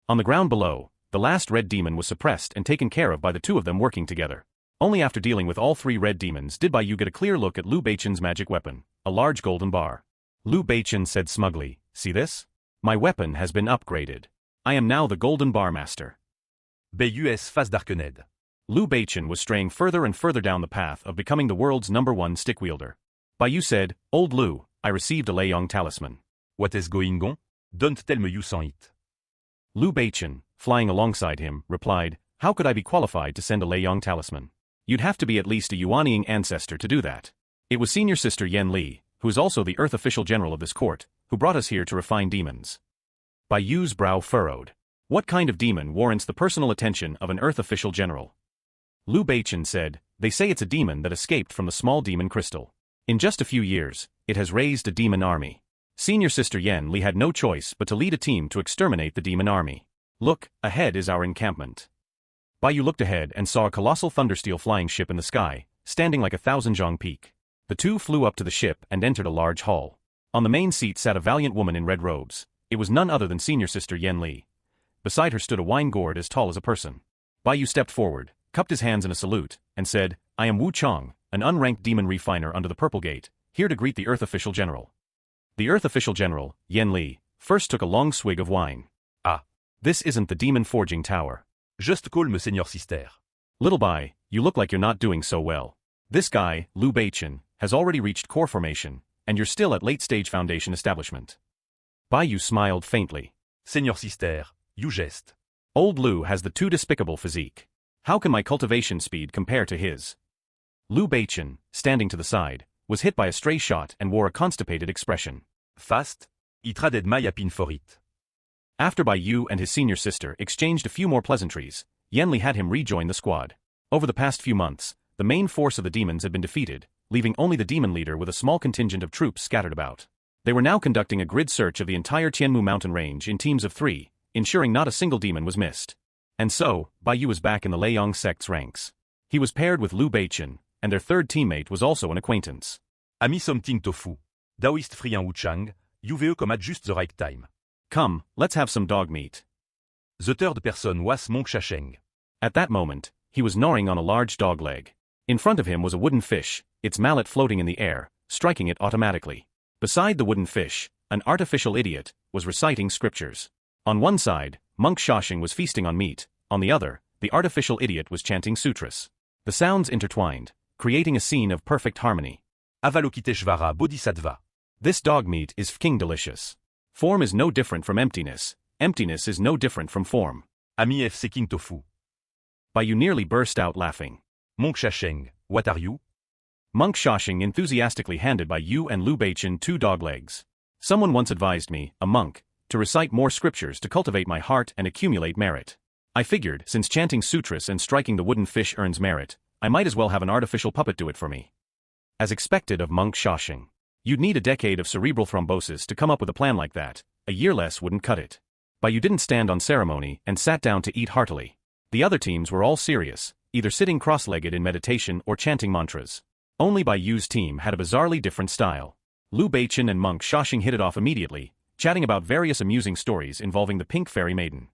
On the ground below, the last red demon was suppressed and taken care of by the two of them working together. Only after dealing with all three red demons did Bai Yu get a clear look at Liu Beichen's magic weapon, a large golden bar. Liu Beichen said smugly, "See this? My weapon has been upgraded. I am now the golden bar master." BUS face d'Arkened. Liu Beichen was straying further and further down the path of becoming the world's #1 stick wielder. Bai Yu said, "Old Liu, I received a Leiyang talisman." What is going on? Don't tell me you saw it. Liu Beichen, flying alongside him, replied, "How could I be qualified to send a Leiyang talisman? You'd have to be at least a Yuanying ancestor to do that." It was senior sister Yan Li, who is also the Earth official general of this court, who brought us here to refine demons. Bai Yu's brow furrowed. What kind of demon warrants the personal attention of an Earth official general? Liu Beichen said, "They say it's a demon that escaped from the small demon crystal. In just a few years, it has raised a demon army." Senior sister Yan Li had no choice but to lead a team to exterminate the demon army. "Look, ahead is our encampment." Bai Yu looked ahead and saw a colossal thundersteel flying ship in the sky, standing like a thousand-jong peak. The two flew up to the ship and entered a large hall. On the main seat sat a valiant woman in red robes. It was none other than senior sister Yan Li. Beside her stood a wine gourd as tall as a person. Bai Yu stepped forward, cupped his hands in a salute, and said, "I am Wu Chong, an unranked demon refiner under the Purple Gate, here to greet the Earth official general." The Earth official general, Yan Li, first took a long swig of wine. "Ah. This isn't the demon forging tower." Just call me Senior Sister. "Little Bai, you look like you're not doing so well. This guy, Liu Beichen, has already reached core formation, and you're still at late-stage foundation establishment." Bai Yu smiled faintly. Senior Sister, you jest. Old Liu has the too despicable physique. How can my cultivation speed compare to his? Liu Beichen, standing to the side, was hit by a stray shot and wore a constipated expression. Fast? I traded my yapin for it. After Bai Yu and his senior sister exchanged a few more pleasantries, Yan Li had him rejoin the squad. Over the past few months, the main force of the demons had been defeated, leaving only the demon leader with a small contingent of troops scattered about. They were now conducting a grid search of the entire Tianmu mountain range in teams of 3, ensuring not a single demon was missed. And so, Bai Yu was back in the Leiyang sect's ranks. He was paired with Liu Beichen, and their third teammate was also an acquaintance. Ami something tofu. Daoist friand Wu Chang, UVE come at just the right time. Come, let's have some dog meat. The third person was Monk Shasheng. At that moment, he was gnawing on a large dog leg. In front of him was a wooden fish, its mallet floating in the air, striking it automatically. Beside the wooden fish, an artificial idiot was reciting scriptures. On one side, Monk Shasheng was feasting on meat, on the other, the artificial idiot was chanting sutras. The sounds intertwined, creating a scene of perfect harmony. Avalokiteshvara Bodhisattva. This dog meat is fking delicious. Form is no different from emptiness. Emptiness is no different from form. Ami F. Seking tofu. Bai Yu nearly burst out laughing. Monk Shasheng, what are you? Monk Shasheng enthusiastically handed Bai Yu and Liu Beichen 2 dog legs. Someone once advised me, a monk, to recite more scriptures to cultivate my heart and accumulate merit. I figured, since chanting sutras and striking the wooden fish earns merit, I might as well have an artificial puppet do it for me. As expected of Monk Shasheng. You'd need a decade of cerebral thrombosis to come up with a plan like that. A year less wouldn't cut it. Bai Yu didn't stand on ceremony and sat down to eat heartily. The other teams were all serious, either sitting cross-legged in meditation or chanting mantras. Only Bai Yu's team had a bizarrely different style. Liu Beichen and Monk Shasheng hit it off immediately, chatting about various amusing stories involving the pink fairy maiden.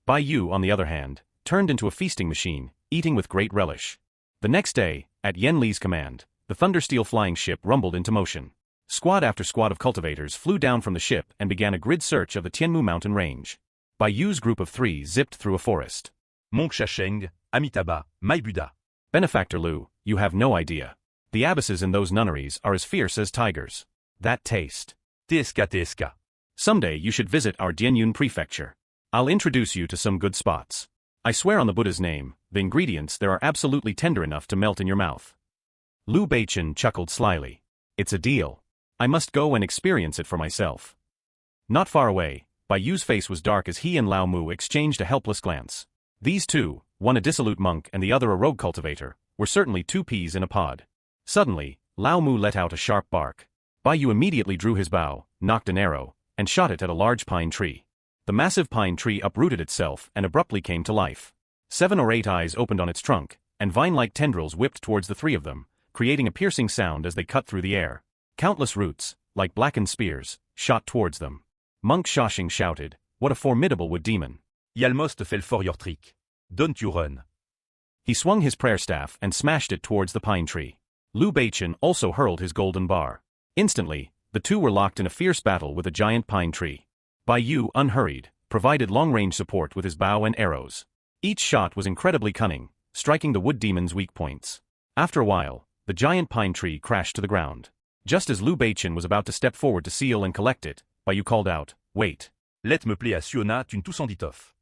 Bai Yu, on the other hand, turned into a feasting machine, eating with great relish. The next day, at Yan Li's command, the thundersteel flying ship rumbled into motion. Squad after squad of cultivators flew down from the ship and began a grid search of the Tianmu mountain range. Bai Yu's group of 3 zipped through a forest. Monk Shasheng, Amitabha, my Buddha. Benefactor Liu, you have no idea. The abysses in those nunneries are as fierce as tigers. That taste. TSK TSK. Someday you should visit our Dianyun prefecture. I'll introduce you to some good spots. I swear on the Buddha's name, the ingredients there are absolutely tender enough to melt in your mouth. Liu Beichen chuckled slyly. It's a deal. I must go and experience it for myself. Not far away, Bai Yu's face was dark as he and Lao Mu exchanged a helpless glance. These two, one a dissolute monk and the other a rogue cultivator, were certainly 2 peas in a pod. Suddenly, Lao Mu let out a sharp bark. Bai Yu immediately drew his bow, knocked an arrow, and shot it at a large pine tree. The massive pine tree uprooted itself and abruptly came to life. 7 or 8 eyes opened on its trunk, and vine-like tendrils whipped towards the 3 of them, creating a piercing sound as they cut through the air. Countless roots, like blackened spears, shot towards them. Monk Shasheng shouted, "What a formidable wood demon! I almost fell for your trick. Don't you run. He swung his prayer staff and smashed it towards the pine tree. Liu Beichen also hurled his golden bar. Instantly, the two were locked in a fierce battle with a giant pine tree. Bai Yu, unhurried, provided long-range support with his bow and arrows. Each shot was incredibly cunning, striking the wood demon's weak points. After a while, the giant pine tree crashed to the ground. Just as Liu Beichen was about to step forward to seal and collect it, Bai Yu called out, "Wait." Let me play à Siona une tous en dit off.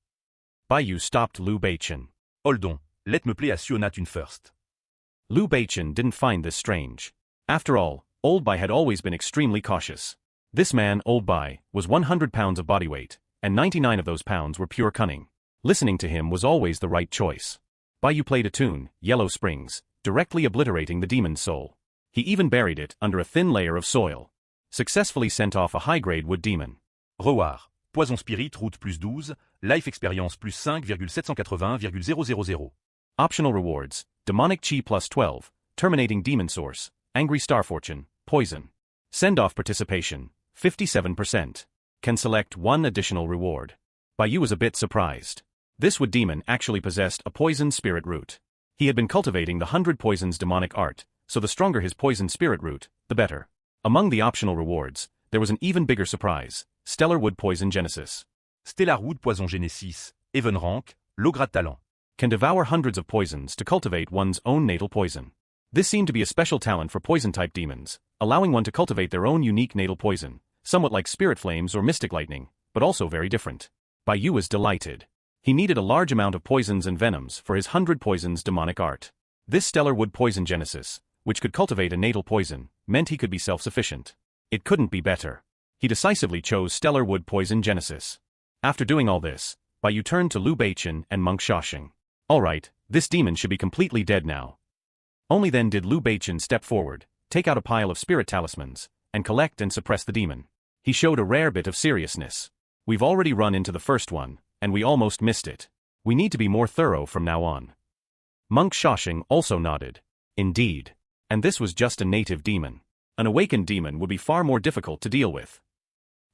Bai Yu stopped Liu Beichen. Hold on, let me play à Siona une first. Liu Beichen didn't find this strange. After all, Old Bai had always been extremely cautious. This man, Old Bai, was 100 pounds of body weight, and 99 of those pounds were pure cunning. Listening to him was always the right choice. Bai Yu played a tune, Yellow Springs, directly obliterating the demon's soul. He even buried it under a thin layer of soil. Successfully sent off a high-grade wood demon. Roar, Poison Spirit, route plus 12, Life Experience plus 5,780,000. Optional rewards, Demonic Chi plus 12, Terminating Demon Source, Angry Star Fortune, Poison. Send-off participation, 57%. Can select one additional reward. Bai Yu was a bit surprised. This wood demon actually possessed a poison spirit root. He had been cultivating the 100 Poisons demonic art, so the stronger his poison spirit root, the better. Among the optional rewards, there was an even bigger surprise, Stellar Wood Poison Genesis. Stellar Wood Poison Genesis, Even Rank, Low Grade Talent. Can devour hundreds of poisons to cultivate one's own natal poison. This seemed to be a special talent for poison-type demons, allowing one to cultivate their own unique natal poison, somewhat like spirit flames or mystic lightning, but also very different. Bai Yu was delighted. He needed a large amount of poisons and venoms for his 100 Poisons demonic art. This Stellar Wood Poison Genesis, which could cultivate a natal poison, meant he could be self-sufficient. It couldn't be better. He decisively chose Stellar Wood Poison Genesis. After doing all this, Bai Yu turned to Liu Beichen and Monk Shaoxing. Alright, this demon should be completely dead now. Only then did Liu Beichen step forward, take out a pile of spirit talismans, and collect and suppress the demon. He showed a rare bit of seriousness. We've already run into the first one, and we almost missed it. We need to be more thorough from now on. Monk Shaoxing also nodded. Indeed. And this was just a native demon. An awakened demon would be far more difficult to deal with.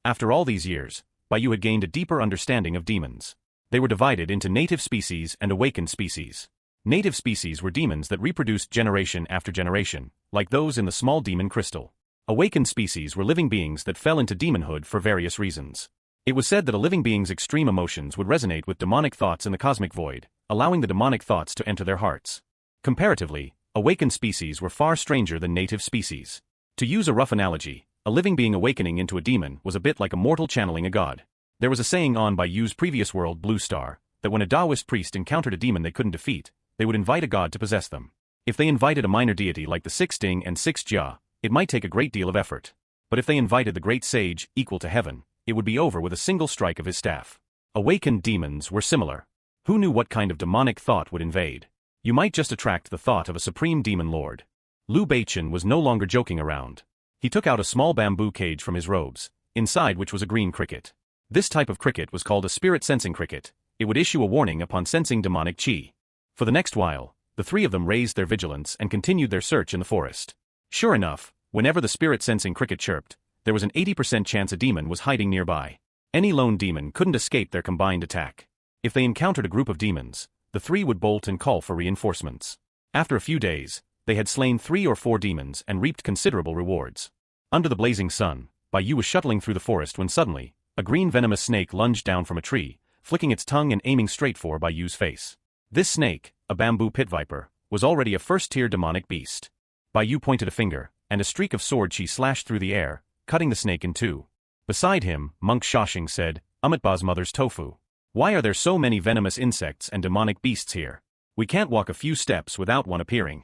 After all these years, Bai Yu had gained a deeper understanding of demons. They were divided into native species and awakened species. Native species were demons that reproduced generation after generation, like those in the small demon crystal. Awakened species were living beings that fell into demonhood for various reasons. It was said that a living being's extreme emotions would resonate with demonic thoughts in the cosmic void, allowing the demonic thoughts to enter their hearts. Comparatively, awakened species were far stranger than native species. To use a rough analogy, a living being awakening into a demon was a bit like a mortal channeling a god. There was a saying on Bai Yu's previous world, Blue Star, that when a Taoist priest encountered a demon they couldn't defeat, they would invite a god to possess them. If they invited a minor deity like the Six Ding and Six Jia, it might take a great deal of effort. But if they invited the great sage, equal to heaven, it would be over with a single strike of his staff. Awakened demons were similar. Who knew what kind of demonic thought would invade? You might just attract the thought of a supreme demon lord. Liu Beichen was no longer joking around. He took out a small bamboo cage from his robes, inside which was a green cricket. This type of cricket was called a spirit-sensing cricket. It would issue a warning upon sensing demonic chi. For the next while, the three of them raised their vigilance and continued their search in the forest. Sure enough, whenever the spirit-sensing cricket chirped, there was an 80% chance a demon was hiding nearby. Any lone demon couldn't escape their combined attack. If they encountered a group of demons, the three would bolt and call for reinforcements. After a few days, they had slain 3 or 4 demons and reaped considerable rewards. Under the blazing sun, Bai Yu was shuttling through the forest when suddenly, a green venomous snake lunged down from a tree, flicking its tongue and aiming straight for Bai Yu's face. This snake, a bamboo pit viper, was already a first-tier demonic beast. Bai Yu pointed a finger, and a streak of sword chi slashed through the air, cutting the snake in two. Beside him, Monk Shaoxing said, Amitabha's mother's tofu. Why are there so many venomous insects and demonic beasts here? We can't walk a few steps without one appearing.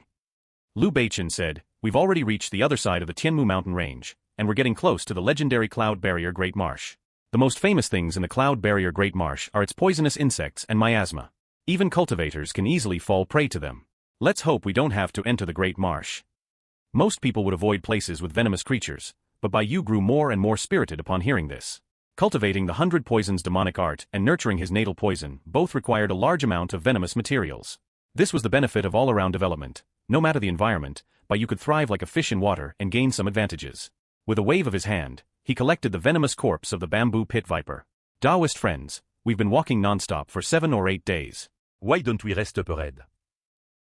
Liu Beichen said, we've already reached the other side of the Tianmu mountain range, and we're getting close to the legendary Cloud Barrier Great Marsh. The most famous things in the Cloud Barrier Great Marsh are its poisonous insects and miasma. Even cultivators can easily fall prey to them. Let's hope we don't have to enter the Great Marsh. Most people would avoid places with venomous creatures, but Bai Yu grew more and more spirited upon hearing this. Cultivating the 100 Poisons demonic art and nurturing his natal poison both required a large amount of venomous materials. This was the benefit of all-around development. No matter the environment, Bai Yu could thrive like a fish in water and gain some advantages. With a wave of his hand, he collected the venomous corpse of the bamboo pit viper. Taoist friends, We've been walking non-stop for 7 or 8 days. Why don't we rest up ahead?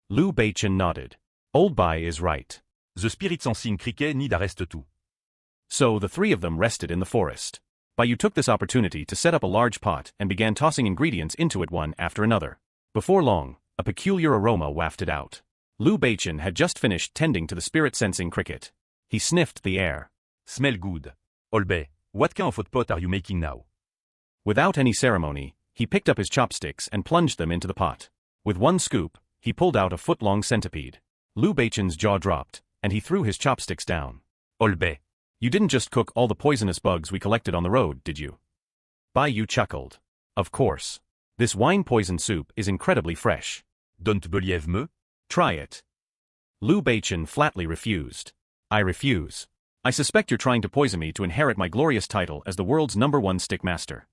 Liu Beichen nodded. Old Bai is right. The spirits anciens criquets need à reste tout. So the three of them rested in the forest. Bai took this opportunity to set up a large pot and began tossing ingredients into it one after another. Before long, a peculiar aroma wafted out. Liu Beichen had just finished tending to the spirit-sensing cricket. He sniffed the air. Smell good. Olbay, what kind of hot pot are you making now? Without any ceremony, he picked up his chopsticks and plunged them into the pot. With one scoop, he pulled out a foot-long centipede. Liu Beichen's jaw dropped, and he threw his chopsticks down. Olbay. You didn't just cook all the poisonous bugs we collected on the road, did you? Bai Yu chuckled. Of course. This wine poison soup is incredibly fresh. Don't believe me? Try it. Liu Beichen flatly refused. I refuse. I suspect you're trying to poison me to inherit my glorious title as the world's #1 stick master.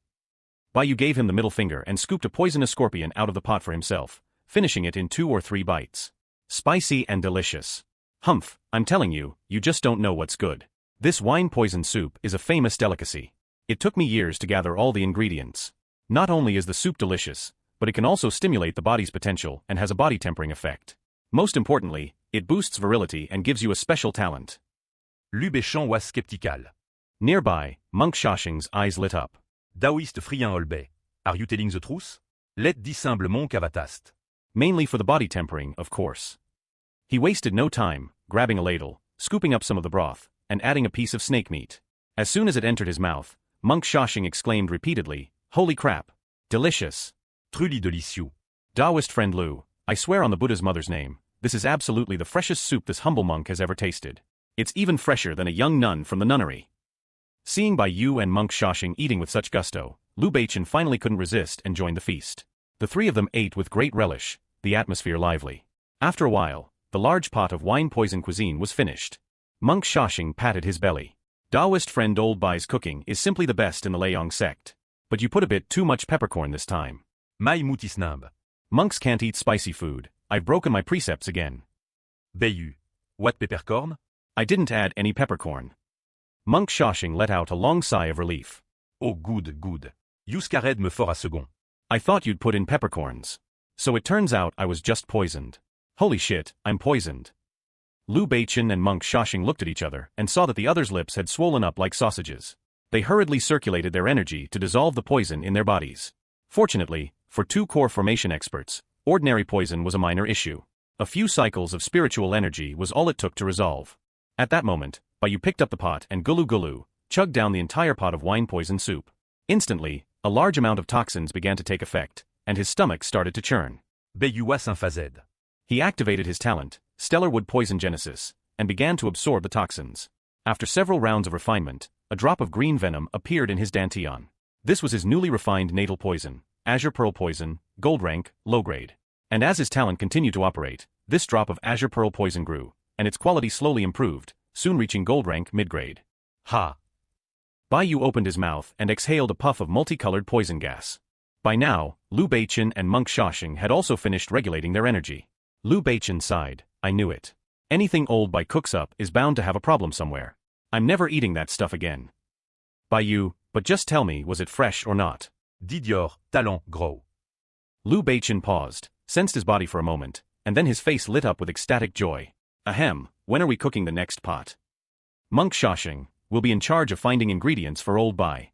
Bai Yu gave him the middle finger and scooped a poisonous scorpion out of the pot for himself, finishing it in 2 or 3 bites. Spicy and delicious. Humph, I'm telling you, you just don't know what's good. This wine poison soup is a famous delicacy. It took me years to gather all the ingredients. Not only is the soup delicious, but it can also stimulate the body's potential and has a body tempering effect. Most importantly, it boosts virility and gives you a special talent. Liu Beichen was skeptical. Nearby, Monk Shashing's eyes lit up. Daoiste friand Olbay, are you telling the truth? Let dissemble monk avatast. Mainly for the body tempering, of course. He wasted no time, grabbing a ladle, scooping up some of the broth, and adding a piece of snake meat. As soon as it entered his mouth, Monk Shashing exclaimed repeatedly, "Holy crap! Delicious! Truly delicieux." Taoist friend Liu, I swear on the Buddha's mother's name, this is absolutely the freshest soup this humble monk has ever tasted. It's even fresher than a young nun from the nunnery. Seeing Bai Yu and Monk Shashing eating with such gusto, Liu Beichen finally couldn't resist and joined the feast. The three of them ate with great relish, the atmosphere lively. After a while, the large pot of wine poison cuisine was finished. Monk Shashing patted his belly. Taoist friend Old Bai's cooking is simply the best in the Leiyang sect. But you put a bit too much peppercorn this time. Mai moutisnamb. Monks can't eat spicy food. I've broken my precepts again. Bayu. What peppercorn? I didn't add any peppercorn. Monk Shashing let out a long sigh of relief. Oh good, good. You scared me for a second. I thought you'd put in peppercorns. So it turns out I was just poisoned. Holy shit, I'm poisoned. Liu Beichen and Monk Shashing looked at each other and saw that the other's lips had swollen up like sausages. They hurriedly circulated their energy to dissolve the poison in their bodies. Fortunately, for 2 core formation experts, ordinary poison was a minor issue. A few cycles of spiritual energy was all it took to resolve. At that moment, Bai Yu picked up the pot and gulu chugged down the entire pot of wine poison soup. Instantly, a large amount of toxins began to take effect, and his stomach started to churn. Bayu was synphased. He activated his talent, Stellar Wood Poison Genesis, and began to absorb the toxins. After several rounds of refinement, a drop of green venom appeared in his dantian. This was his newly refined natal poison, Azure Pearl Poison, gold rank, low grade. And as his talent continued to operate, this drop of Azure Pearl Poison grew, and its quality slowly improved, soon reaching gold rank mid-grade. Ha! Bai Yu opened his mouth and exhaled a puff of multicolored poison gas. By now, Liu Beichen and Monk Shashing had also finished regulating their energy. Liu Beichen sighed, I knew it. Anything Old Bai cooks up is bound to have a problem somewhere. I'm never eating that stuff again. Bai Yu, but just tell me, was it fresh or not? Did your talent grow? Liu Beichen paused, sensed his body for a moment, and then his face lit up with ecstatic joy. Ahem, when are we cooking the next pot? Monk Shashing will be in charge of finding ingredients for Old Bai.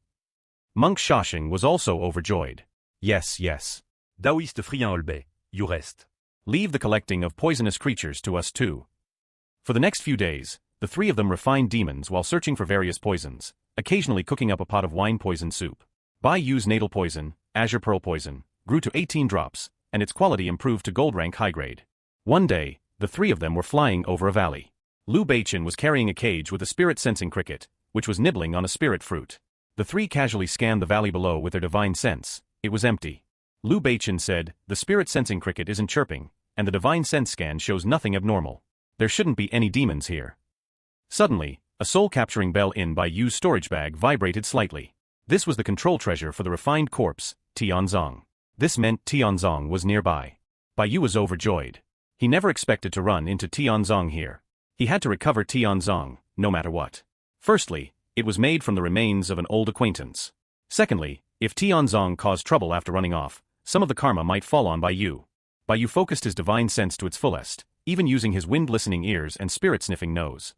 Monk Shashing was also overjoyed. Yes, yes. Daoiste friand Olbay, you rest. Leave the collecting of poisonous creatures to us too. For the next few days, the three of them refined demons while searching for various poisons, occasionally cooking up a pot of wine poison soup. Bai Yu's natal poison, Azure Pearl Poison, grew to 18 drops, and its quality improved to gold rank high grade. One day, the three of them were flying over a valley. Liu Beichen was carrying a cage with a spirit-sensing cricket, which was nibbling on a spirit fruit. The three casually scanned the valley below with their divine sense. It was empty. Liu Beichen said, the spirit-sensing cricket isn't chirping, and the divine sense scan shows nothing abnormal. There shouldn't be any demons here. Suddenly, a soul-capturing bell in Bai Yu's storage bag vibrated slightly. This was the control treasure for the refined corpse, Tianzong. This meant Tianzong was nearby. Bai Yu was overjoyed. He never expected to run into Tianzong here. He had to recover Tianzong, no matter what. Firstly, it was made from the remains of an old acquaintance. Secondly, If Tianzong caused trouble after running off, some of the karma might fall on Bai Yu. Bai Yu focused his divine sense to its fullest, even using his wind-listening ears and spirit-sniffing nose.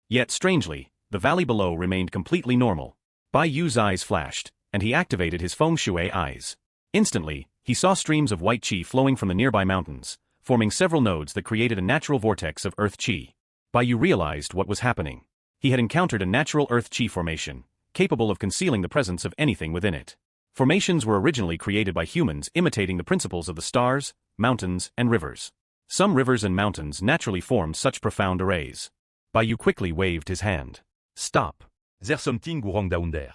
Yet, strangely, the valley below remained completely normal. Bai Yu's eyes flashed, and he activated his feng shui eyes. Instantly, he saw streams of white qi flowing from the nearby mountains, forming several nodes that created a natural vortex of earth qi. Bai Yu realized what was happening. He had encountered a natural earth qi formation, capable of concealing the presence of anything within it. Formations were originally created by humans imitating the principles of the stars, mountains, and rivers. Some rivers and mountains naturally formed such profound arrays. Bai Yu quickly waved his hand. Stop. There's something wrong down there.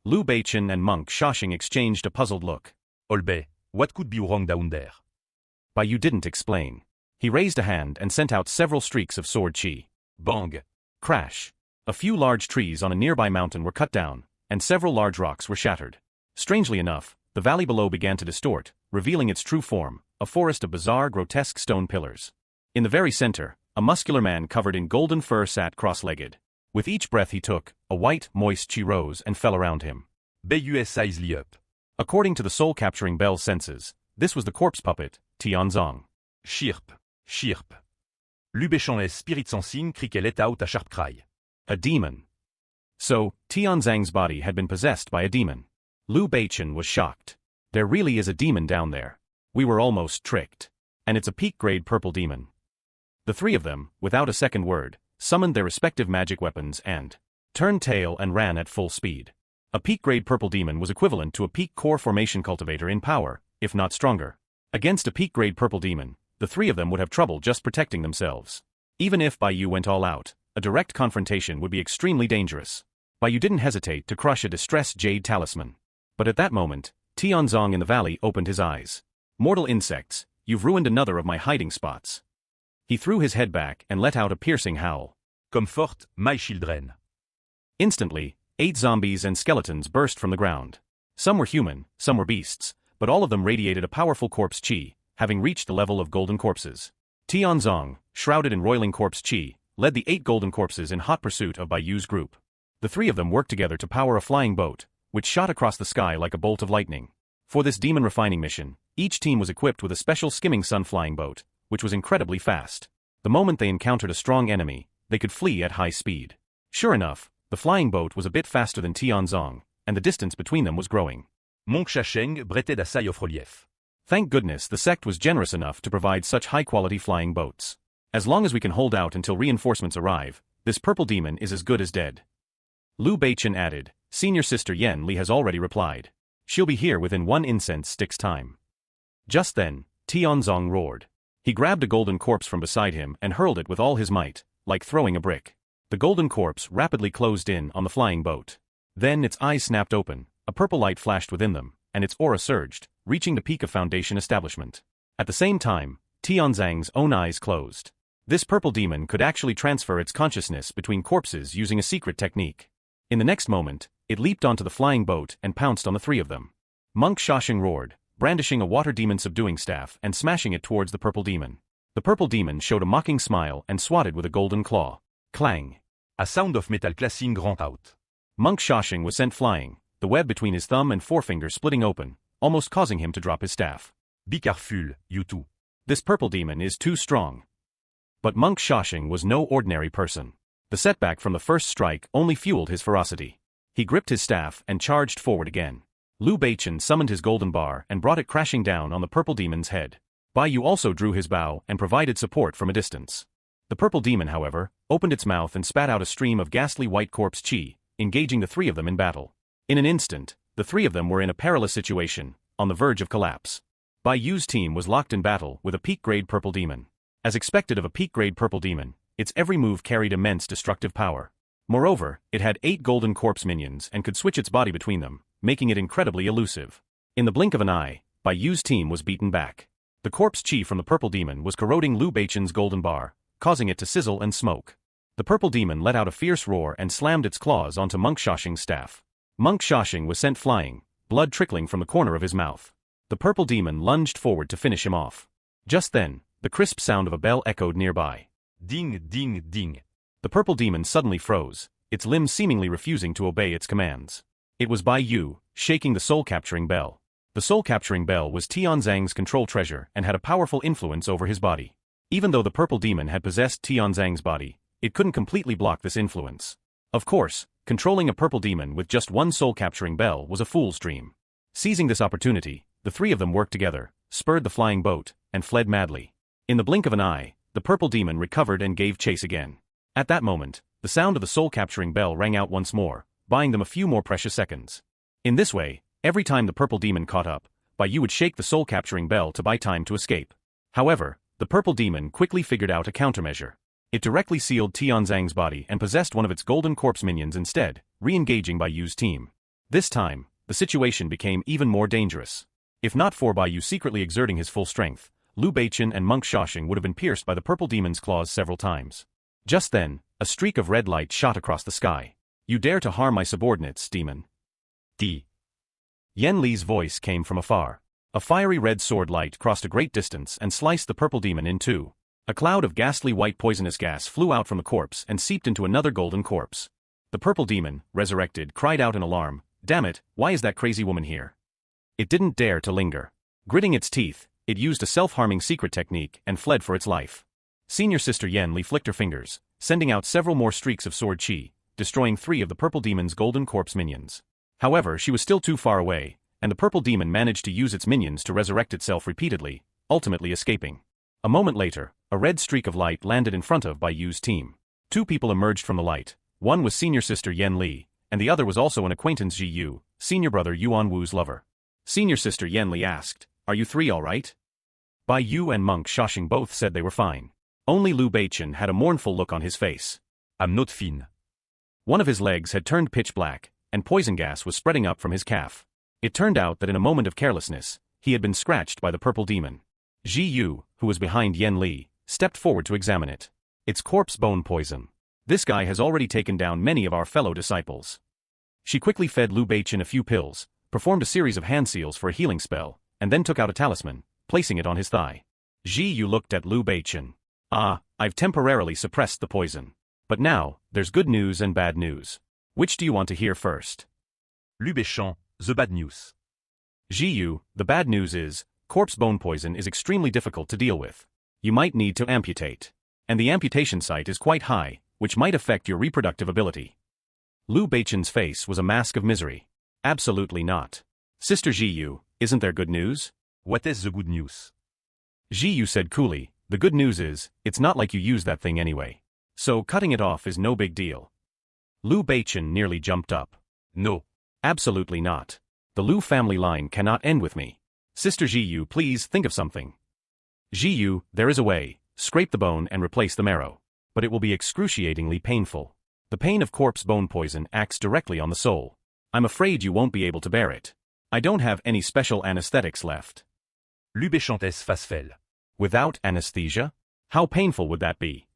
Liu Beichen and Monk Shashing exchanged a puzzled look. Olbei, what could be wrong down there? Bai Yu didn't explain. He raised a hand and sent out several streaks of sword qi. Bang! Crash. A few large trees on a nearby mountain were cut down, and several large rocks were shattered. Strangely enough, the valley below began to distort, revealing its true form, a forest of bizarre, grotesque stone pillars. In the very center, a muscular man covered in golden fur sat cross-legged. With each breath he took, a white, moist qi rose and fell around him. Bai Yu's eyes lit up. According to the soul-capturing bell's senses, this was the corpse puppet, Tianzong. Chirp, chirp. Liu Beichen's spirit sensing cricket let out a sharp cry. A demon. So, Tianzang's body had been possessed by a demon. Liu Beichen was shocked. There really is a demon down there. We were almost tricked. And it's a peak-grade purple demon. The three of them, without a second word, summoned their respective magic weapons and turned tail and ran at full speed. A peak-grade purple demon was equivalent to a peak core formation cultivator in power, if not stronger. Against a peak-grade purple demon, the three of them would have trouble just protecting themselves. Even if Bai Yu went all out, a direct confrontation would be extremely dangerous. Bai Yu didn't hesitate to crush a distressed jade talisman. But at that moment, Tianzong in the valley opened his eyes. Mortal insects, you've ruined another of my hiding spots. He threw his head back and let out a piercing howl. Comfort, my children. Instantly, 8 zombies and skeletons burst from the ground. Some were human, some were beasts, but all of them radiated a powerful corpse qi, having reached the level of golden corpses. Tianzong, shrouded in roiling corpse qi, led the 8 golden corpses in hot pursuit of Bai Yu's group. The three of them worked together to power a flying boat, which shot across the sky like a bolt of lightning. For this demon refining mission, each team was equipped with a special skimming sun flying boat, which was incredibly fast. The moment they encountered a strong enemy, they could flee at high speed. Sure enough, the flying boat was a bit faster than Tianzong, and the distance between them was growing. Monk Shasheng brettait a sigh of relief. Thank goodness the sect was generous enough to provide such high-quality flying boats. As long as we can hold out until reinforcements arrive, this purple demon is as good as dead. Liu Beichen added, Senior Sister Yen Li has already replied. She'll be here within 1 incense stick's time. Just then, Tianzong roared. He grabbed a golden corpse from beside him and hurled it with all his might, like throwing a brick. The golden corpse rapidly closed in on the flying boat. Then its eyes snapped open, a purple light flashed within them, and its aura surged, reaching the peak of Foundation establishment. At the same time, Tianzang's own eyes closed. This purple demon could actually transfer its consciousness between corpses using a secret technique. In the next moment, it leaped onto the flying boat and pounced on the three of them. Monk Shashing roared, brandishing a water demon subduing staff and smashing it towards the purple demon. The purple demon showed a mocking smile and swatted with a golden claw. Clang! A sound of metal clashing rang out. Monk Shashing was sent flying, the web between his thumb and forefinger splitting open, almost causing him to drop his staff. Be careful, you two. This purple demon is too strong. But Monk Shashing was no ordinary person. The setback from the first strike only fueled his ferocity. He gripped his staff and charged forward again. Liu Beichen summoned his golden bar and brought it crashing down on the purple demon's head. Bai Yu also drew his bow and provided support from a distance. The purple demon, however, opened its mouth and spat out a stream of ghastly white corpse qi, engaging the three of them in battle. In an instant, the three of them were in a perilous situation, on the verge of collapse. Bai Yu's team was locked in battle with a peak-grade purple demon. As expected of a peak-grade purple demon, its every move carried immense destructive power. Moreover, it had 8 golden corpse minions and could switch its body between them, making it incredibly elusive. In the blink of an eye, Bai Yu's team was beaten back. The corpse qi from the purple demon was corroding Liu Beichen's golden bar, causing it to sizzle and smoke. The purple demon let out a fierce roar and slammed its claws onto Monk Shashing's staff. Monk Shashing was sent flying, blood trickling from the corner of his mouth. The purple demon lunged forward to finish him off. Just then, the crisp sound of a bell echoed nearby. Ding, ding, ding. The purple demon suddenly froze, its limbs seemingly refusing to obey its commands. It was Bai Yu, shaking the soul-capturing bell. The soul-capturing bell was Tianzang's control treasure and had a powerful influence over his body. Even though the purple demon had possessed Tianzang's body, it couldn't completely block this influence. Of course, controlling a purple demon with just one soul-capturing bell was a fool's dream. Seizing this opportunity, the three of them worked together, spurred the flying boat, and fled madly. In the blink of an eye, the purple demon recovered and gave chase again. At that moment, the sound of the soul-capturing bell rang out once more, buying them a few more precious seconds. In this way, every time the purple demon caught up, Bai Yu would shake the soul-capturing bell to buy time to escape. However, the purple demon quickly figured out a countermeasure. It directly sealed Tianzang's body and possessed one of its golden corpse minions instead, re-engaging Bai Yu's team. This time, the situation became even more dangerous. If not for Bai Yu secretly exerting his full strength, Liu Beichen and Monk Xiaoxing would have been pierced by the purple demon's claws several times. Just then, a streak of red light shot across the sky. You dare to harm my subordinates, demon. D. Yan Li's voice came from afar. A fiery red sword light crossed a great distance and sliced the purple demon in two. A cloud of ghastly white poisonous gas flew out from the corpse and seeped into another golden corpse. The purple demon, resurrected, cried out in alarm, "Damn it, why is that crazy woman here?" It didn't dare to linger. Gritting its teeth, it used a self-harming secret technique and fled for its life. Senior Sister Yan Li flicked her fingers, sending out several more streaks of sword chi, destroying 3 of the purple demon's golden corpse minions. However, she was still too far away, and the purple demon managed to use its minions to resurrect itself repeatedly, ultimately escaping. A moment later, a red streak of light landed in front of Bai Yu's team. 2 people emerged from the light. One was Senior Sister Yan Li, and the other was also an acquaintance Ji Yu, senior brother Yuan Wu's lover. Senior Sister Yan Li asked, "Are you 3 all right?" Bai Yu and Monk Xiaoxing both said they were fine. Only Liu Beichen had a mournful look on his face. I'm not fine. One of his legs had turned pitch black, and poison gas was spreading up from his calf. It turned out that in a moment of carelessness, he had been scratched by the purple demon. Ji Yu, who was behind Yan Li, stepped forward to examine it. It's corpse bone poison. This guy has already taken down many of our fellow disciples. She quickly fed Liu Beichen a few pills, performed a series of hand seals for a healing spell, and then took out a talisman, placing it on his thigh. Ji Yu looked at Liu Beichen. I've temporarily suppressed the poison. But now, there's good news and bad news. Which do you want to hear first? Liu Beichen, the bad news. Ji Yu, the bad news is, corpse bone poison is extremely difficult to deal with. You might need to amputate. And the amputation site is quite high, which might affect your reproductive ability. Liu Beichen's face was a mask of misery. Absolutely not. Sister Ji Yu, isn't there good news? What is the good news? Ji Yu said coolly, the good news is, it's not like you use that thing anyway. So cutting it off is no big deal. Liu Beichen nearly jumped up. No. Absolutely not. The Liu family line cannot end with me. Sister Ji Yu, please think of something. Ji Yu, there is a way. Scrape the bone and replace the marrow. But it will be excruciatingly painful. The pain of corpse bone poison acts directly on the soul. I'm afraid you won't be able to bear it. I don't have any special anesthetics left. Liu Beichen's face fell. Without anesthesia? How painful would that be?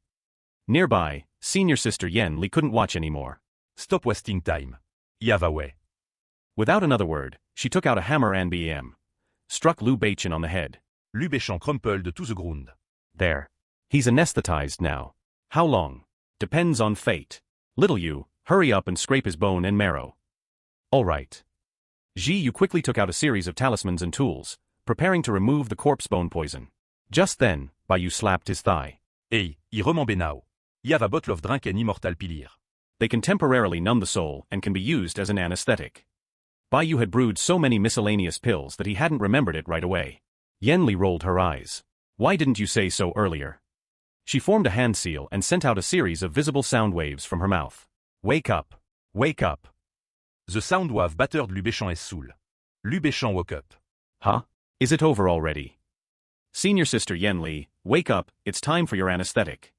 Nearby, Senior Sister Yan Li couldn't watch anymore. Stop wasting time. You have a way. Without another word, she took out a hammer and struck Liu Beichen on the head. Liu Beichen crumpled to the ground. There. He's anesthetized now. How long? Depends on fate. Little Yu, hurry up and scrape his bone and marrow. All right. Ji Yu quickly took out a series of talismans and tools, preparing to remove the corpse bone poison. Just then, Bai Yu slapped his thigh. Hey, I remember now. You have a bottle of drink and immortality. They can temporarily numb the soul and can be used as an anesthetic. Bai Yu had brewed so many miscellaneous pills that he hadn't remembered it right away. Yan Li rolled her eyes. Why didn't you say so earlier? She formed a hand seal and sent out a series of visible sound waves from her mouth. Wake up. Wake up. The sound wave battered Liu Beichen's soul. Liu Beichen woke up. Huh? Is it over already? Senior Sister Yan Li, wake up, it's time for your anesthetic.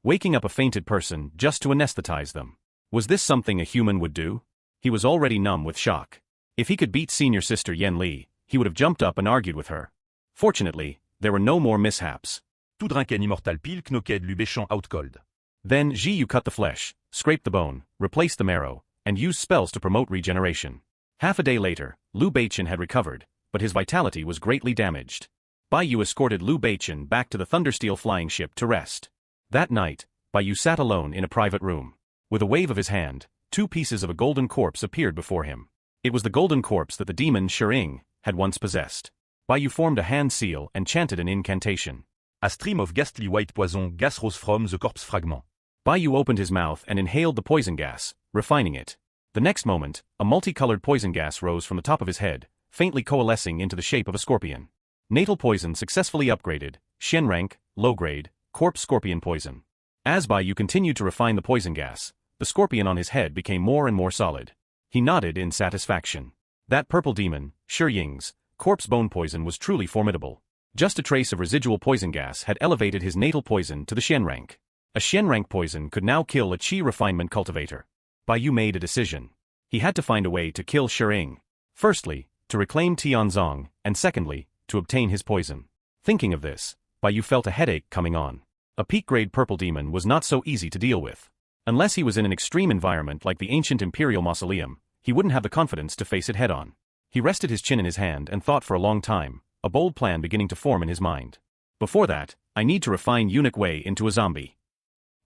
Waking up a fainted person just to anesthetize them. Was this something a human would do? He was already numb with shock. If he could beat Senior Sister Yan Li, he would have jumped up and argued with her. Fortunately, there were no more mishaps. To drink an immortal pill knocked Liu Beichen out cold. Then Ji Yu cut the flesh, scraped the bone, replaced the marrow, and used spells to promote regeneration. Half a day later, Liu Beichen had recovered, but his vitality was greatly damaged. Bai Yu escorted Liu Beichen back to the Thundersteel flying ship to rest. That night, Bai Yu sat alone in a private room. With a wave of his hand, 2 pieces of a golden corpse appeared before him. It was the golden corpse that the demon Shering had once possessed. Bai Yu formed a hand seal and chanted an incantation. A stream of ghastly white poison gas rose from the corpse fragment. Bai Yu opened his mouth and inhaled the poison gas, refining it. The next moment, a multicolored poison gas rose from the top of his head, faintly coalescing into the shape of a scorpion. Natal poison successfully upgraded, Shen rank, low grade, corpse scorpion poison. As Bai Yu continued to refine the poison gas, the scorpion on his head became more and more solid. He nodded in satisfaction. That purple demon, Shi Ying's, corpse bone poison was truly formidable. Just a trace of residual poison gas had elevated his natal poison to the Shen rank. A Shen rank poison could now kill a Qi refinement cultivator. Bai Yu made a decision. He had to find a way to kill Shering. Firstly, to reclaim Tianzong, and secondly, to obtain his poison. Thinking of this, Bai Yu felt a headache coming on. A peak-grade purple demon was not so easy to deal with. Unless he was in an extreme environment like the ancient imperial mausoleum, he wouldn't have the confidence to face it head-on. He rested his chin in his hand and thought for a long time, a bold plan beginning to form in his mind. Before that, I need to refine Eunuch Wei into a zombie.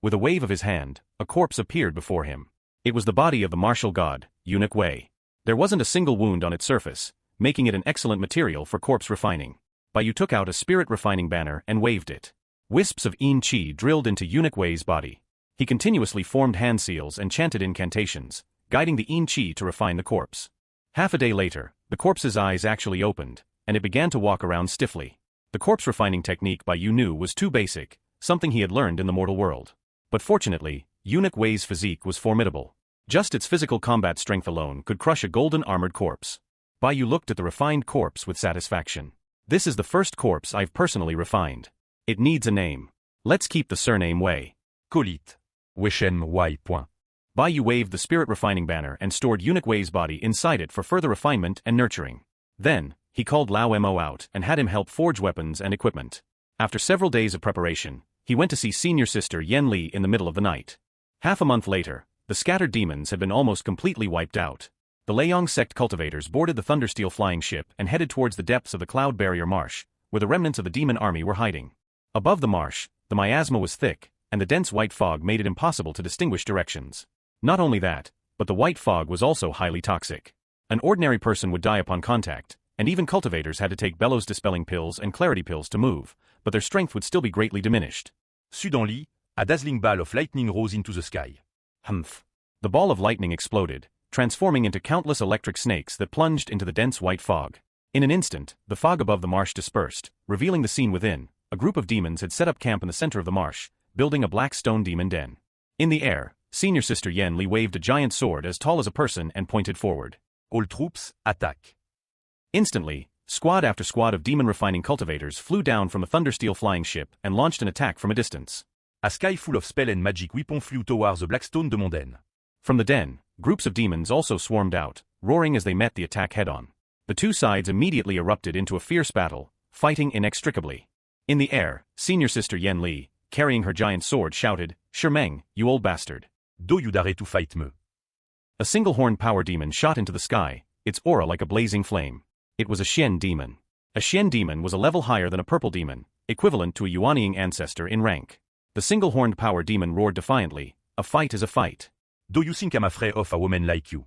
With a wave of his hand, a corpse appeared before him. It was the body of the martial god, Eunuch Wei. There wasn't a single wound on its surface, making it an excellent material for corpse refining. Bai Yu took out a spirit refining banner and waved it. Wisps of Yin Qi drilled into Eunuch Wei's body. He continuously formed hand seals and chanted incantations, guiding the Yin Qi to refine the corpse. Half a day later, the corpse's eyes actually opened, and it began to walk around stiffly. The corpse refining technique Bai Yu knew was too basic, something he had learned in the mortal world. But fortunately, Eunuch Wei's physique was formidable. Just its physical combat strength alone could crush a golden armored corpse. Bai Yu looked at the refined corpse with satisfaction. This is the first corpse I've personally refined. It needs a name. Let's keep the surname Wei. Colite. Weishen Wai. Bai Yu waved the spirit refining banner and stored Eunuch Wei's body inside it for further refinement and nurturing. Then, he called Lao Mo out and had him help forge weapons and equipment. After several days of preparation, he went to see senior sister Yan Li in the middle of the night. Half a month later, the scattered demons had been almost completely wiped out. The Leiyang sect cultivators boarded the Thundersteel flying ship and headed towards the depths of the Cloud Barrier Marsh, where the remnants of the demon army were hiding. Above the marsh, the miasma was thick, and the dense white fog made it impossible to distinguish directions. Not only that, but the white fog was also highly toxic. An ordinary person would die upon contact, and even cultivators had to take bellows-dispelling pills and clarity pills to move, but their strength would still be greatly diminished. Suddenly, a dazzling ball of lightning rose into the sky. Humph. The ball of lightning exploded, transforming into countless electric snakes that plunged into the dense white fog. In an instant, the fog above the marsh dispersed, revealing the scene within. A group of demons had set up camp in the center of the marsh, building a black stone demon den. In the air, senior sister Yan Li waved a giant sword as tall as a person and pointed forward. All troops, attack. Instantly, squad after squad of demon refining cultivators flew down from the Thundersteel flying ship and launched an attack from a distance. A sky full of spell and magic weapons flew towards the black stone demon den. From the den, groups of demons also swarmed out, roaring as they met the attack head-on. The two sides immediately erupted into a fierce battle, fighting inextricably. In the air, senior sister Yan Li, carrying her giant sword, shouted, "Shermeng, you old bastard. Do you dare to fight me?" A single-horned power demon shot into the sky, its aura like a blazing flame. It was a Shen demon. A Shen demon was a level higher than a purple demon, equivalent to a Yuanying ancestor in rank. The single-horned power demon roared defiantly, "A fight is a fight. Do you think I'm afraid of a woman like you?"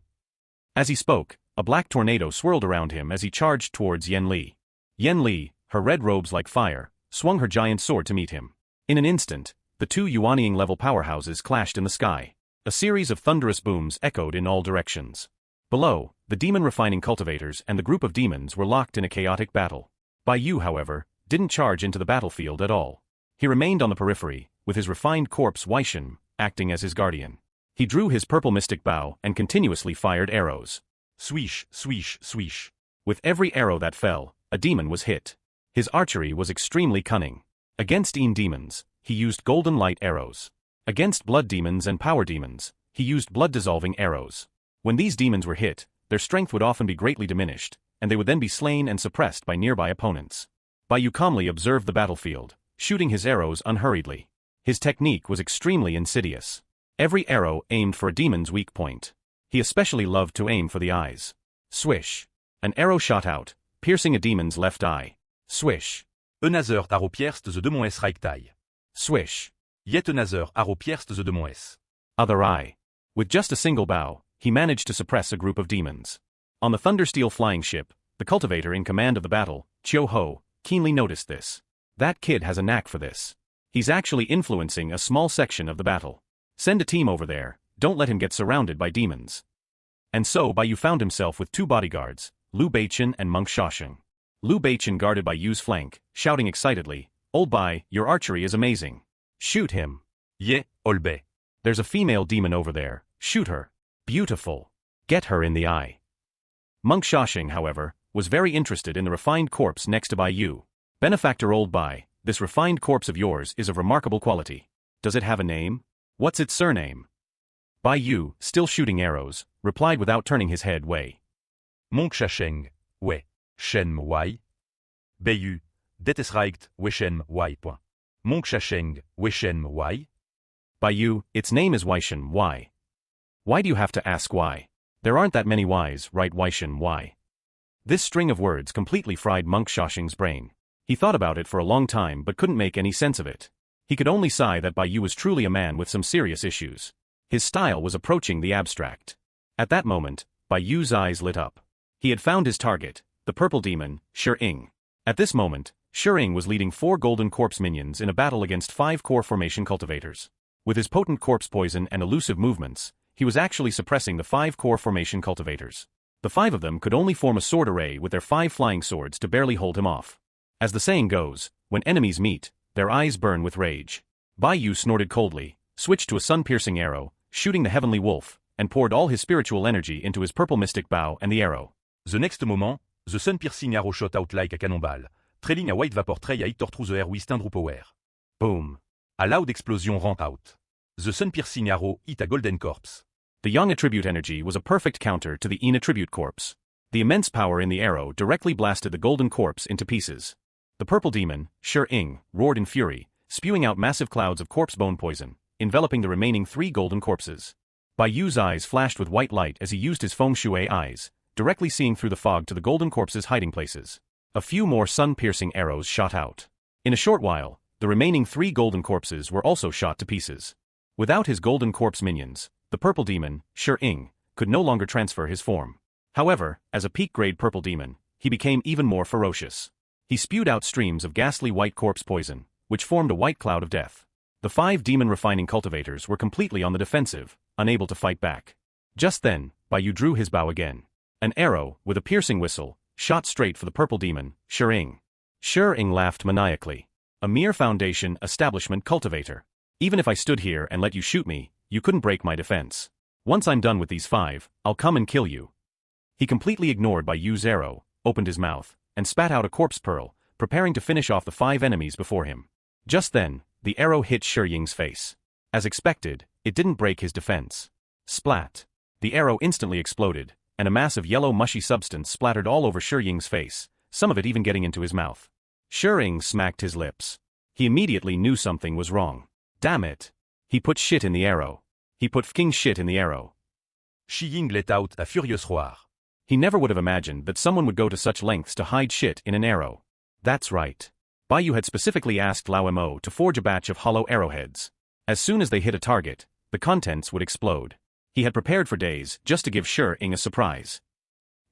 As he spoke, a black tornado swirled around him as he charged towards Yan Li. Yan Li, her red robes like fire, swung her giant sword to meet him. In an instant, the two Yuanying-level powerhouses clashed in the sky. A series of thunderous booms echoed in all directions. Below, the demon-refining cultivators and the group of demons were locked in a chaotic battle. Bai Yu, however, didn't charge into the battlefield at all. He remained on the periphery, with his refined corpse Weishen acting as his guardian. He drew his purple mystic bow and continuously fired arrows. Swish, swish, swish. With every arrow that fell, a demon was hit. His archery was extremely cunning. Against Yin demons, he used golden light arrows. Against blood demons and power demons, he used blood-dissolving arrows. When these demons were hit, their strength would often be greatly diminished, and they would then be slain and suppressed by nearby opponents. Bai Yu calmly observed the battlefield, shooting his arrows unhurriedly. His technique was extremely insidious. Every arrow aimed for a demon's weak point. He especially loved to aim for the eyes. Swish. An arrow shot out, piercing a demon's left eye. Swish. Another arrow pierced the demon's right eye. Swish. Yet another arrow pierced the demon's other eye. With just a single bow, he managed to suppress a group of demons. On the Thundersteel flying ship, the cultivator in command of the battle, Chiu Ho, keenly noticed this. That kid has a knack for this. He's actually influencing a small section of the battle. Send a team over there, don't let him get surrounded by demons. And so Bai Yu found himself with two bodyguards, Liu Beichen and Monk Shaoxing. Liu Beichen guarded Bai Yu's flank, shouting excitedly, "Old Bai, your archery is amazing. Shoot him." Ye, Olbe. "There's a female demon over there, shoot her. Beautiful. Get her in the eye." Monk Shaoxing, however, was very interested in the refined corpse next to Bai Yu. "Benefactor Old Bai, this refined corpse of yours is of remarkable quality. Does it have a name? What's its surname?" Bai Yu, still shooting arrows, replied without turning his head Wei. Monk Shasheng, we. Shen Wai. Beiyu, Detesreicht, we Shen Wai. Monk Shasheng, we Shen Wai. Bai Yu, its name is Weishen, why? Why do you have to ask why? There aren't that many Ys, right? Weishen, why? This string of words completely fried Monk Shaoxing's brain. He thought about it for a long time but couldn't make any sense of it. He could only sigh that Bai Yu was truly a man with some serious issues. His style was approaching the abstract. At that moment, Bai Yu's eyes lit up. He had found his target, the purple demon, Shi. At this moment, Shi was leading 4 golden corpse minions in a battle against 5 core formation cultivators. With his potent corpse poison and elusive movements, he was actually suppressing the 5 core formation cultivators. The 5 of them could only form a sword array with their 5 flying swords to barely hold him off. As the saying goes, when enemies meet, their eyes burn with rage. Bai Yu snorted coldly, switched to a sun-piercing arrow, shooting the heavenly wolf, and poured all his spiritual energy into his purple mystic bow and the arrow. The next moment, the sun-piercing arrow shot out like a cannonball, trailing a white vapor trail a hit through the air with thunder power. Boom. A loud explosion rang out. The sun-piercing arrow hit a golden corpse. The yang attribute energy was a perfect counter to the yin attribute corpse. The immense power in the arrow directly blasted the golden corpse into pieces. The purple demon, Shi, roared in fury, spewing out massive clouds of corpse bone poison, enveloping the remaining 3 golden corpses. Bai Yu's eyes flashed with white light as he used his feng shui eyes, directly seeing through the fog to the golden corpses' hiding places. A few more sun-piercing arrows shot out. In a short while, the remaining 3 golden corpses were also shot to pieces. Without his golden corpse minions, the purple demon, Shi, could no longer transfer his form. However, as a peak-grade purple demon, he became even more ferocious. He spewed out streams of ghastly white corpse poison, which formed a white cloud of death. The 5 demon-refining cultivators were completely on the defensive, unable to fight back. Just then, Bai Yu drew his bow again. An arrow, with a piercing whistle, shot straight for the purple demon, Shi. Shi laughed maniacally. "A mere foundation establishment cultivator. Even if I stood here and let you shoot me, you couldn't break my defense. Once I'm done with these 5, I'll come and kill you." He completely ignored Bai Yu's arrow, opened his mouth, and spat out a corpse pearl, preparing to finish off the 5 enemies before him. Just then, the arrow hit Shi face. As expected, it didn't break his defense. Splat. The arrow instantly exploded, and a mass of yellow mushy substance splattered all over Shi face, some of it even getting into his mouth. Shi smacked his lips. He immediately knew something was wrong. Damn it. He put shit in the arrow. He put fking shit in the arrow. Shi Ying let out a furious roar. He never would have imagined that someone would go to such lengths to hide shit in an arrow. That's right. Bai Yu had specifically asked Lao Mo to forge a batch of hollow arrowheads. As soon as they hit a target, the contents would explode. He had prepared for days just to give Shi a surprise.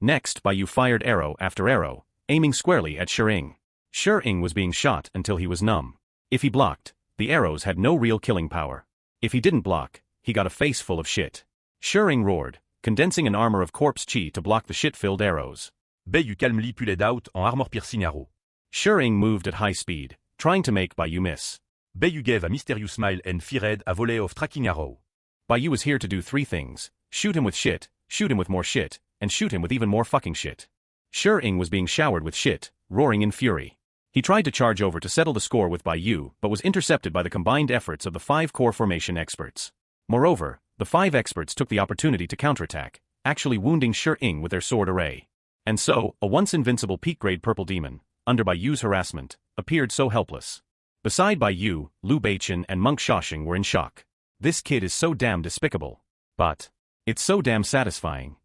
Next, Bai Yu fired arrow after arrow, aiming squarely at Shi. Shi was being shot until he was numb. If he blocked, the arrows had no real killing power. If he didn't block, he got a face full of shit. Shi roared, condensing an armor of corpse chi to block the shit-filled arrows. Bai Yu calmly pulled out an armor-piercing arrow. Shi moved at high speed, trying to make Bai Yu miss. Bai Yu gave a mysterious smile and fired a volley of tracking arrow. Bai Yu was here to do 3 things: shoot him with shit, shoot him with more shit, and shoot him with even more fucking shit. Shi was being showered with shit, roaring in fury. He tried to charge over to settle the score with Bai Yu but was intercepted by the combined efforts of the 5 core formation experts. Moreover, the 5 experts took the opportunity to counterattack, actually wounding Shi with their sword array. And so, a once invincible peak-grade purple demon, under Bai Yu's harassment, appeared so helpless. Beside Bai Yu, Liu Beichen and Monk Shaoxing were in shock. This kid is so damn despicable. But it's so damn satisfying.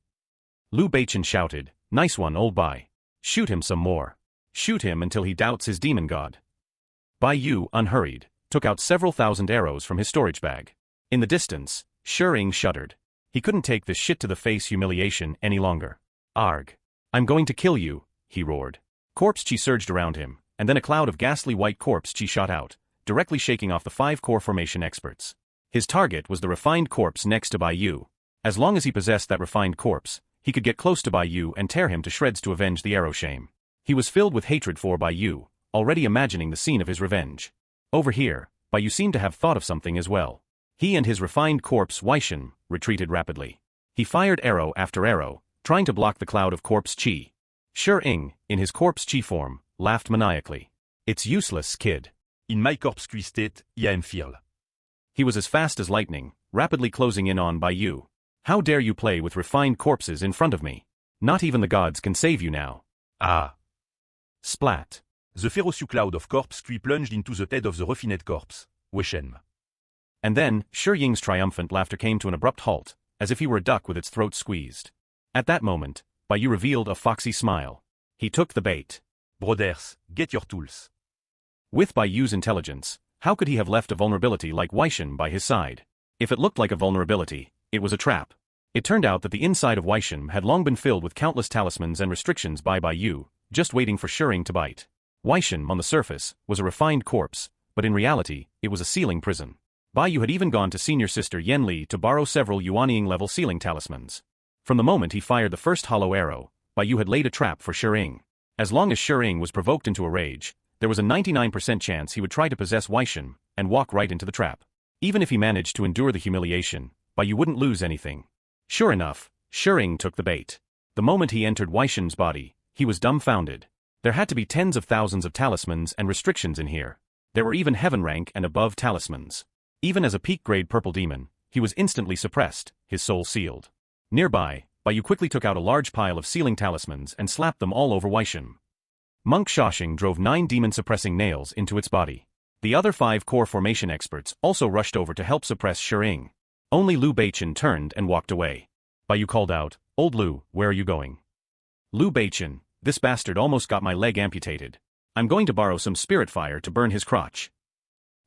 Liu Beichen shouted, "Nice one, old Bai. Shoot him some more. Shoot him until he doubts his demon god." Bai Yu, unhurried, took out several thousand arrows from his storage bag. In the distance, Shi shuddered. He couldn't take this shit-to-the-face humiliation any longer. Arg. I'm going to kill you, he roared. Corpse chi surged around him, and then a cloud of ghastly white corpse chi shot out, directly shaking off the 5 core formation experts. His target was the refined corpse next to Bai Yu. As long as he possessed that refined corpse, he could get close to Bai Yu and tear him to shreds to avenge the arrow shame. He was filled with hatred for Bai Yu, already imagining the scene of his revenge. Over here, Bai Yu seemed to have thought of something as well. He and his refined corpse Weishen retreated rapidly. He fired arrow after arrow, trying to block the cloud of corpse chi. Shi-Ing, in his corpse chi form, laughed maniacally. It's useless, kid. In my corpse qui state, I am fearl. He was as fast as lightning, rapidly closing in on Bai Yu. How dare you play with refined corpses in front of me? Not even the gods can save you now. Ah. Splat. The ferocious cloud of corpse qui plunged into the head of the refined corpse, Weishen. And then, Shi-Ying's triumphant laughter came to an abrupt halt, as if he were a duck with its throat squeezed. At that moment, Bai Yu revealed a foxy smile. He took the bait. Brothers, get your tools. With Bai Yu's intelligence, how could he have left a vulnerability like Weishen by his side? If it looked like a vulnerability, it was a trap. It turned out that the inside of Weishen had long been filled with countless talismans and restrictions by Bai Yu, just waiting for Shi-Ing to bite. Weishen, on the surface, was a refined corpse, but in reality, it was a sealing prison. Bai Yu had even gone to senior sister Yan Li to borrow several Yuanying-level sealing talismans. From the moment he fired the first hollow arrow, Bai Yu had laid a trap for Shi-Ing. As long as Shi-Ing was provoked into a rage, there was a 99% chance he would try to possess Weishen and walk right into the trap. Even if he managed to endure the humiliation, Bai Yu wouldn't lose anything. Sure enough, Shi-Ing took the bait. The moment he entered Weishen's body, he was dumbfounded. There had to be tens of thousands of talismans and restrictions in here. There were even heaven rank and above talismans. Even as a peak-grade purple demon, he was instantly suppressed, his soul sealed. Nearby, Bai Yu quickly took out a large pile of sealing talismans and slapped them all over Weishen. Monk Shashing drove 9 demon-suppressing nails into its body. The other 5 core formation experts also rushed over to help suppress Shi-Ing. Only Liu Beichen turned and walked away. Bai Yu called out, "Old Liu, where are you going?" "Liu Beichen, this bastard almost got my leg amputated. I'm going to borrow some spirit fire to burn his crotch."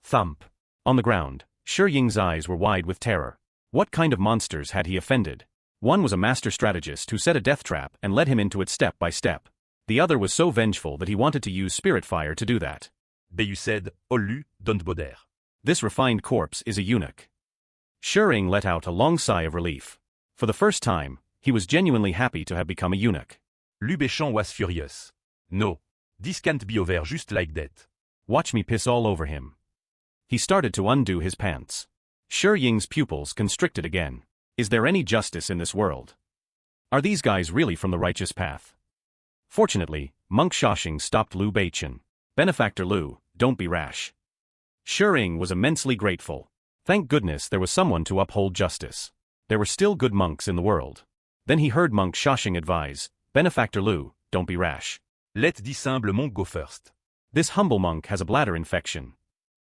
Thump. On the ground, Shi-Ying's eyes were wide with terror. What kind of monsters had he offended? One was a master strategist who set a death trap and led him into it step by step. The other was so vengeful that he wanted to use spirit fire to do that. Bai Yu said, "Old Liu, don't bother." This refined corpse is a eunuch. Shi-Ing let out a long sigh of relief. For the first time, he was genuinely happy to have become a eunuch. Liu Beichen was furious. No. This can't be over just like that. Watch me piss all over him. He started to undo his pants. Shi-Ying's pupils constricted again. Is there any justice in this world? Are these guys really from the righteous path? Fortunately, Monk Shashing stopped Liu Beichen. "Benefactor Liu, don't be rash." Shi-Ing was immensely grateful. Thank goodness there was someone to uphold justice. There were still good monks in the world. Then he heard Monk Shashing advise, "Benefactor Liu, don't be rash. Let this humble monk go first." This humble monk has a bladder infection.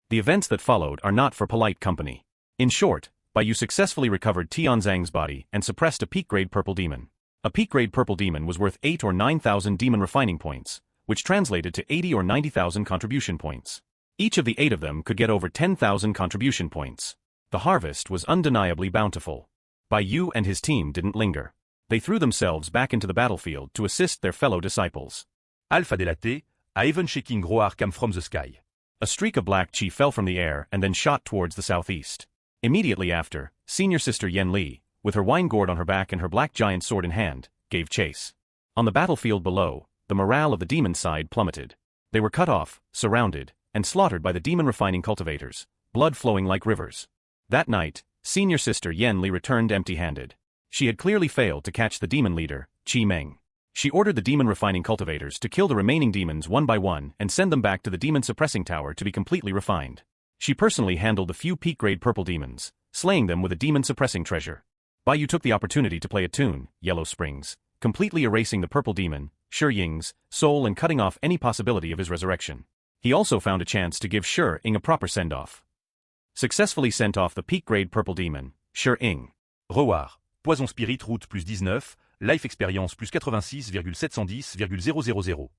The events that followed are not for polite company. In short, Bai Yu successfully recovered Tianzang's body and suppressed a peak-grade purple demon. A peak-grade purple demon was worth 8 or 9,000 demon refining points, which translated to 80 or 90,000 contribution points. Each of the 8 of them could get over 10,000 contribution points. The harvest was undeniably bountiful. Bai Yu and his team didn't linger. They threw themselves back into the battlefield to assist their fellow disciples. Alpha Delate, a heaven-shaking roar came from the sky. A streak of black chi fell from the air and then shot towards the southeast. Immediately after, senior sister Yan Li, with her wine gourd on her back and her black giant sword in hand, gave chase. On the battlefield below, the morale of the demon side plummeted. They were cut off, surrounded, and slaughtered by the demon refining cultivators, blood flowing like rivers. That night, senior sister Yan Li returned empty-handed. She had clearly failed to catch the demon leader, Qi Meng. She ordered the demon refining cultivators to kill the remaining demons one by one and send them back to the demon suppressing tower to be completely refined. She personally handled the few peak-grade purple demons, slaying them with a demon suppressing treasure. Bai Yu took the opportunity to play a tune, Yellow Springs, completely erasing the purple demon, Shi-Ying's, soul and cutting off any possibility of his resurrection. He also found a chance to give Shi-Ing a proper send-off. Successfully sent off the peak-grade purple demon, Shi-Ing. Reward, Poison Spirit Route plus 19, Life Experience plus 86,710,000.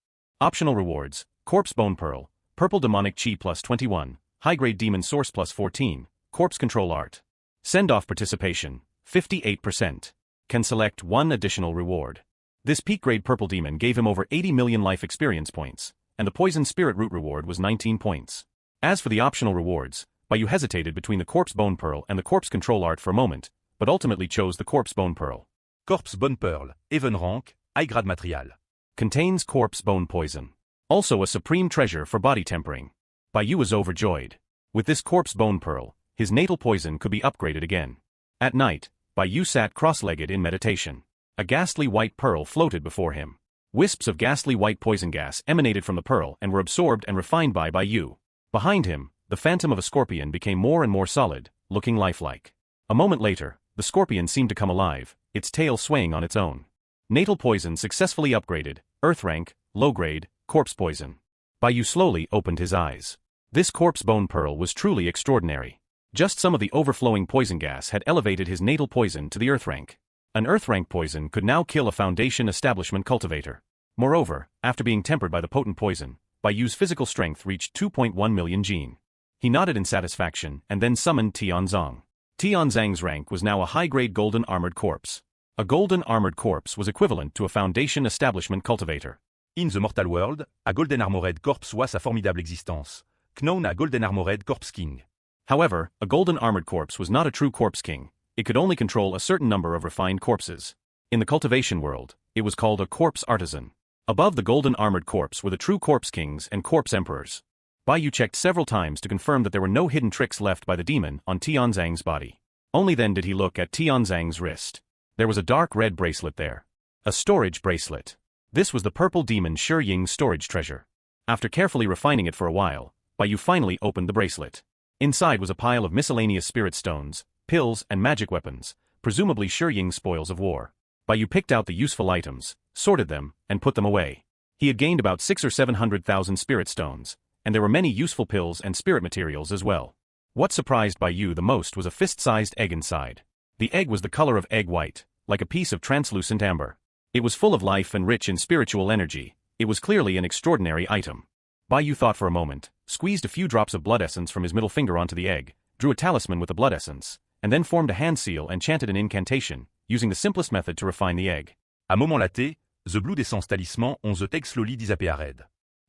Optional rewards, Corpse Bone Pearl, Purple Demonic Chi plus 21, High-grade Demon Source plus 14, Corpse Control Art. Send-off participation, 58%. Can select one additional reward. This peak-grade purple demon gave him over 80 million life experience points, and the poison spirit root reward was 19 points. As for the optional rewards, Baiyu hesitated between the corpse bone pearl and the corpse control art for a moment, but ultimately chose the corpse bone pearl. Corpse Bone Pearl, even rank, high grade material. Contains corpse bone poison. Also a supreme treasure for body tempering. Baiyu was overjoyed. With this corpse bone pearl, his natal poison could be upgraded again. At night, Baiyu sat cross-legged in meditation. A ghastly white pearl floated before him. Wisps of ghastly white poison gas emanated from the pearl and were absorbed and refined by Baiyu. Behind him, the phantom of a scorpion became more and more solid, looking lifelike. A moment later, the scorpion seemed to come alive, its tail swaying on its own. Natal poison successfully upgraded, earth rank, low grade, corpse poison. Baiyu slowly opened his eyes. This corpse bone pearl was truly extraordinary. Just some of the overflowing poison gas had elevated his natal poison to the earth rank. An earth rank poison could now kill a foundation establishment cultivator. Moreover, after being tempered by the potent poison, Baiyu's physical strength reached 2.1 million gene. He nodded in satisfaction and then summoned Tianzang. Tianzang's rank was now a high-grade golden armored corpse. A golden armored corpse was equivalent to a foundation establishment cultivator. In the mortal world, a golden armored corpse was sa formidable existence, known a golden armored corpse king. However, a golden armored corpse was not a true corpse king. It could only control a certain number of refined corpses. In the cultivation world, it was called a corpse artisan. Above the golden armored corpse were the true corpse kings and corpse emperors. Baiyu checked several times to confirm that there were no hidden tricks left by the demon on Tianzang's body. Only then did he look at Tianzang's wrist. There was a dark red bracelet there. A storage bracelet. This was the purple demon Shi Ying's storage treasure. After carefully refining it for a while, Baiyu finally opened the bracelet. Inside was a pile of miscellaneous spirit stones, pills and magic weapons, presumably Shi Ying's spoils of war. Baiyu picked out the useful items, sorted them, and put them away. He had gained about 600,000 or 700,000 spirit stones, and there were many useful pills and spirit materials as well. What surprised Baiyu the most was a fist-sized egg inside. The egg was the color of egg white, like a piece of translucent amber. It was full of life and rich in spiritual energy. It was clearly an extraordinary item. Baiyu thought for a moment, squeezed a few drops of blood essence from his middle finger onto the egg, drew a talisman with the blood essence, and then formed a hand seal and chanted an incantation, using the simplest method to refine the egg. À moment laté, the blood essence talisman on the egg slowly disappeared.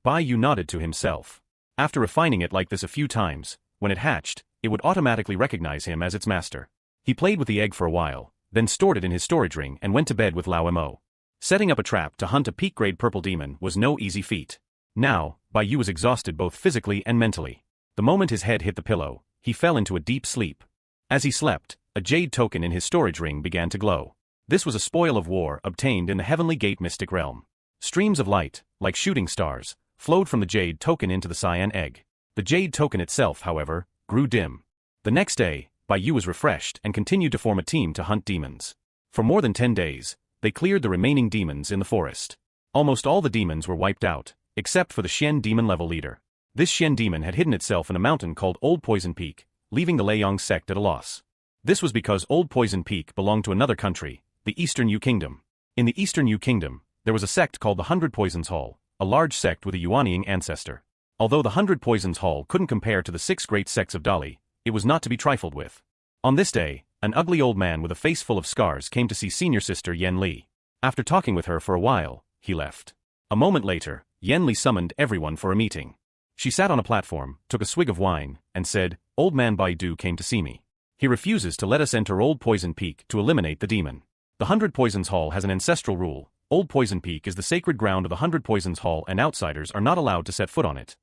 Baiyu nodded to himself. After refining it like this a few times, when it hatched, it would automatically recognize him as its master. He played with the egg for a while, then stored it in his storage ring and went to bed with Lao Mo. Setting up a trap to hunt a peak-grade purple demon was no easy feat. Now, Baiyu was exhausted both physically and mentally. The moment his head hit the pillow, he fell into a deep sleep. As he slept, a jade token in his storage ring began to glow. This was a spoil of war obtained in the Heavenly Gate mystic realm. Streams of light, like shooting stars, flowed from the jade token into the cyan egg. The jade token itself, however, grew dim. The next day, Baiyu was refreshed and continued to form a team to hunt demons. For more than 10 days, they cleared the remaining demons in the forest. Almost all the demons were wiped out, except for the Xian demon level leader. This Xian demon had hidden itself in a mountain called Old Poison Peak, leaving the Leiyang sect at a loss. This was because Old Poison Peak belonged to another country, the Eastern Yu Kingdom. In the Eastern Yu Kingdom, there was a sect called the 100 Poisons Hall, a large sect with a Yuanying ancestor. Although the 100 Poisons Hall couldn't compare to the 6 great sects of Dali, it was not to be trifled with. On this day, an ugly old man with a face full of scars came to see senior sister Yan Li. After talking with her for a while, he left. A moment later, Yan Li summoned everyone for a meeting. She sat on a platform, took a swig of wine, and said, "Old man Baidu came to see me. He refuses to let us enter Old Poison Peak to eliminate the demon. The 100 Poisons Hall has an ancestral rule. Old Poison Peak is the sacred ground of the 100 Poisons Hall and outsiders are not allowed to set foot on it."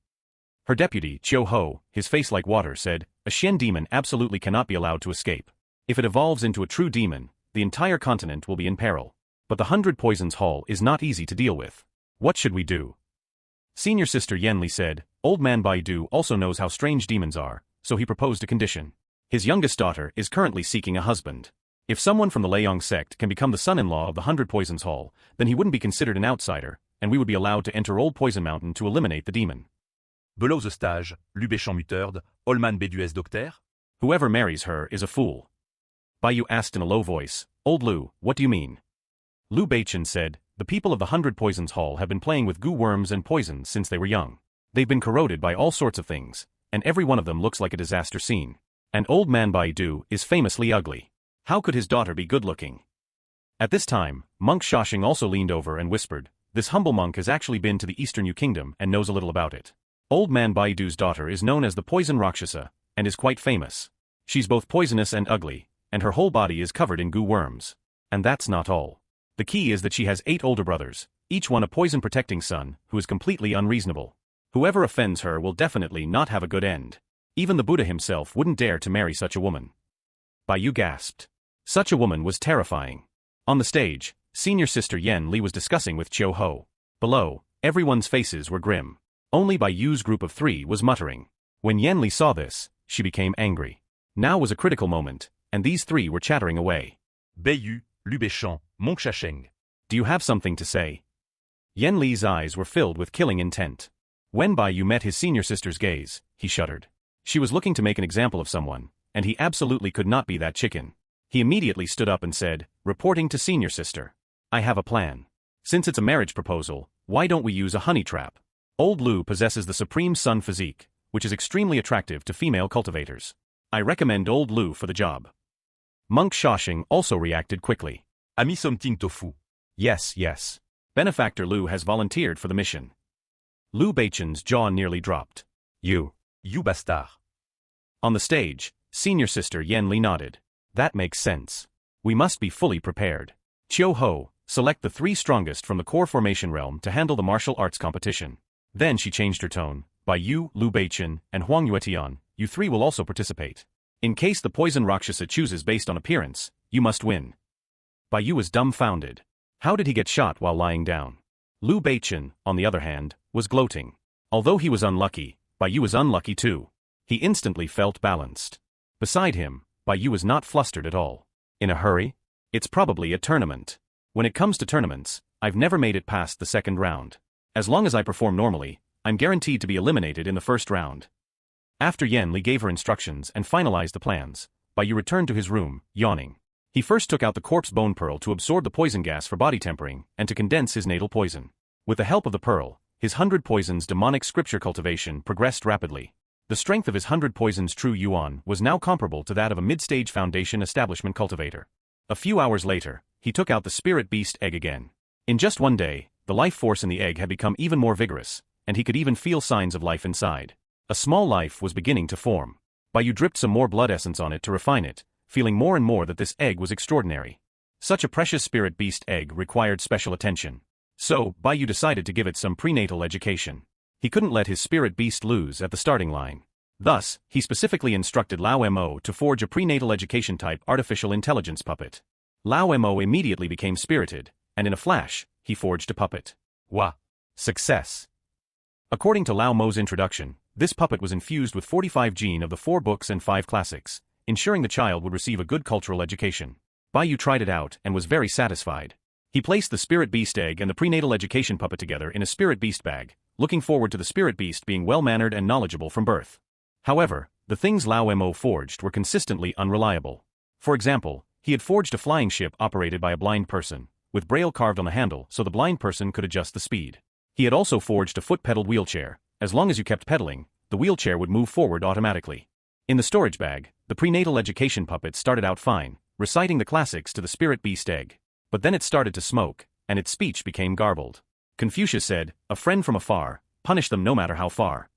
Her deputy, Chiu Ho, his face like water, said, "A Xian demon absolutely cannot be allowed to escape. If it evolves into a true demon, the entire continent will be in peril. But the 100 Poisons Hall is not easy to deal with. What should we do?" Senior sister Yan Li said, "Old man Baidu also knows how strange demons are, so he proposed a condition. His youngest daughter is currently seeking a husband. If someone from the Leiyang sect can become the son-in-law of the 100 Poisons Hall, then he wouldn't be considered an outsider, and we would be allowed to enter Old Poison Mountain to eliminate the demon." Below the stage, Lu Béchant muterd, Olman Béduès docteur? "Whoever marries her is a fool." Baiyu asked in a low voice, "Old Lu, what do you mean?" Lu Beichen said, "The people of the 100 Poisons Hall have been playing with goo worms and poisons since they were young. They've been corroded by all sorts of things, and every one of them looks like a disaster scene. And old man Baidu is famously ugly. How could his daughter be good-looking?" At this time, monk Shashing also leaned over and whispered, "This humble monk has actually been to the Eastern Yu Kingdom and knows a little about it. Old man Baidu's daughter is known as the Poison Rakshasa, and is quite famous. She's both poisonous and ugly, and her whole body is covered in goo worms. And that's not all. The key is that she has 8 older brothers, each one a poison-protecting son, who is completely unreasonable. Whoever offends her will definitely not have a good end. Even the Buddha himself wouldn't dare to marry such a woman." Baiyu gasped. Such a woman was terrifying. On the stage, senior sister Yan Li was discussing with Chiu Ho. Below, everyone's faces were grim. Only Baiyu's group of 3 was muttering. When Yan Li saw this, she became angry. Now was a critical moment, and these 3 were chattering away. Baiyu, Lubéchan, monk Shasheng. Do you have something to say? Yan Li's eyes were filled with killing intent. When Baiyu met his senior sister's gaze, he shuddered. She was looking to make an example of someone, and he absolutely could not be that chicken. He immediately stood up and said, reporting to senior sister, "I have a plan. Since it's a marriage proposal, why don't we use a honey trap? Old Lu possesses the supreme sun physique, which is extremely attractive to female cultivators. I recommend Old Lu for the job." Monk Shashing also reacted quickly. Ami something tofu. Yes, yes. Benefactor Lu has volunteered for the mission. Lu Beichen's jaw nearly dropped. You bastard. On the stage, senior sister Yan Li nodded. That makes sense. We must be fully prepared. Chiu Ho, select the 3 strongest from the core formation realm to handle the martial arts competition. Then she changed her tone. Baiyu, Lu Beichen, and Huang Yuetian, you 3 will also participate. In case the poison Rakshasa chooses based on appearance, you must win. Baiyu was dumbfounded. How did he get shot while lying down? Lu Beichen, on the other hand, was gloating. Although he was unlucky, Baiyu was unlucky too. He instantly felt balanced. Beside him, Baiyu was not flustered at all. In a hurry? It's probably a tournament. When it comes to tournaments, I've never made it past the second round. As long as I perform normally, I'm guaranteed to be eliminated in the first round. After Yan Li gave her instructions and finalized the plans, Baiyu returned to his room, yawning. He first took out the corpse bone pearl to absorb the poison gas for body tempering and to condense his natal poison. With the help of the pearl, his 100 poisons demonic scripture cultivation progressed rapidly. The strength of his 100 poisons true yuan was now comparable to that of a mid-stage foundation establishment cultivator. A few hours later, he took out the spirit beast egg again. In just one day, the life force in the egg had become even more vigorous, and he could even feel signs of life inside. A small life was beginning to form. Baiyu dripped some more blood essence on it to refine it, feeling more and more that this egg was extraordinary. Such a precious spirit beast egg required special attention. So, Baiyu decided to give it some prenatal education. He couldn't let his spirit beast lose at the starting line. Thus, he specifically instructed Lao Mo to forge a prenatal education type artificial intelligence puppet. Lao Mo immediately became spirited, and in a flash, he forged a puppet. Wah! Success! According to Lao Mo's introduction, this puppet was infused with 45 gene of the 4 books and 5 classics, ensuring the child would receive a good cultural education. Baiyu tried it out and was very satisfied. He placed the spirit beast egg and the prenatal education puppet together in a spirit beast bag, looking forward to the spirit beast being well-mannered and knowledgeable from birth. However, the things Lao Mo forged were consistently unreliable. For example, he had forged a flying ship operated by a blind person, with braille carved on the handle so the blind person could adjust the speed. He had also forged a foot-pedaled wheelchair. As long as you kept pedaling, the wheelchair would move forward automatically. In the storage bag, the prenatal education puppet started out fine, reciting the classics to the spirit beast egg. But then it started to smoke, and its speech became garbled. Confucius said, "A friend from afar, punish them no matter how far."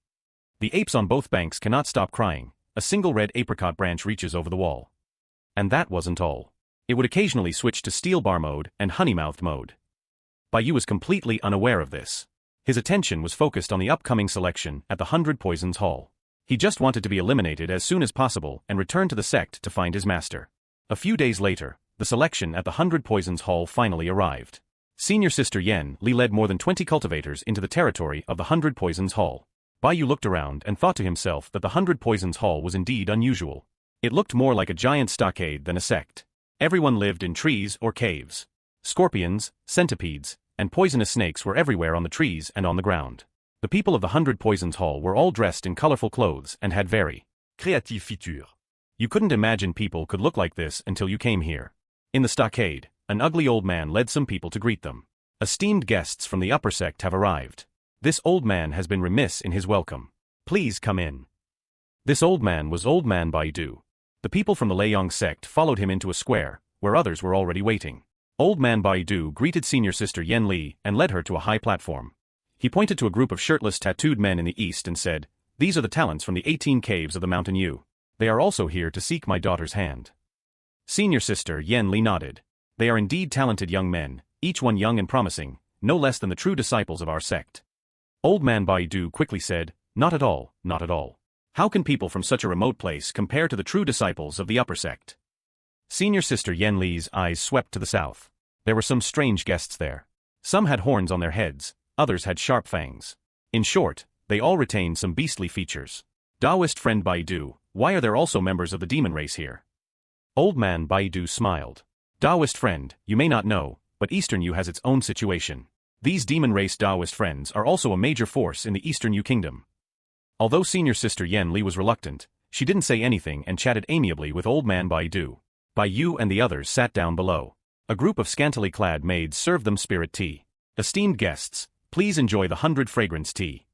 The apes on both banks cannot stop crying. A single red apricot branch reaches over the wall. And that wasn't all. It would occasionally switch to steel bar mode and honey-mouthed mode. Baiyu was completely unaware of this. His attention was focused on the upcoming selection at the 100 Poisons Hall. He just wanted to be eliminated as soon as possible and return to the sect to find his master. A few days later, the selection at the 100 Poisons Hall finally arrived. Senior Sister Yan Li led more than 20 cultivators into the territory of the 100 Poisons Hall. Baiyu looked around and thought to himself that the 100 Poisons Hall was indeed unusual. It looked more like a giant stockade than a sect. Everyone lived in trees or caves. Scorpions, centipedes, and poisonous snakes were everywhere on the trees and on the ground. The people of the 100 Poisons Hall were all dressed in colorful clothes and had very creative features. You couldn't imagine people could look like this until you came here. In the stockade, an ugly old man led some people to greet them. Esteemed guests from the upper sect have arrived. This old man has been remiss in his welcome. Please come in. This old man was Old Man Baidu. The people from the Leiyang sect followed him into a square, where others were already waiting. Old man Baidu greeted senior sister Yen Li and led her to a high platform. He pointed to a group of shirtless tattooed men in the east and said, "These are the talents from the 18 caves of the Mountain Yu. They are also here to seek my daughter's hand." Senior sister Yen Li nodded. "They are indeed talented young men, each one young and promising, no less than the true disciples of our sect." Old man Baidu quickly said, "Not at all, not at all. How can people from such a remote place compare to the true disciples of the upper sect?" Senior sister Yen Li's eyes swept to the south. There were some strange guests there. Some had horns on their heads, others had sharp fangs. In short, they all retained some beastly features. "Taoist friend Baidu, why are there also members of the demon race here?" Old man Baidu smiled. "Taoist friend, you may not know, but Eastern Yu has its own situation. These demon race Taoist friends are also a major force in the Eastern Yu kingdom." Although senior sister Yen Li was reluctant, she didn't say anything and chatted amiably with old man Baidu. Baidu and the others sat down below. A group of scantily clad maids served them spirit tea. "Esteemed guests, please enjoy the 100 fragrance tea."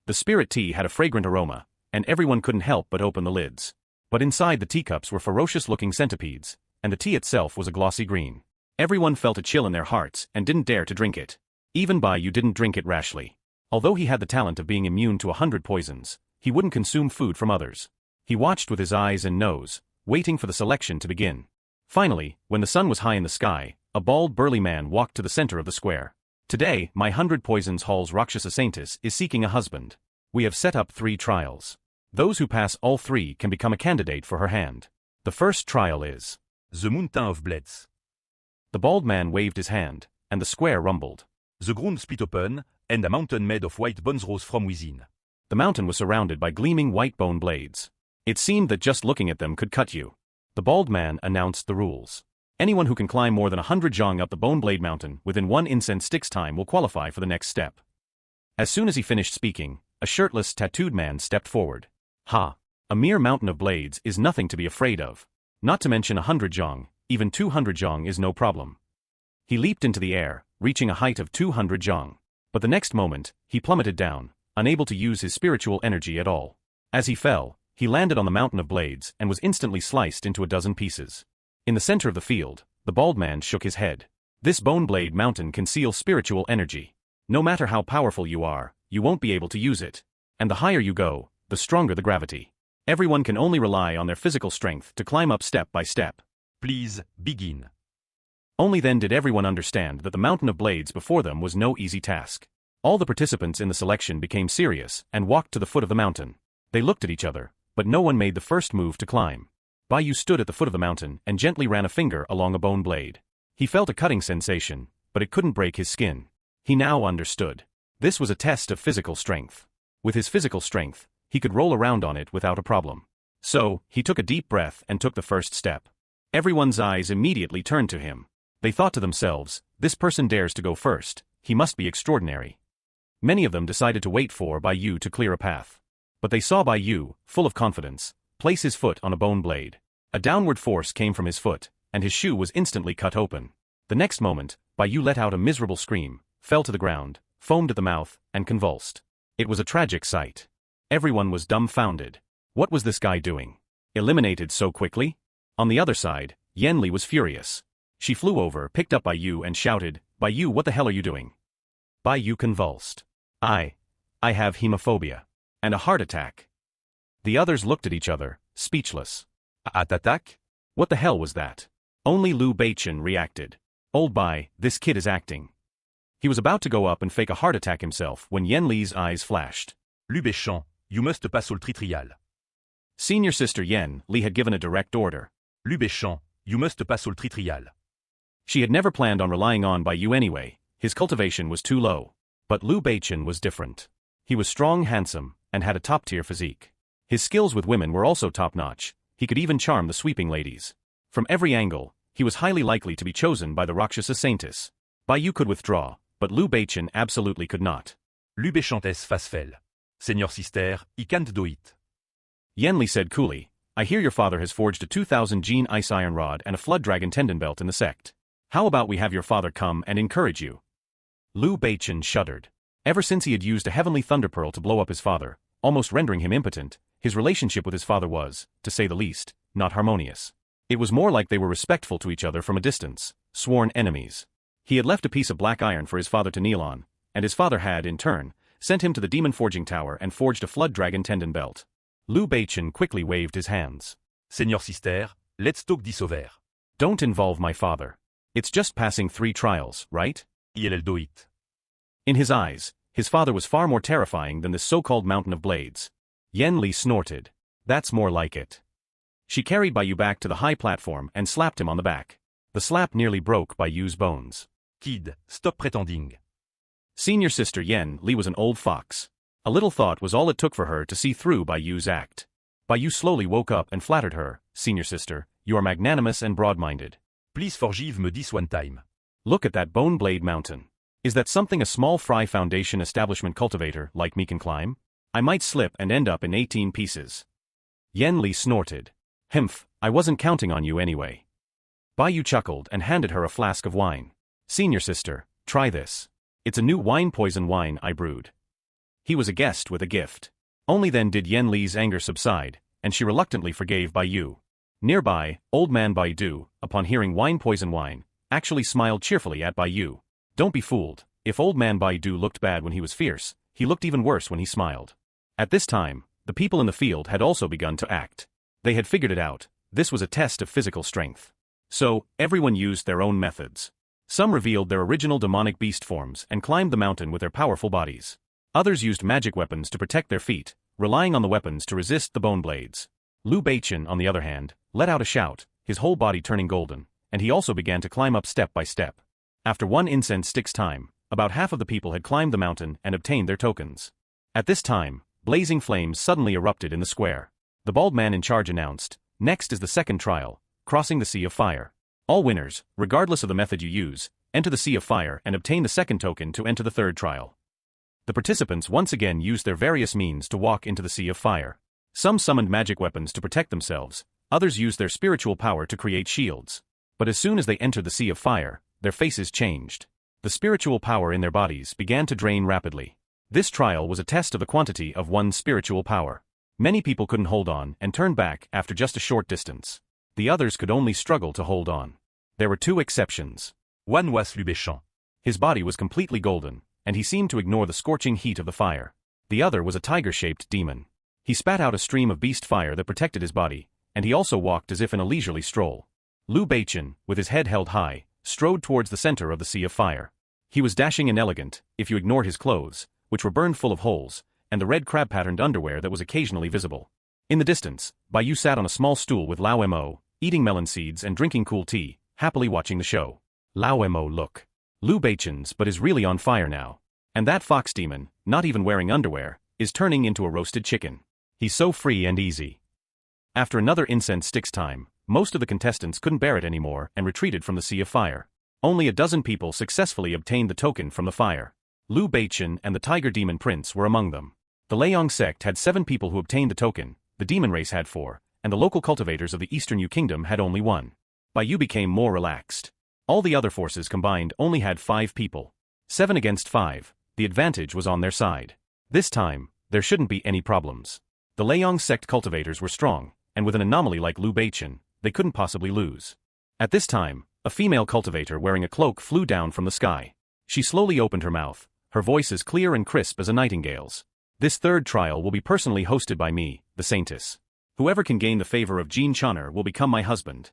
The spirit tea had a fragrant aroma, and everyone couldn't help but open the lids. But inside the teacups were ferocious-looking centipedes, and the tea itself was a glossy green. Everyone felt a chill in their hearts and didn't dare to drink it. Even Baidu didn't drink it rashly. Although he had the talent of being immune to 100 poisons, he wouldn't consume food from others. He watched with his eyes and nose, waiting for the selection to begin. Finally, when the sun was high in the sky, a bald burly man walked to the center of the square. "Today, my 100 poisons Hall's Rakshasa Saintess is seeking a husband. We have set up 3 trials. Those who pass all 3 can become a candidate for her hand. The first trial is The Mountain of Blades. The bald man waved his hand, and the square rumbled. The ground split open, and a mountain made of white bones rose from within. The mountain was surrounded by gleaming white bone blades. It seemed that just looking at them could cut you. The bald man announced the rules. Anyone who can climb more than 100 jong up the Bone Blade Mountain within 1 incense stick's time will qualify for the next step. As soon as he finished speaking, a shirtless, tattooed man stepped forward. "Ha! A mere mountain of blades is nothing to be afraid of. Not to mention 100 jong, even 200 jong is no problem." He leaped into the air, reaching a height of 200 jong. But the next moment, he plummeted down, unable to use his spiritual energy at all. As he fell, he landed on the mountain of blades and was instantly sliced into a dozen pieces. In the center of the field, the bald man shook his head. "This Bone Blade Mountain conceals spiritual energy. No matter how powerful you are, you won't be able to use it. And the higher you go, the stronger the gravity. Everyone can only rely on their physical strength to climb up step by step." Please, begin. Only then did everyone understand that the mountain of blades before them was no easy task. All the participants in the selection became serious and walked to the foot of the mountain. They looked at each other, but no one made the first move to climb. Baidu stood at the foot of the mountain and gently ran a finger along a bone blade. He felt a cutting sensation, but it couldn't break his skin. He now understood. This was a test of physical strength. With his physical strength, he could roll around on it without a problem. So, he took a deep breath and took the first step. Everyone's eyes immediately turned to him. They thought to themselves, "This person dares to go first, he must be extraordinary." Many of them decided to wait for Baidu to clear a path. But they saw Baidu, full of confidence, place his foot on a bone blade. A downward force came from his foot, and his shoe was instantly cut open. The next moment, Baidu let out a miserable scream, fell to the ground, foamed at the mouth, and convulsed. It was a tragic sight. Everyone was dumbfounded. What was this guy doing? Eliminated so quickly? On the other side, Yen Li was furious. She flew over, picked up Baidu and shouted, "Baidu, what the hell are you doing?" Baidu convulsed. I have hemophobia. And a heart attack." The others looked at each other, speechless. Attack? What the hell was that? Only Liu Beichen reacted. "Old Bai, this kid is acting." He was about to go up and fake a heart attack himself when Yen Li's eyes flashed. Liu Beichen, you must pass au trial. Senior sister Yen Li had given a direct order. Liu Beichen, you must pass au trial. She had never planned on relying on Baidu anyway. His cultivation was too low. But Liu Beichen was different. He was strong, handsome, and had a top-tier physique. His skills with women were also top-notch. He could even charm the sweeping ladies. From every angle, he was highly likely to be chosen by the Rakshasa Saintess. Baidu could withdraw, but Liu Beichen absolutely could not. Liu Beichentess face fell. Senior sister, I can't do it. Yen Li said coolly, "I hear your father has forged a 2000 gene ice iron rod and a flood dragon tendon belt in the sect. How about we have your father come and encourage you?" Liu Beichen shuddered. Ever since he had used a heavenly thunder pearl to blow up his father, almost rendering him impotent, his relationship with his father was, to say the least, not harmonious. It was more like they were respectful to each other from a distance, sworn enemies. He had left a piece of black iron for his father to kneel on, and his father had, in turn, sent him to the demon forging tower and forged a flood dragon tendon belt. Liu Beichen quickly waved his hands. Seigneur Sister, let's talk this over. Don't involve my father. It's just passing 3 trials, right? Il do it. In his eyes, his father was far more terrifying than this so-called mountain of blades. Yen Li snorted. That's more like it. She carried Bai Yu back to the high platform and slapped him on the back. The slap nearly broke Bai Yu's bones. Kid, stop pretending. Senior sister Yen Li was an old fox. A little thought was all it took for her to see through Bai Yu's act. Bai Yu slowly woke up and flattered her. Senior sister, you are magnanimous and broad-minded. Please forgive me this one time. Look at that bone blade mountain. Is that something a small fry foundation establishment cultivator like me can climb? I might slip and end up in 18 pieces. Yen Li snorted. Humph, I wasn't counting on you anyway. Bai Yu chuckled and handed her a flask of wine. Senior sister, try this. It's a new wine poison wine I brewed. He was a guest with a gift. Only then did Yen Li's anger subside, and she reluctantly forgave Bai Yu. Nearby, old man Bai Du, upon hearing wine poison wine, actually smiled cheerfully at Bai Yu. Don't be fooled, if old man Bai Du looked bad when he was fierce, he looked even worse when he smiled. At this time, the people in the field had also begun to act. They had figured it out, this was a test of physical strength. So, everyone used their own methods. Some revealed their original demonic beast forms and climbed the mountain with their powerful bodies. Others used magic weapons to protect their feet, relying on the weapons to resist the bone blades. Liu Beichen, on the other hand, let out a shout, his whole body turning golden, and he also began to climb up step by step. After 1 incense stick's time, about half of the people had climbed the mountain and obtained their tokens. At this time, blazing flames suddenly erupted in the square. The bald man in charge announced, next is the second trial, crossing the Sea of Fire. All winners, regardless of the method you use, enter the Sea of Fire and obtain the second token to enter the third trial. The participants once again used their various means to walk into the Sea of Fire. Some summoned magic weapons to protect themselves, others used their spiritual power to create shields. But as soon as they entered the Sea of Fire, their faces changed. The spiritual power in their bodies began to drain rapidly. This trial was a test of the quantity of one's spiritual power. Many people couldn't hold on and turned back after just a short distance. The others could only struggle to hold on. There were 2 exceptions. One was Liu Beichen. His body was completely golden, and he seemed to ignore the scorching heat of the fire. The other was a tiger-shaped demon. He spat out a stream of beast fire that protected his body, and he also walked as if in a leisurely stroll. Liu Beichen, with his head held high, strode towards the center of the Sea of Fire. He was dashing and elegant, if you ignored his clothes, which were burned full of holes, and the red crab-patterned underwear that was occasionally visible. In the distance, Bai Yu sat on a small stool with Lao Mo, eating melon seeds and drinking cool tea, happily watching the show. Lao Mo look. Liu Beichen's but is really on fire now. And that fox demon, not even wearing underwear, is turning into a roasted chicken. He's so free and easy. After another incense stick's time, most of the contestants couldn't bear it anymore and retreated from the Sea of Fire. Only a dozen people successfully obtained the token from the fire. Liu Beichen and the Tiger Demon Prince were among them. The Leong sect had 7 people who obtained the token, the demon race had 4, and the local cultivators of the Eastern Yu Kingdom had only 1. Bai Yu became more relaxed. All the other forces combined only had 5 people. 7 against 5, the advantage was on their side. This time, there shouldn't be any problems. The Leong sect cultivators were strong, and with an anomaly like Liu Beichen, they couldn't possibly lose. At this time, a female cultivator wearing a cloak flew down from the sky. She slowly opened her mouth, her voice as clear and crisp as a nightingale's. This third trial will be personally hosted by me, the Saintess. Whoever can gain the favor of Jean Chonner will become my husband.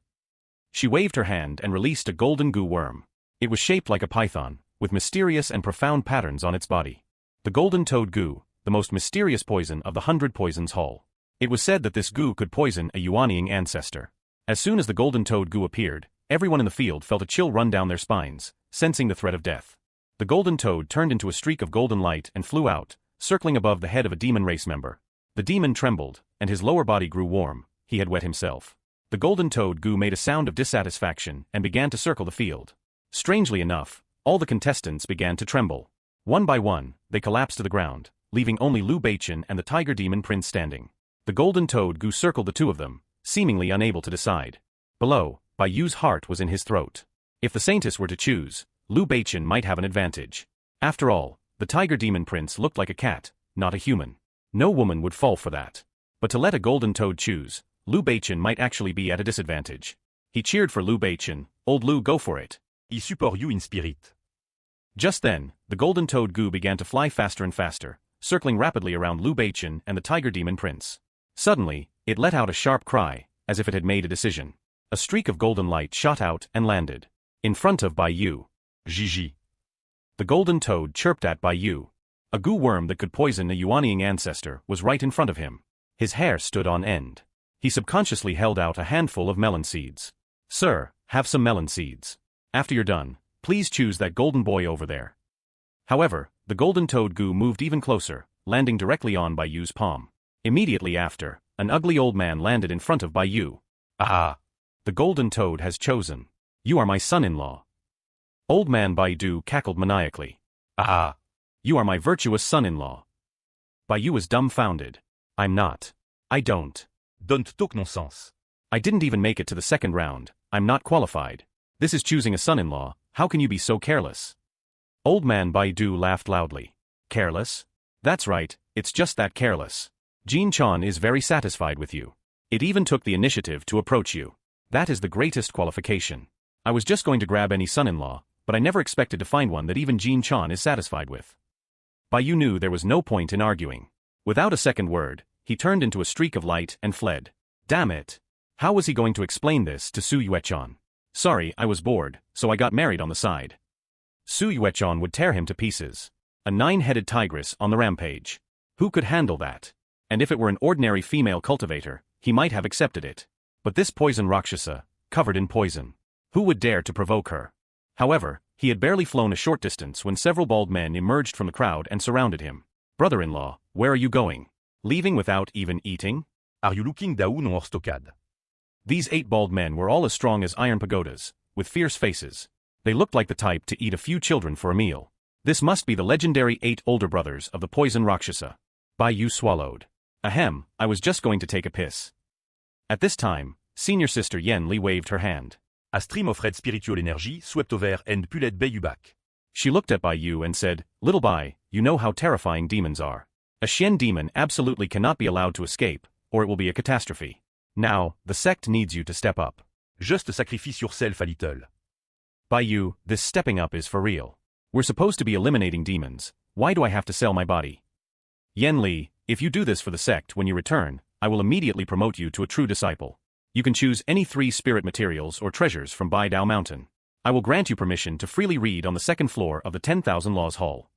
She waved her hand and released a golden goo worm. It was shaped like a python, with mysterious and profound patterns on its body. The golden toad goo, the most mysterious poison of the 100 Poisons Hall. It was said that this goo could poison a Yuanying ancestor. As soon as the golden toad goo appeared, everyone in the field felt a chill run down their spines, sensing the threat of death. The golden toad turned into a streak of golden light and flew out, circling above the head of a demon race member. The demon trembled, and his lower body grew warm, he had wet himself. The golden toad goo made a sound of dissatisfaction and began to circle the field. Strangely enough, all the contestants began to tremble. One by one, they collapsed to the ground, leaving only Liu Beichen and the Tiger Demon Prince standing. The golden toad goo circled the 2 of them, seemingly unable to decide. Below, Bai Yu's heart was in his throat. If the Saintess were to choose, Liu Beichen might have an advantage. After all, the Tiger Demon Prince looked like a cat, not a human. No woman would fall for that. But to let a golden toad choose, Liu Beichen might actually be at a disadvantage. He cheered for Liu Beichen. Old Liu, go for it. I support you in spirit. Just then, the golden toad goo began to fly faster and faster, circling rapidly around Liu Beichen and the tiger demon prince. Suddenly, it let out a sharp cry, as if it had made a decision. A streak of golden light shot out and landed in front of Bai Yu. Gigi. The golden toad chirped at Bai Yu. A goo worm that could poison a Yuaniing ancestor was right in front of him. His hair stood on end. He subconsciously held out a handful of melon seeds. Sir, have some melon seeds. After you're done, please choose that golden boy over there. However, the golden toad goo moved even closer, landing directly on Bai Yu's palm. Immediately after, an ugly old man landed in front of Bai Yu. Ah! The golden toad has chosen. You are my son-in-law. Old man Bai Yu cackled maniacally. Ah! You are my virtuous son-in-law. Bai Yu was dumbfounded. I'm not. I don't. Don't talk nonsense. I didn't even make it to the second round. I'm not qualified. This is choosing a son-in-law. How can you be so careless? Old man Bai Yu laughed loudly. Careless? That's right, it's just that careless. Jin Chan is very satisfied with you. It even took the initiative to approach you. That is the greatest qualification. I was just going to grab any son-in-law, but I never expected to find one that even Jin Chan is satisfied with. Bai Yu knew there was no point in arguing. Without a second word, he turned into a streak of light and fled. Damn it! How was he going to explain this to Su Yuechan? Sorry, I was bored, so I got married on the side. Su Yuechan would tear him to pieces. A 9-headed tigress on the rampage. Who could handle that? And if it were an ordinary female cultivator, he might have accepted it. But this poison Rakshasa, covered in poison. Who would dare to provoke her? However, he had barely flown a short distance when several bald men emerged from the crowd and surrounded him. Brother-in-law, where are you going? Leaving without even eating? Are you looking down on our stockade? These 8 bald men were all as strong as iron pagodas, with fierce faces. They looked like the type to eat a few children for a meal. This must be the legendary 8 older brothers of the poison Rakshasa. Bai Yu swallowed. Ahem, I was just going to take a piss. At this time, senior sister Yen Li waved her hand. A stream of red spiritual energy swept over and pulled Bai Yu back. She looked at Bai Yu and said, Little Bai, you know how terrifying demons are. A Xian demon absolutely cannot be allowed to escape, or it will be a catastrophe. Now, the sect needs you to step up. Just sacrifice yourself a little. Bai Yu, this stepping up is for real. We're supposed to be eliminating demons. Why do I have to sell my body? Yen Li, if you do this for the sect when you return, I will immediately promote you to a true disciple. You can choose any 3 spirit materials or treasures from Bai Dao Mountain. I will grant you permission to freely read on the 2nd floor of the 10,000 Laws Hall.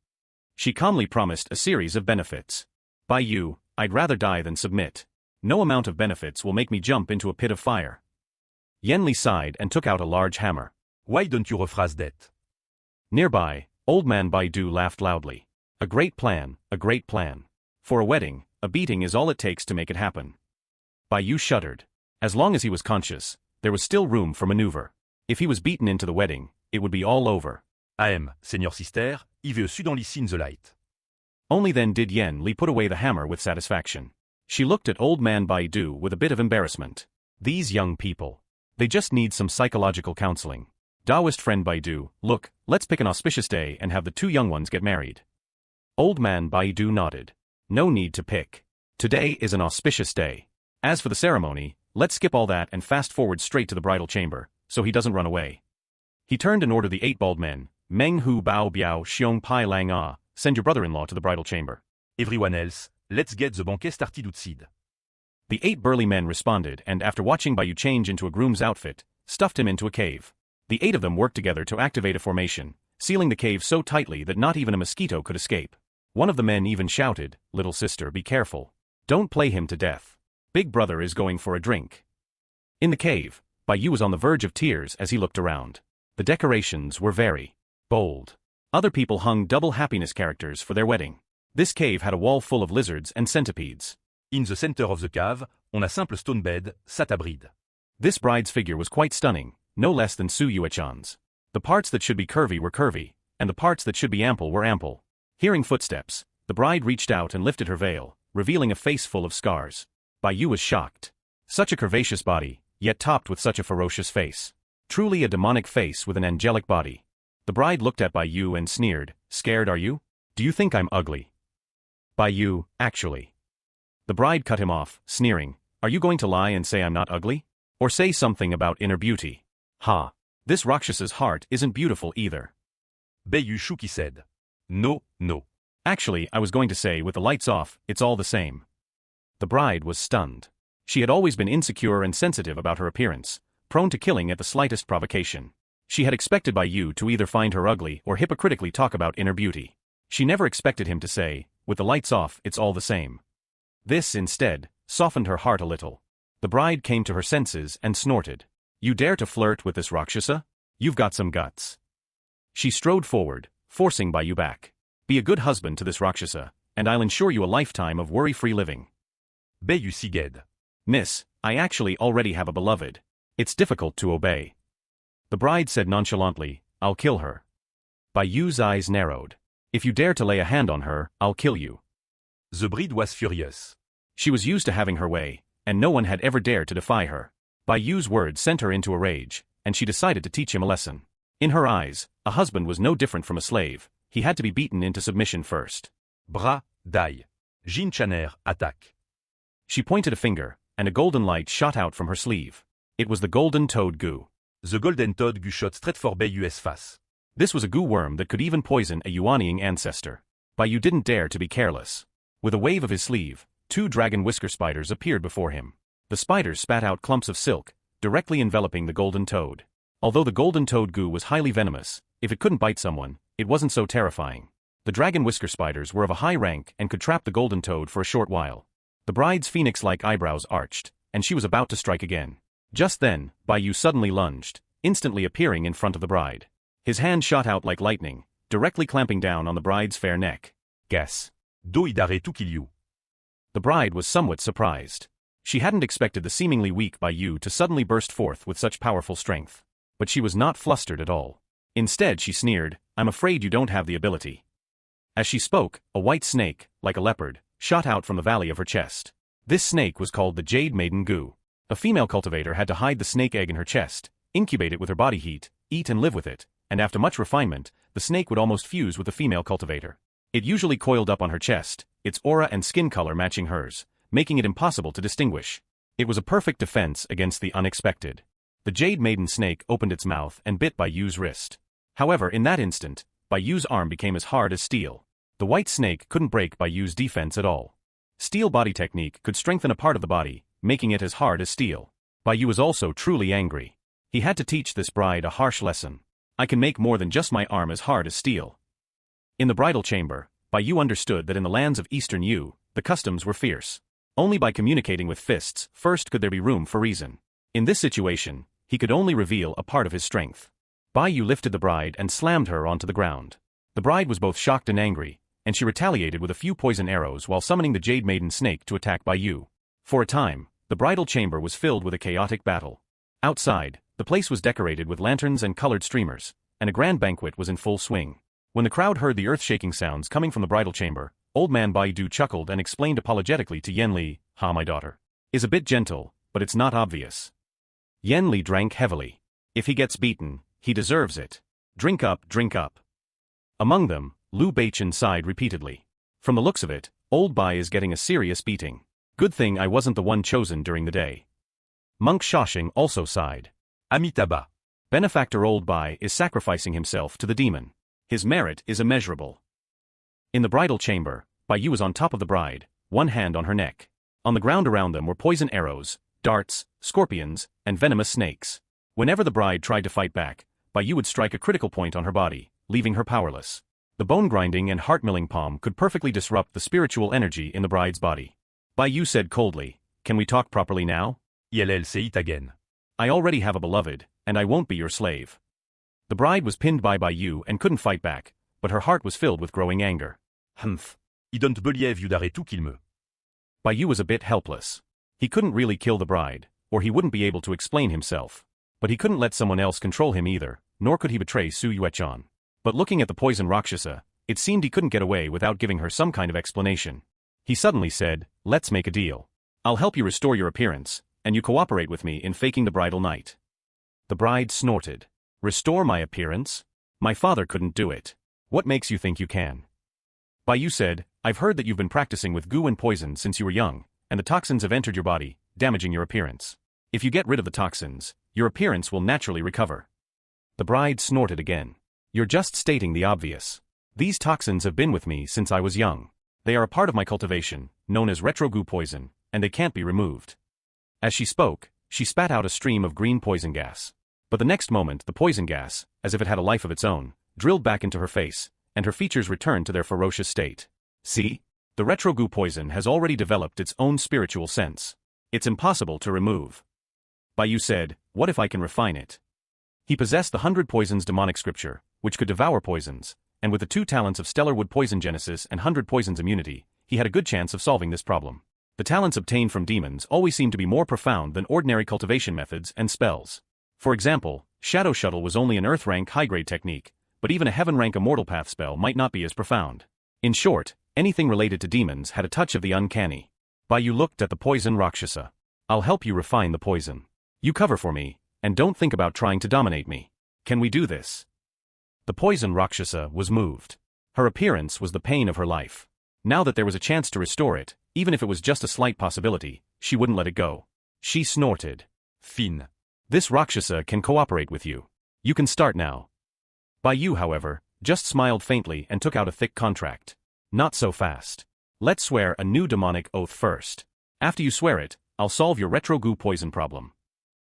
She calmly promised a series of benefits. Bai Yu, I'd rather die than submit. No amount of benefits will make me jump into a pit of fire. Yen Li sighed and took out a large hammer. Why don't you rephrase that? Nearby, old man Bai Yu laughed loudly. A great plan, a great plan. For a wedding, a beating is all it takes to make it happen. Bai Yu shuddered. As long as he was conscious, there was still room for maneuver. If he was beaten into the wedding, it would be all over. AM, Seigneur Sister, I veux su dans l'ici in the light. Only then did Yen Li put away the hammer with satisfaction. She looked at old man Bai Yu with a bit of embarrassment. These young people. They just need some psychological counseling. Taoist friend Bai Yu, look, let's pick an auspicious day and have the 2 young ones get married. Old man Bai Yu nodded. No need to pick. Today is an auspicious day. As for the ceremony, let's skip all that and fast forward straight to the bridal chamber, so he doesn't run away. He turned and ordered the 8 bald men, Meng Hu Bao Biao Xiong Pai Lang Ah, send your brother-in-law to the bridal chamber. Everyone else, let's get the banquet started outside. The 8 burly men responded and after watching Bai Yu change into a groom's outfit, stuffed him into a cave. The 8 of them worked together to activate a formation, sealing the cave so tightly that not even a mosquito could escape. One of the men even shouted, Little sister, be careful. Don't play him to death. Big brother is going for a drink. In the cave, Bai Yu was on the verge of tears as he looked around. The decorations were very bold. Other people hung double happiness characters for their wedding. This cave had a wall full of lizards and centipedes. In the center of the cave, on a simple stone bed, sat a bride. This bride's figure was quite stunning, no less than Su Yuechan's. The parts that should be curvy were curvy, and the parts that should be ample were ample. Hearing footsteps, the bride reached out and lifted her veil, revealing a face full of scars. Bai Yu was shocked. Such a curvaceous body, yet topped with such a ferocious face. Truly a demonic face with an angelic body. The bride looked at Bai Yu and sneered, Scared are you? Do you think I'm ugly? Bai Yu, actually. The bride cut him off, sneering, Are you going to lie and say I'm not ugly? Or say something about inner beauty? Ha. This Rakshasa's heart isn't beautiful either. Bayu shook his head. No, no. Actually, I was going to say with the lights off, it's all the same. The bride was stunned. She had always been insecure and sensitive about her appearance, prone to killing at the slightest provocation. She had expected Bayu to either find her ugly or hypocritically talk about inner beauty. She never expected him to say, with the lights off, it's all the same. This, instead, softened her heart a little. The bride came to her senses and snorted. You dare to flirt with this Rakshasa? You've got some guts. She strode forward, forcing Bayu back. Be a good husband to this Rakshasa, and I'll ensure you a lifetime of worry-free living. Bayu sighed. Miss, I actually already have a beloved. It's difficult to obey. The bride said nonchalantly, I'll kill her. Bayu's eyes narrowed. If you dare to lay a hand on her, I'll kill you. The bride was furious. She was used to having her way, and no one had ever dared to defy her. Bayu's words sent her into a rage, and she decided to teach him a lesson. In her eyes, a husband was no different from a slave. He had to be beaten into submission first. Bras, die. Jin Chaner, attaque. She pointed a finger, and a golden light shot out from her sleeve. It was the golden toad goo. The golden toad goo shot straight for Bayu's face. This was a goo worm that could even poison a yuanying ancestor. Bayu didn't dare to be careless. With a wave of his sleeve, 2 dragon whisker spiders appeared before him. The spiders spat out clumps of silk, directly enveloping the golden toad. Although the golden toad goo was highly venomous, if it couldn't bite someone, it wasn't so terrifying. The dragon whisker spiders were of a high rank and could trap the golden toad for a short while. The bride's phoenix-like eyebrows arched, and she was about to strike again. Just then, Bayu suddenly lunged, instantly appearing in front of the bride. His hand shot out like lightning, directly clamping down on the bride's fair neck. Guess. Do idare tout kill you. The bride was somewhat surprised. She hadn't expected the seemingly weak Bayu to suddenly burst forth with such powerful strength. But she was not flustered at all. Instead she sneered, I'm afraid you don't have the ability. As she spoke, a white snake, like a leopard, shot out from the valley of her chest. This snake was called the Jade Maiden Goo. A female cultivator had to hide the snake egg in her chest, incubate it with her body heat, eat and live with it, and after much refinement, the snake would almost fuse with the female cultivator. It usually coiled up on her chest, its aura and skin color matching hers, making it impossible to distinguish. It was a perfect defense against the unexpected. The Jade Maiden snake opened its mouth and bit Bayu's wrist. However, in that instant, Bayu's arm became as hard as steel. The white snake couldn't break Bayu's defense at all. Steel body technique could strengthen a part of the body, making it as hard as steel. Bayu was also truly angry. He had to teach this bride a harsh lesson. I can make more than just my arm as hard as steel. In the bridal chamber, Bayu understood that in the lands of Eastern Yu, the customs were fierce. Only by communicating with fists first could there be room for reason. In this situation, he could only reveal a part of his strength. Bayu lifted the bride and slammed her onto the ground. The bride was both shocked and angry, and she retaliated with a few poison arrows while summoning the Jade Maiden snake to attack Bayu. For a time, the bridal chamber was filled with a chaotic battle. Outside, the place was decorated with lanterns and colored streamers, and a grand banquet was in full swing. When the crowd heard the earth-shaking sounds coming from the bridal chamber, old man Baidu chuckled and explained apologetically to Yen Li, my daughter is a bit gentle, but it's not obvious. Yen Li drank heavily. If he gets beaten, he deserves it. Drink up, drink up. Among them, Liu Beichen sighed repeatedly. From the looks of it, old Bai is getting a serious beating. Good thing I wasn't the one chosen during the day. Monk Shashing also sighed. Amitabha. Benefactor old Bai is sacrificing himself to the demon. His merit is immeasurable. In the bridal chamber, Bayu was on top of the bride, one hand on her neck. On the ground around them were poison arrows, darts, scorpions, and venomous snakes. Whenever the bride tried to fight back, Bayu would strike a critical point on her body, leaving her powerless. The bone-grinding and heart-milling palm could perfectly disrupt the spiritual energy in the bride's body. Bayu said coldly, "Can we talk properly now?" Yelel say it again. "I already have a beloved, and I won't be your slave." The bride was pinned by Bayu and couldn't fight back, but her heart was filled with growing anger. Humph. I don't believe you dare tout kill me. Bayu was a bit helpless. He couldn't really kill the bride, or he wouldn't be able to explain himself. But he couldn't let someone else control him either, nor could he betray Su Yuechan. But looking at the poison Rakshasa, it seemed he couldn't get away without giving her some kind of explanation. He suddenly said, "Let's make a deal. I'll help you restore your appearance, and you cooperate with me in faking the bridal night." The bride snorted. "Restore my appearance? My father couldn't do it. What makes you think you can?" Bayu said, "I've heard that you've been practicing with goo and poison since you were young, and the toxins have entered your body, damaging your appearance. If you get rid of the toxins, your appearance will naturally recover." The bride snorted again. You're just stating the obvious. These toxins have been with me since I was young. They are a part of my cultivation, known as retrogoo poison, and they can't be removed. As she spoke, she spat out a stream of green poison gas. But the next moment the poison gas, as if it had a life of its own, drilled back into her face, and her features returned to their ferocious state. See? The retrogoo poison has already developed its own spiritual sense. It's impossible to remove. Baiyu said, what if I can refine it? He possessed the 100 Poisons demonic scripture, which could devour poisons, and with the 2 talents of stellar wood poison genesis and 100 poisons immunity, he had a good chance of solving this problem. The talents obtained from demons always seem to be more profound than ordinary cultivation methods and spells. For example, Shadow Shuttle was only an Earth rank high-grade technique, but even a Heaven rank Immortal Path spell might not be as profound. In short, anything related to demons had a touch of the uncanny. Baiyu looked at the poison Rakshasa. I'll help you refine the poison. You cover for me, and don't think about trying to dominate me. Can we do this? The poison Rakshasa was moved. Her appearance was the pain of her life. Now that there was a chance to restore it, even if it was just a slight possibility, she wouldn't let it go. She snorted. Fin. This Rakshasa can cooperate with you. You can start now. Baiyu, however, just smiled faintly and took out a thick contract. Not so fast. Let's swear a new demonic oath first. After you swear it, I'll solve your retrogoo poison problem.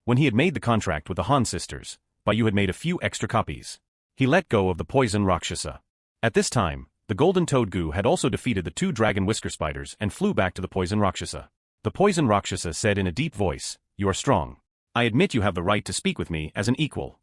When he had made the contract with the Han sisters, Baiyu had made a few extra copies. He let go of the poison Rakshasa. At this time, the golden toad goo had also defeated the 2 dragon whisker spiders and flew back to the poison Rakshasa. The poison Rakshasa said in a deep voice, you are strong. I admit you have the right to speak with me as an equal.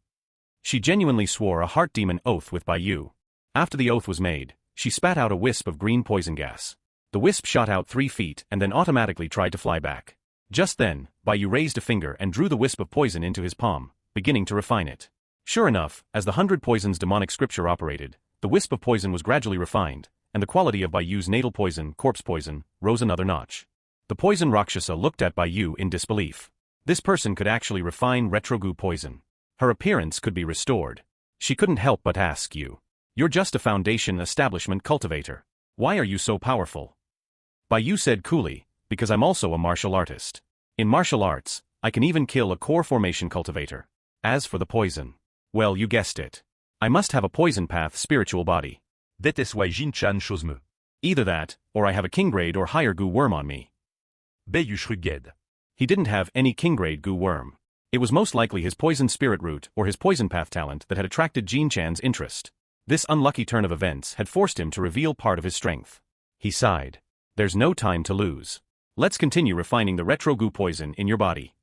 She genuinely swore a heart demon oath with Baiyu. After the oath was made, she spat out a wisp of green poison gas. The wisp shot out 3 feet and then automatically tried to fly back. Just then, Baiyu raised a finger and drew the wisp of poison into his palm, beginning to refine it. Sure enough, as the 100 Poisons demonic scripture operated, the wisp of poison was gradually refined, and the quality of Baiyu's natal poison, corpse poison, rose another notch. The poison Rakshasa looked at Baiyu in disbelief. This person could actually refine retrogoo poison. Her appearance could be restored. She couldn't help but ask you. You're just a foundation establishment cultivator. Why are you so powerful? Baiyu said coolly, because I'm also a martial artist. In martial arts, I can even kill a core formation cultivator. As for the poison, well, you guessed it. I must have a poison path spiritual body. Det är why Jin-chan chose me. Either that, or I have a king grade or higher goo worm on me. Baiyu shruged. He didn't have any king grade goo worm. It was most likely his poison spirit root or his poison path talent that had attracted Jin-chan's interest. This unlucky turn of events had forced him to reveal part of his strength. He sighed. There's no time to lose. Let's continue refining the retrogoo poison in your body.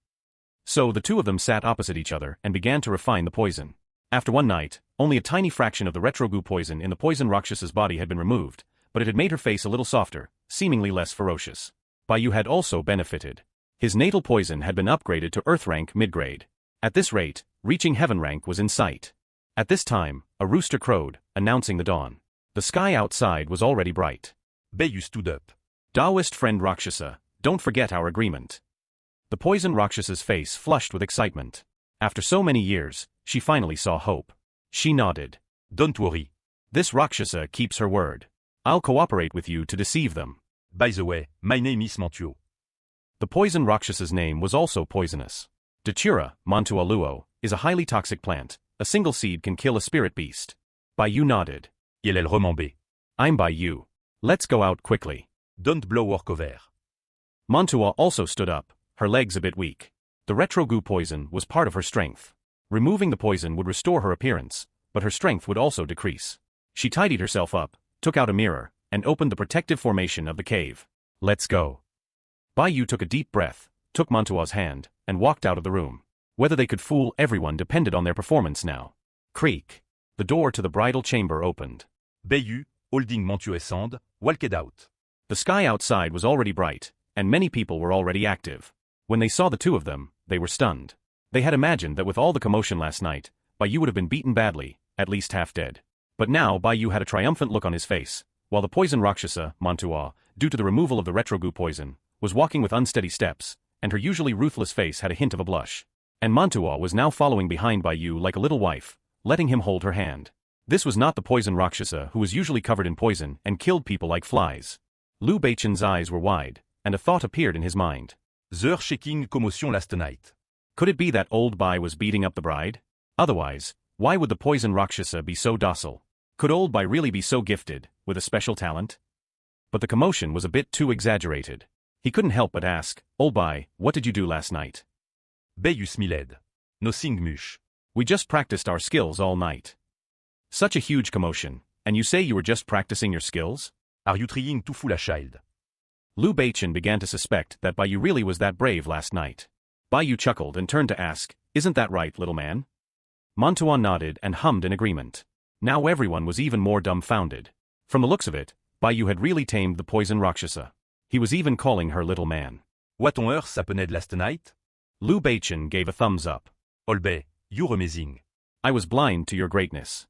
So the 2 of them sat opposite each other and began to refine the poison. After one night, only a tiny fraction of the retrogoo poison in the poison Rakshasa's body had been removed, but it had made her face a little softer, seemingly less ferocious. Baiyu had also benefited. His natal poison had been upgraded to Earth rank mid-grade. At this rate, reaching Heaven rank was in sight. At this time, a rooster crowed, announcing the dawn. The sky outside was already bright. Baiyu stood up. Taoist friend Rakshasa, don't forget our agreement. The poison Rakshasa's face flushed with excitement. After so many years, she finally saw hope. She nodded. Don't worry. This Rakshasa keeps her word. I'll cooperate with you to deceive them. By the way, my name is Mantuo. The poison Rakshasa's name was also poisonous. Datura, Mantua luo, is a highly toxic plant. A single seed can kill a spirit beast. Baiyu nodded. Il est le remembé. I'm Baiyu. Let's go out quickly. Don't blow work over. Mantua also stood up, her legs a bit weak. The retrogoo poison was part of her strength. Removing the poison would restore her appearance, but her strength would also decrease. She tidied herself up, took out a mirror, and opened the protective formation of the cave. Let's go. Baiyu took a deep breath, took Mantua's hand, and walked out of the room. Whether they could fool everyone depended on their performance now. Creak. The door to the bridal chamber opened. Baiyu, holding Mantua's hand, walked out. The sky outside was already bright, and many people were already active. When they saw the 2 of them, they were stunned. They had imagined that with all the commotion last night, Baiyu would have been beaten badly, at least half dead. But now Baiyu had a triumphant look on his face, while the poison Rakshasa, Mantua, due to the removal of the retrogoo poison, was walking with unsteady steps, and her usually ruthless face had a hint of a blush. And Mantua was now following behind Baiyu like a little wife, letting him hold her hand. This was not the poison Rakshasa who was usually covered in poison and killed people like flies. Liu Beichen's eyes were wide, and a thought appeared in his mind. The shaking commotion last night. Could it be that old Bai was beating up the bride? Otherwise, Why would the poison Rakshasa be so docile? Could old Bai really be so gifted, with a special talent? But the commotion was a bit too exaggerated. He couldn't help but ask, Old Bai, what did you do last night? Beju smiled. No singmush. We just practiced our skills all night. Such a huge commotion, and you say you were just practicing your skills? Are you trying to fool a child? Liu Beichen began to suspect that Bai Yu really was that brave last night. Bai Yu chuckled and turned to ask, Isn't that right, little man? Mantuan nodded and hummed in agreement. Now everyone was even more dumbfounded. From the looks of it, Bai Yu had really tamed the poison Rakshasa. He was even calling her little man. What on earth happened last night? Liu Beichen gave a thumbs up. Olbei, you're amazing. I was blind to your greatness.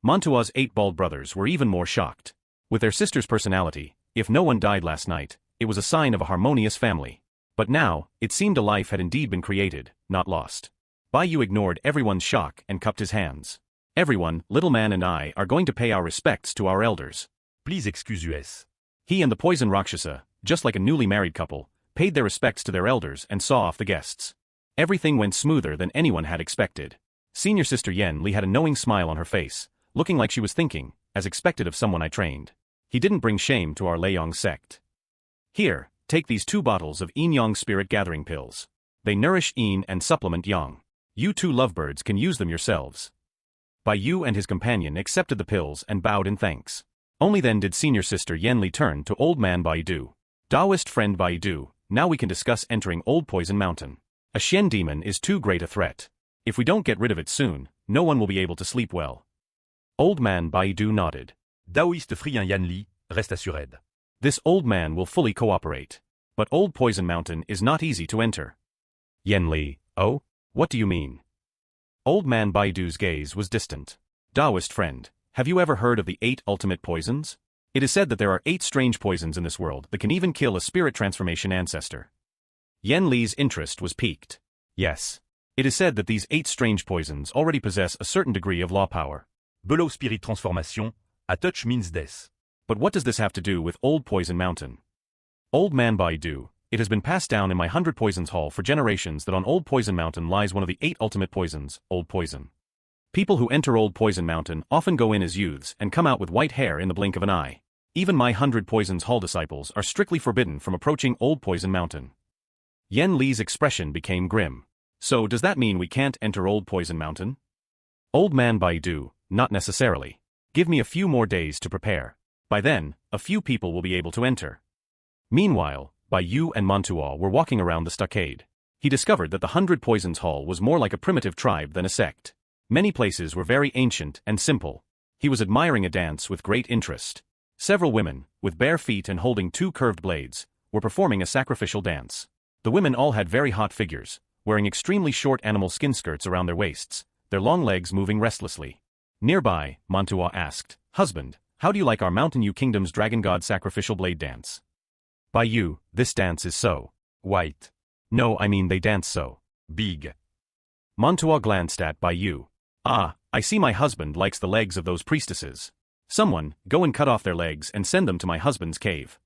Mantua's 8 bald brothers were even more shocked. With their sister's personality, if no one died last night, it was a sign of a harmonious family. But now, it seemed a life had indeed been created, not lost. Bai Yu ignored everyone's shock and cupped his hands. Everyone, little man and I, are going to pay our respects to our elders. Please excuse us. He and the poison Rakshasa, just like a newly married couple, paid their respects to their elders and saw off the guests. Everything went smoother than anyone had expected. Senior sister Yen Li had a knowing smile on her face, looking like she was thinking, as expected of someone I trained. He didn't bring shame to our Leiyang sect. Here, take these 2 bottles of yin-yang spirit gathering pills. They nourish yin and supplement yang. You 2 lovebirds can use them yourselves. Bai Yu and his companion accepted the pills and bowed in thanks. Only then did senior sister Yen Li turn to old man Bai Du. Taoist friend Bai Du, now we can discuss entering Old Poison Mountain. A Shen demon is too great a threat. If we don't get rid of it soon, no one will be able to sleep well. Old man Bai Du nodded. Taoiste friand Yan Li, reste assured. This old man will fully cooperate. But Old Poison Mountain is not easy to enter. Yen Li, oh? What do you mean? Old man Bai Du's gaze was distant. Taoist friend, have you ever heard of the 8 ultimate poisons? It is said that there are 8 strange poisons in this world that can even kill a spirit transformation ancestor. Yen Li's interest was piqued. Yes. It is said that these 8 strange poisons already possess a certain degree of law power. Below spirit transformation, a touch means death. But what does this have to do with Old Poison Mountain? Old man Bai Du, it has been passed down in my 100 Poisons Hall for generations that on Old Poison Mountain lies one of the 8 ultimate poisons, Old Poison. People who enter Old Poison Mountain often go in as youths and come out with white hair in the blink of an eye. Even my 100 Poisons Hall disciples are strictly forbidden from approaching Old Poison Mountain. Yen Li's expression became grim. So does that mean we can't enter Old Poison Mountain? Old man Bai Du, not necessarily. Give me a few more days to prepare. By then, a few people will be able to enter. Meanwhile, Bai Yu and Mantua were walking around the stockade. He discovered that the 100 Poisons Hall was more like a primitive tribe than a sect. Many places were very ancient and simple. He was admiring a dance with great interest. Several women, with bare feet and holding 2 curved blades, were performing a sacrificial dance. The women all had very hot figures, wearing extremely short animal skin skirts around their waists, their long legs moving restlessly. Nearby, Mantua asked, Husband, how do you like our Mountain Yu Kingdom's Dragon God sacrificial blade dance? Bai Yu, this dance is so white. No, I mean they dance so big. Mantua glanced at Bai Yu. Ah, I see my husband likes the legs of those priestesses. Someone, go and cut off their legs and send them to my husband's cave.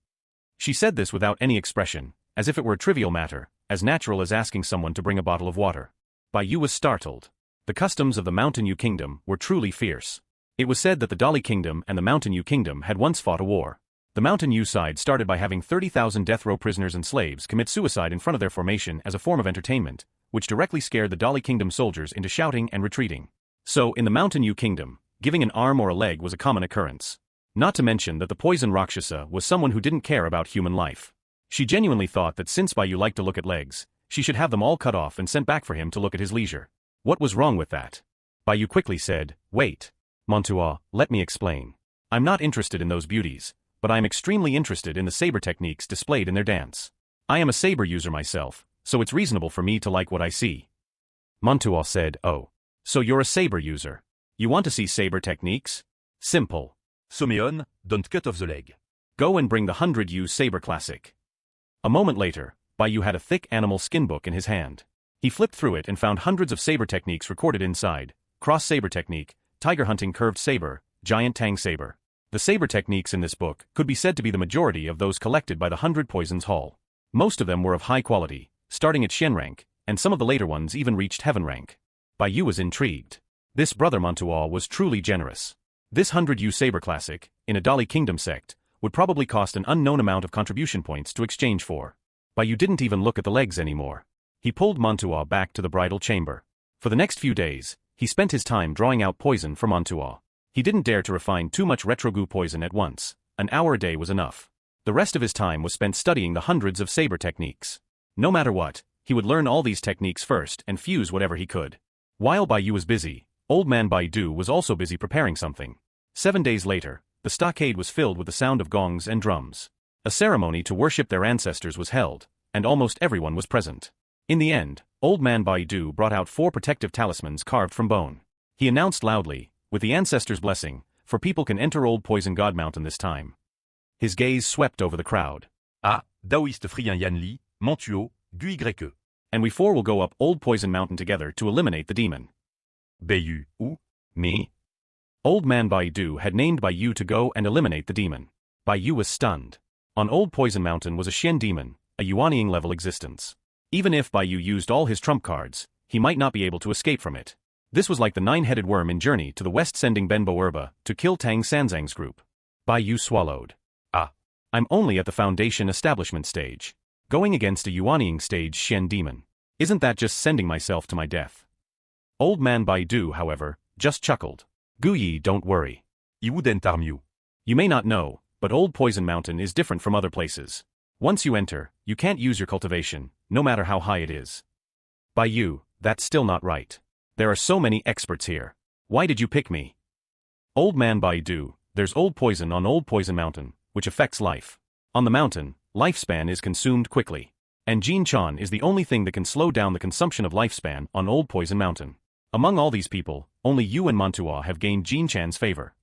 She said this without any expression, as if it were a trivial matter, as natural as asking someone to bring a bottle of water. Bai Yu was startled. The customs of the Mountain Yu Kingdom were truly fierce. It was said that the Dali Kingdom and the Mountain Yu Kingdom had once fought a war. The Mountain Yu side started by having 30,000 death row prisoners and slaves commit suicide in front of their formation as a form of entertainment, which directly scared the Dali Kingdom soldiers into shouting and retreating. So, in the Mountain Yu Kingdom, giving an arm or a leg was a common occurrence. Not to mention that the poison Rakshasa was someone who didn't care about human life. She genuinely thought that since Bai Yu liked to look at legs, she should have them all cut off and sent back for him to look at his leisure. What was wrong with that? Bai Yu quickly said, Wait. Mantua, let me explain. I'm not interested in those beauties, but I am extremely interested in the saber techniques displayed in their dance. I am a saber user myself, so it's reasonable for me to like what I see. Mantua said, Oh. So you're a saber user. You want to see saber techniques? Simple. Someon, don't cut off the leg. Go and bring the 100 Yu Saber Classic. A moment later, Bai Yu had a thick animal skin book in his hand. He flipped through it and found hundreds of saber techniques recorded inside: cross saber technique, tiger hunting curved saber, giant tang saber. The saber techniques in this book could be said to be the majority of those collected by the 100 Poisons Hall. Most of them were of high quality, starting at Shen rank, and some of the later ones even reached heaven rank. Bai Yu was intrigued. This brother Mantua was truly generous. This 100U saber classic, in a Dali Kingdom sect, would probably cost an unknown amount of contribution points to exchange for. But you didn't even look at the legs anymore. He pulled Mantua back to the bridal chamber. For the next few days, he spent his time drawing out poison for Mantua. He didn't dare to refine too much retrogoo poison at once. An hour a day was enough. The rest of his time was spent studying the hundreds of saber techniques. No matter what, he would learn all these techniques first and fuse whatever he could. While Baiyu was busy, Old Man Baidu was also busy preparing something. 7 days later, the stockade was filled with the sound of gongs and drums. A ceremony to worship their ancestors was held, and almost everyone was present. In the end, Old Man Baidu brought out 4 protective talismans carved from bone. He announced loudly, with the ancestors' blessing, for people can enter Old Poison God Mountain this time. His gaze swept over the crowd. Ah, Daoiste Frien Yanli, Montuo, Guy. And we 4 will go up Old Poison Mountain together to eliminate the demon. Baiyu, ou? Me? Old Man Baidu had named Baiyu to go and eliminate the demon. Baiyu was stunned. On Old Poison Mountain was a Xian demon, a Yuanying level existence. Even if Baiyu used all his trump cards, he might not be able to escape from it. This was like the 9-headed worm in Journey to the West sending Benbo Erba to kill Tang Sanzang's group. Baiyu swallowed. Ah. I'm only at the Foundation establishment stage. Going against a Yuanying stage Xian demon. Isn't that just sending myself to my death? Old Man Baidu, however, just chuckled. Guyi, don't worry. I wouldn't harm you. You may not know, but Old Poison Mountain is different from other places. Once you enter, you can't use your cultivation, no matter how high it is. Baiyu, that's still not right. There are so many experts here. Why did you pick me? Old Man Baidu, there's old poison on Old Poison Mountain, which affects life. On the mountain, lifespan is consumed quickly. And Jin Chan is the only thing that can slow down the consumption of lifespan on Old Poison Mountain. Among all these people, only you and Mantua have gained Jin Chan's favor.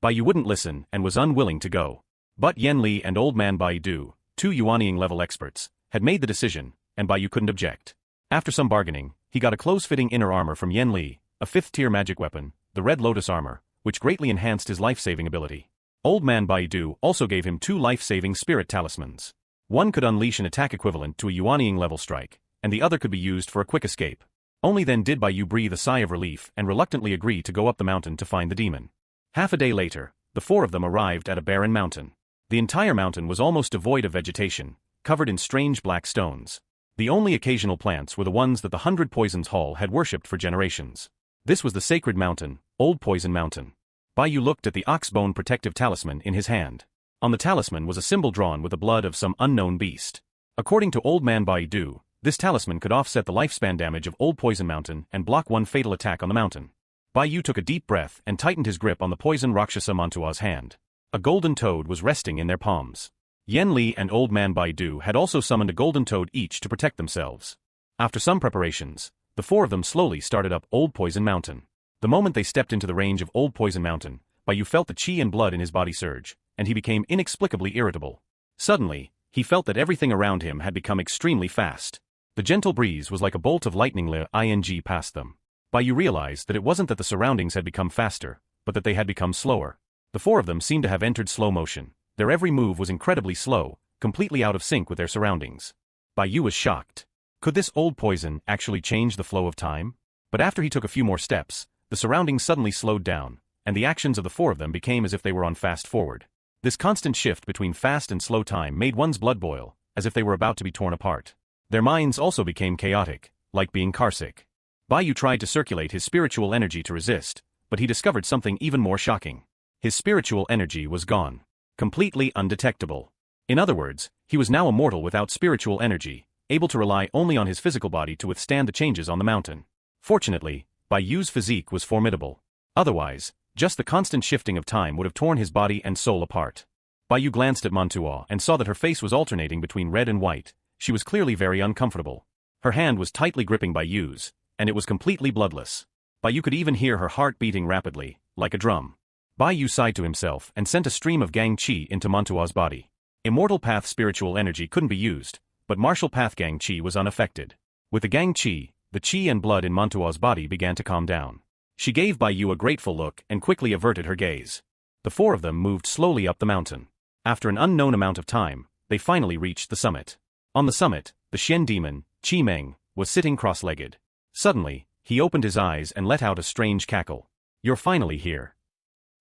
Baiyu wouldn't listen and was unwilling to go. But Yen Li and Old Man Baidu, 2 Yuanying level experts, had made the decision, and Baiyu couldn't object. After some bargaining, he got a close-fitting inner armor from Yen Li, a 5th-tier magic weapon, the Red Lotus armor, which greatly enhanced his life-saving ability. Old Man Baidu also gave him 2 life-saving spirit talismans. One could unleash an attack equivalent to a Yuanying level strike, and the other could be used for a quick escape. Only then did Baiyu breathe a sigh of relief and reluctantly agree to go up the mountain to find the demon. Half a day later, the 4 of them arrived at a barren mountain. The entire mountain was almost devoid of vegetation, covered in strange black stones. The only occasional plants were the ones that the 100 Poisons Hall had worshipped for generations. This was the sacred mountain, Old Poison Mountain. Baiyu looked at the ox-bone protective talisman in his hand. On the talisman was a symbol drawn with the blood of some unknown beast. According to Old Man Baidu, this talisman could offset the lifespan damage of Old Poison Mountain and block one fatal attack on the mountain. Baiyu took a deep breath and tightened his grip on the poison Rakshasa Mantua's hand. A golden toad was resting in their palms. Yen Li and Old Man Baidu had also summoned a golden toad each to protect themselves. After some preparations, the 4 of them slowly started up Old Poison Mountain. The moment they stepped into the range of Old Poison Mountain, Baiyu felt the chi and blood in his body surge, and he became inexplicably irritable. Suddenly, he felt that everything around him had become extremely fast. The gentle breeze was like a bolt of lightning ing past them. Baiyu realized that it wasn't that the surroundings had become faster, but that they had become slower. The 4 of them seemed to have entered slow motion. Their every move was incredibly slow, completely out of sync with their surroundings. Baiyu was shocked. Could this old poison actually change the flow of time? But after he took a few more steps, the surroundings suddenly slowed down, and the actions of the 4 of them became as if they were on fast forward. This constant shift between fast and slow time made one's blood boil, as if they were about to be torn apart. Their minds also became chaotic, like being carsick. Baiyu tried to circulate his spiritual energy to resist, but he discovered something even more shocking. His spiritual energy was gone. Completely undetectable. In other words, he was now a mortal without spiritual energy, able to rely only on his physical body to withstand the changes on the mountain. Fortunately, Baiyu's physique was formidable. Otherwise, just the constant shifting of time would have torn his body and soul apart. Baiyu glanced at Mantua and saw that her face was alternating between red and white. She was clearly very uncomfortable. Her hand was tightly gripping Baiyu's, and it was completely bloodless. Baiyu could even hear her heart beating rapidly, like a drum. Baiyu sighed to himself and sent a stream of Gang Qi into Mantua's body. Immortal Path spiritual energy couldn't be used, but Martial Path Gang Qi was unaffected. With the Gang Qi, the Qi and blood in Mantua's body began to calm down. She gave Baiyu a grateful look and quickly averted her gaze. The 4 of them moved slowly up the mountain. After an unknown amount of time, they finally reached the summit. On the summit, the Xian demon, Qi Meng, was sitting cross-legged. Suddenly, He opened his eyes and let out a strange cackle. You're finally here.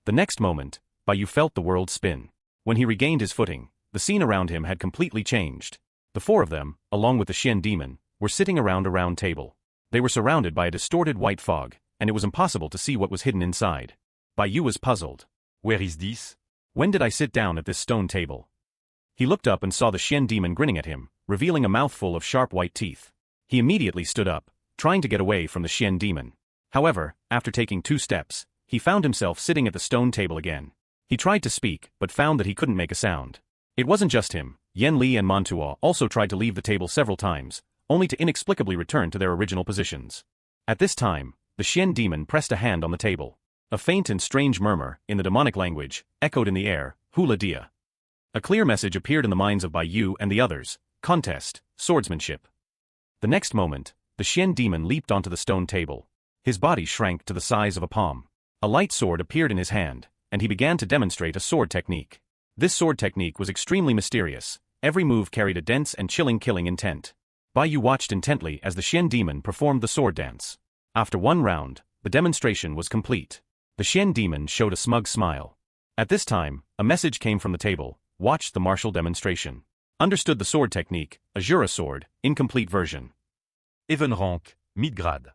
The next moment, Baiyu felt the world spin. When he regained his footing, the scene around him had completely changed. The four of them, along with the Xian demon, were sitting around a round table. They were surrounded by a distorted white fog, and it was impossible to see what was hidden inside. Baiyu was puzzled. Where is this? When did I sit down at this stone table? He looked up and saw the Xian demon grinning at him, revealing a mouthful of sharp white teeth. He immediately stood up, trying to get away from the Xian demon. However, after taking 2 steps, he found himself sitting at the stone table again. He tried to speak, but found that he couldn't make a sound. It wasn't just him. Yan Li and Mantua also tried to leave the table several times, only to inexplicably return to their original positions. At this time, the Xian demon pressed a hand on the table. A faint and strange murmur, in the demonic language, echoed in the air, Hula Dia. A clear message appeared in the minds of Baiyu and the others: contest, swordsmanship. The next moment, the Xian demon leaped onto the stone table. His body shrank to the size of a palm. A light sword appeared in his hand, and he began to demonstrate a sword technique. This sword technique was extremely mysterious. Every move carried a dense and chilling killing intent. Baiyu watched intently as the Xian demon performed the sword dance. After 1 round, the demonstration was complete. The Xian demon showed a smug smile. At this time, a message came from the table: watched the martial demonstration. Understood the sword technique, Azura sword, incomplete version. Even rank, mid-grade.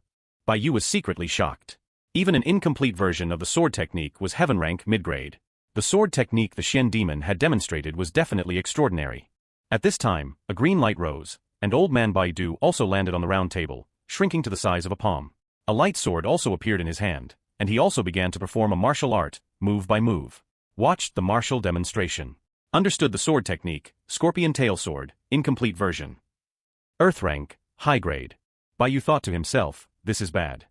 Baiyu was secretly shocked. Even an incomplete version of the sword technique was heaven rank mid-grade. The sword technique the Xian demon had demonstrated was definitely extraordinary. At this time, a green light rose, and old man Baidu also landed on the round table, shrinking to the size of a palm. A light sword also appeared in his hand, and he also began to perform a martial art, move by move. Watched the martial demonstration. Understood the sword technique, scorpion tail sword, incomplete version. Earth rank, high grade. Baiyu thought to himself, this is bad.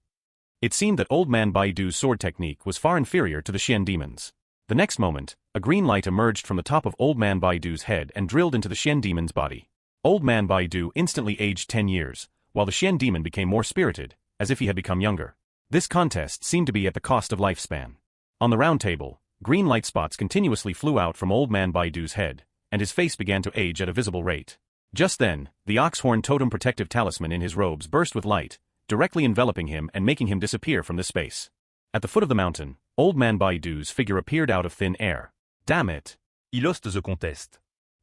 It seemed that old man Baidu's sword technique was far inferior to the Xian demon's. The next moment, a green light emerged from the top of old man Baidu's head and drilled into the Xian demon's body. Old man Baidu instantly aged 10 years, while the Xian demon became more spirited, as if he had become younger. This contest seemed to be at the cost of lifespan. On the round table, green light spots continuously flew out from old man Baidu's head, and his face began to age at a visible rate. Just then, the ox-horn totem protective talisman in his robes burst with light, directly enveloping him and making him disappear from this space. At the foot of the mountain, old man Baidu's figure appeared out of thin air. Damn it! He lost the contest.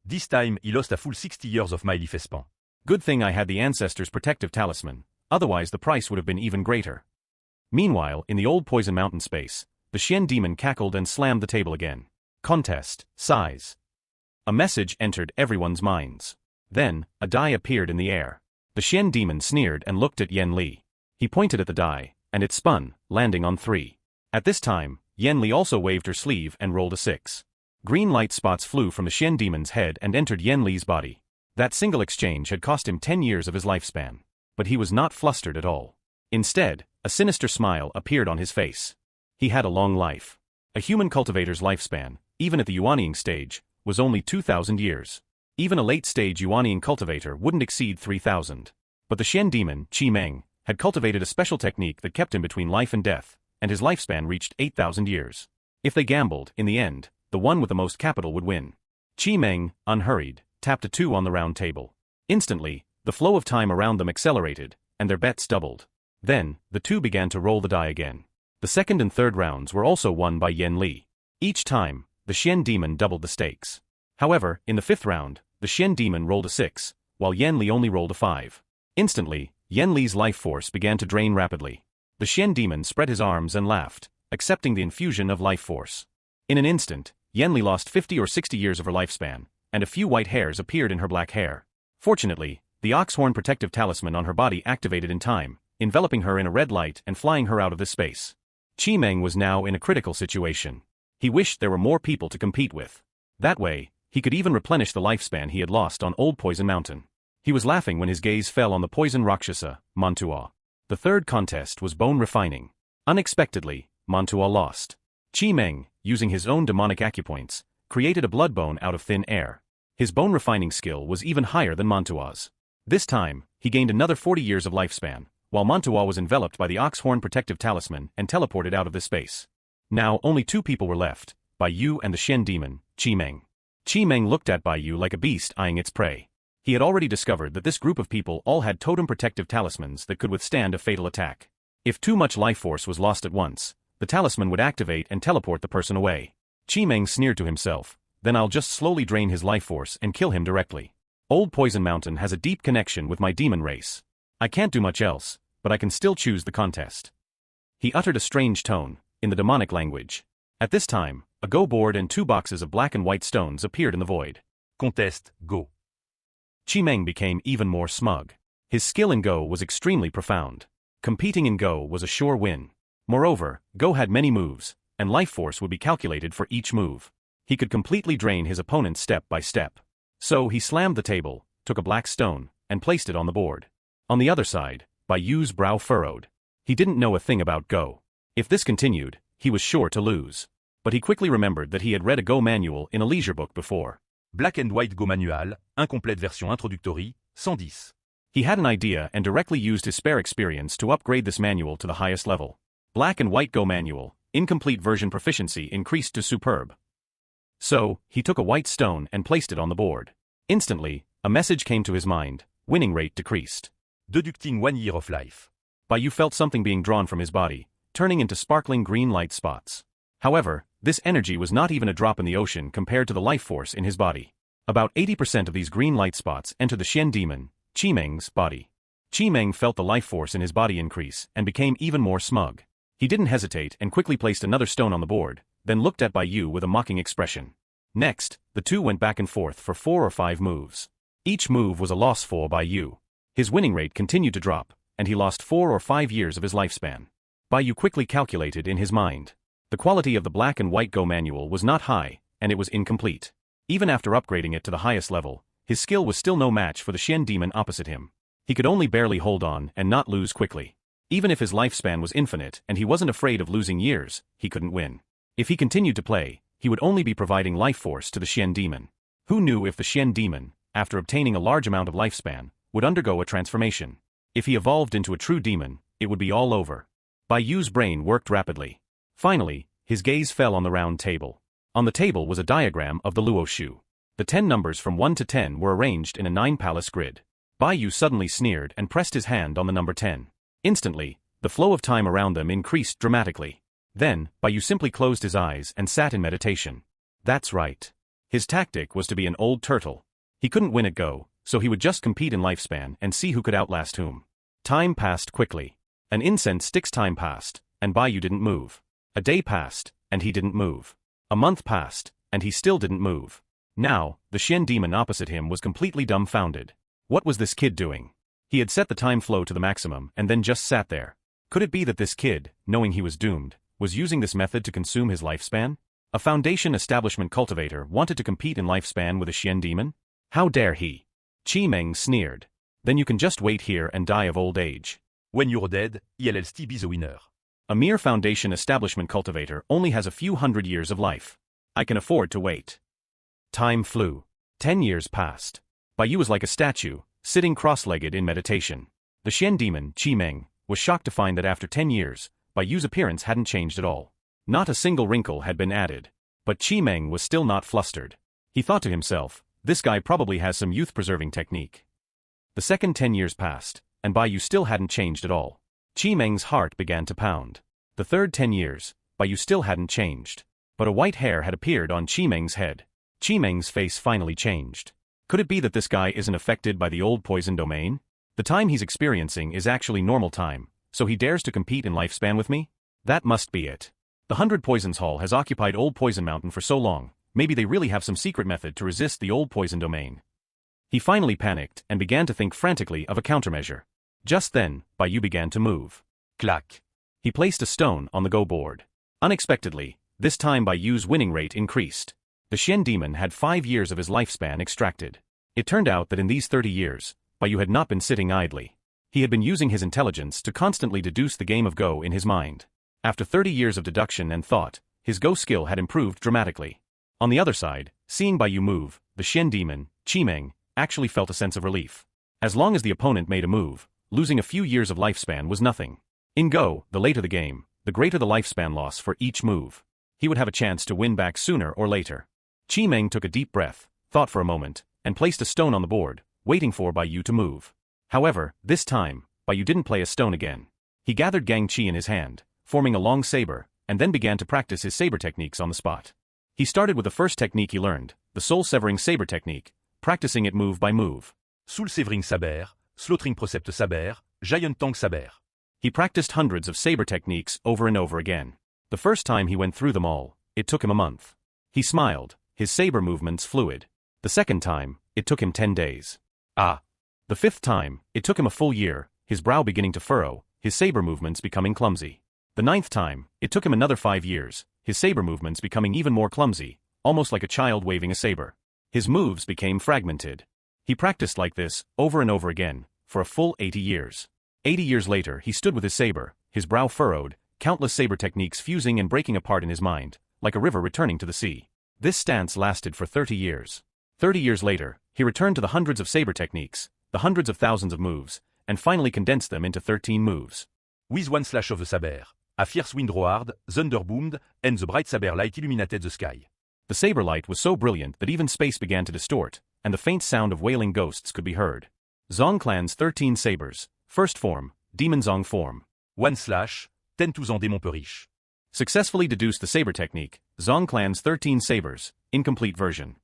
This time he lost a full 60 years of my lifespan. Good thing I had the ancestors' protective talisman, otherwise the price would have been even greater. Meanwhile, in the old Poison Mountain space, the Xian demon cackled and slammed the table again. Contest, size. A message entered everyone's minds. Then, a die appeared in the air. The Xian demon sneered and looked at Yan Li. He pointed at the die, and it spun, landing on 3. At this time, Yan Li also waved her sleeve and rolled a 6. Green light spots flew from the Xian demon's head and entered Yan Li's body. That single exchange had cost him 10 years of his lifespan. But he was not flustered at all. Instead, a sinister smile appeared on his face. He had a long life. A human cultivator's lifespan, even at the Yuanying stage, was only 2,000 years. Even a late-stage Yuanying cultivator wouldn't exceed 3,000. But the Xian demon, Qi Meng, had cultivated a special technique that kept him between life and death, and his lifespan reached 8,000 years. If they gambled, in the end, the one with the most capital would win. Qi Meng, unhurried, tapped a 2 on the round table. Instantly, the flow of time around them accelerated, and their bets doubled. Then, the 2 began to roll the die again. The second and third rounds were also won by Yan Li. Each time, the Xian demon doubled the stakes. However, in the 5th round, the Xian demon rolled a 6, while Yan Li only rolled a 5. Instantly, Yan Li's life force began to drain rapidly. The Xian demon spread his arms and laughed, accepting the infusion of life force. In an instant, Yan Li lost 50 or 60 years of her lifespan, and a few white hairs appeared in her black hair. Fortunately, the ox-horn protective talisman on her body activated in time, enveloping her in a red light and flying her out of this space. Qi Meng was now in a critical situation. He wished there were more people to compete with. That way, he could even replenish the lifespan he had lost on Old Poison Mountain. He was laughing when his gaze fell on the poison Rakshasa, Mantua. The third contest was bone refining. Unexpectedly, Mantua lost. Qi Meng, using his own demonic acupoints, created a blood bone out of thin air. His bone refining skill was even higher than Mantua's. This time, he gained another 40 years of lifespan, while Mantua was enveloped by the ox-horn protective talisman and teleported out of this space. Now only 2 people were left, Baiyu and the Xian demon, Qi Meng. Qi Meng looked at Baiyu like a beast eyeing its prey. He had already discovered that this group of people all had totem protective talismans that could withstand a fatal attack. If too much life force was lost at once, the talisman would activate and teleport the person away. Chi-Meng sneered to himself, then I'll just slowly drain his life force and kill him directly. Old Poison Mountain has a deep connection with my demon race. I can't do much else, but I can still choose the contest. He uttered a strange tone, in the demonic language. At this time, a Go board and 2 boxes of black and white stones appeared in the void. Contest, Go. Chi-Meng became even more smug. His skill in Go was extremely profound. Competing in Go was a sure win. Moreover, Go had many moves, and life force would be calculated for each move. He could completely drain his opponent step by step. So he slammed the table, took a black stone, and placed it on the board. On the other side, Bayu's brow furrowed. He didn't know a thing about Go. If this continued, he was sure to lose. But he quickly remembered that he had read a Go manual in a leisure book before. Black and White Go Manual, incomplète version introductory, 110. He had an idea and directly used his spare experience to upgrade this manual to the highest level. Black and White Go Manual, incomplete version proficiency increased to superb. So, he took a white stone and placed it on the board. Instantly, a message came to his mind: winning rate decreased. Deducting 1 year of life. Bayu felt something being drawn from his body, turning into sparkling green light spots. However, this energy was not even a drop in the ocean compared to the life force in his body. About 80% of these green light spots enter the Xian demon, Chi-Meng's body. Chi-Meng felt the life force in his body increase and became even more smug. He didn't hesitate and quickly placed another stone on the board, then looked at Bayu with a mocking expression. Next, the two went back and forth for 4 or 5 moves. Each move was a loss for Bayu. His winning rate continued to drop, and he lost 4 or 5 years of his lifespan. Bayu quickly calculated in his mind. The quality of the Black and White Go manual was not high, and it was incomplete. Even after upgrading it to the highest level, his skill was still no match for the Xian demon opposite him. He could only barely hold on and not lose quickly. Even if his lifespan was infinite and he wasn't afraid of losing years, he couldn't win. If he continued to play, he would only be providing life force to the Xian demon. Who knew if the Xian demon, after obtaining a large amount of lifespan, would undergo a transformation? If he evolved into a true demon, it would be all over. Bayu's brain worked rapidly. Finally, his gaze fell on the round table. On the table was a diagram of the Luo Shu. The 10 numbers from 1 to 10 were arranged in a 9-palace grid. Bayu suddenly sneered and pressed his hand on the number 10. Instantly, the flow of time around them increased dramatically. Then, Bayu simply closed his eyes and sat in meditation. That's right. His tactic was to be an old turtle. He couldn't win at Go, so he would just compete in lifespan and see who could outlast whom. Time passed quickly. An incense stick's time passed, and Bayu didn't move. A day passed, and he didn't move. A month passed, and he still didn't move. Now, the Xian demon opposite him was completely dumbfounded. What was this kid doing? He had set the time flow to the maximum and then just sat there. Could it be that this kid, knowing he was doomed, was using this method to consume his lifespan? A Foundation establishment cultivator wanted to compete in lifespan with a Xian demon? How dare he? Chi-Meng sneered. Then you can just wait here and die of old age. When you're dead, you'll still be the winner. A mere Foundation establishment cultivator only has a few hundred years of life. I can afford to wait. Time flew. 10 years passed. Bayu was like a statue, sitting cross-legged in meditation. The Xian demon, Chi-Meng, was shocked to find that after 10 years, Bayu's appearance hadn't changed at all. Not a single wrinkle had been added. But Chi-Meng was still not flustered. He thought to himself, this guy probably has some youth-preserving technique. The second 10 years passed, and Bayu still hadn't changed at all. Chi-Meng's heart began to pound. The third 10 years, Bayu still hadn't changed. But a white hair had appeared on Chi-Meng's head. Chi-Meng's face finally changed. Could it be that this guy isn't affected by the old poison domain? The time he's experiencing is actually normal time, so he dares to compete in lifespan with me? That must be it. The 100 Poisons Hall has occupied Old Poison Mountain for so long, maybe they really have some secret method to resist the old poison domain. He finally panicked and began to think frantically of a countermeasure. Just then, Bayu began to move. Clack. He placed a stone on the Go board. Unexpectedly, this time Bayu's winning rate increased. The Xian demon had 5 years of his lifespan extracted. It turned out that in these 30 years, Bayu had not been sitting idly. He had been using his intelligence to constantly deduce the game of Go in his mind. After 30 years of deduction and thought, his Go skill had improved dramatically. On the other side, seeing Bayu move, the Xian demon, Chi-Meng, actually felt a sense of relief. As long as the opponent made a move, losing a few years of lifespan was nothing. In Go, the later the game, the greater the lifespan loss for each move. He would have a chance to win back sooner or later. Chi-Meng took a deep breath, thought for a moment, and placed a stone on the board, waiting for Bayu to move. However, this time, Bayu didn't play a stone again. He gathered Gang Qi in his hand, forming a long saber, and then began to practice his saber techniques on the spot. He started with the first technique he learned, the soul-severing saber technique, practicing it move by move. Soul-severing saber, slaughtering precept saber, giant tongue saber. He practiced hundreds of saber techniques over and over again. The first time he went through them all, it took him a month. He smiled, his saber movements fluid. The second time, it took him 10 days. The fifth time, it took him a full year, his brow beginning to furrow, his saber movements becoming clumsy. The ninth time, it took him another 5 years, his saber movements becoming even more clumsy, almost like a child waving a saber. His moves became fragmented. He practiced like this, over and over again, for a full 80 years. 80 years later he stood with his saber, his brow furrowed, countless saber techniques fusing and breaking apart in his mind, like a river returning to the sea. This stance lasted for 30 years. 30 years later, he returned to the hundreds of saber techniques, the hundreds of thousands of moves, and finally condensed them into 13 moves. With one slash of the saber, a fierce wind roared, thunder boomed, and the bright saber light illuminated the sky. The saber light was so brilliant that even space began to distort, and the faint sound of wailing ghosts could be heard. Zong Clan's 13 sabers, first form, Demon Zong form. One slash, 10 to démon peu riche. Successfully deduced the saber technique, Zong Clan's 13 sabers, incomplete version.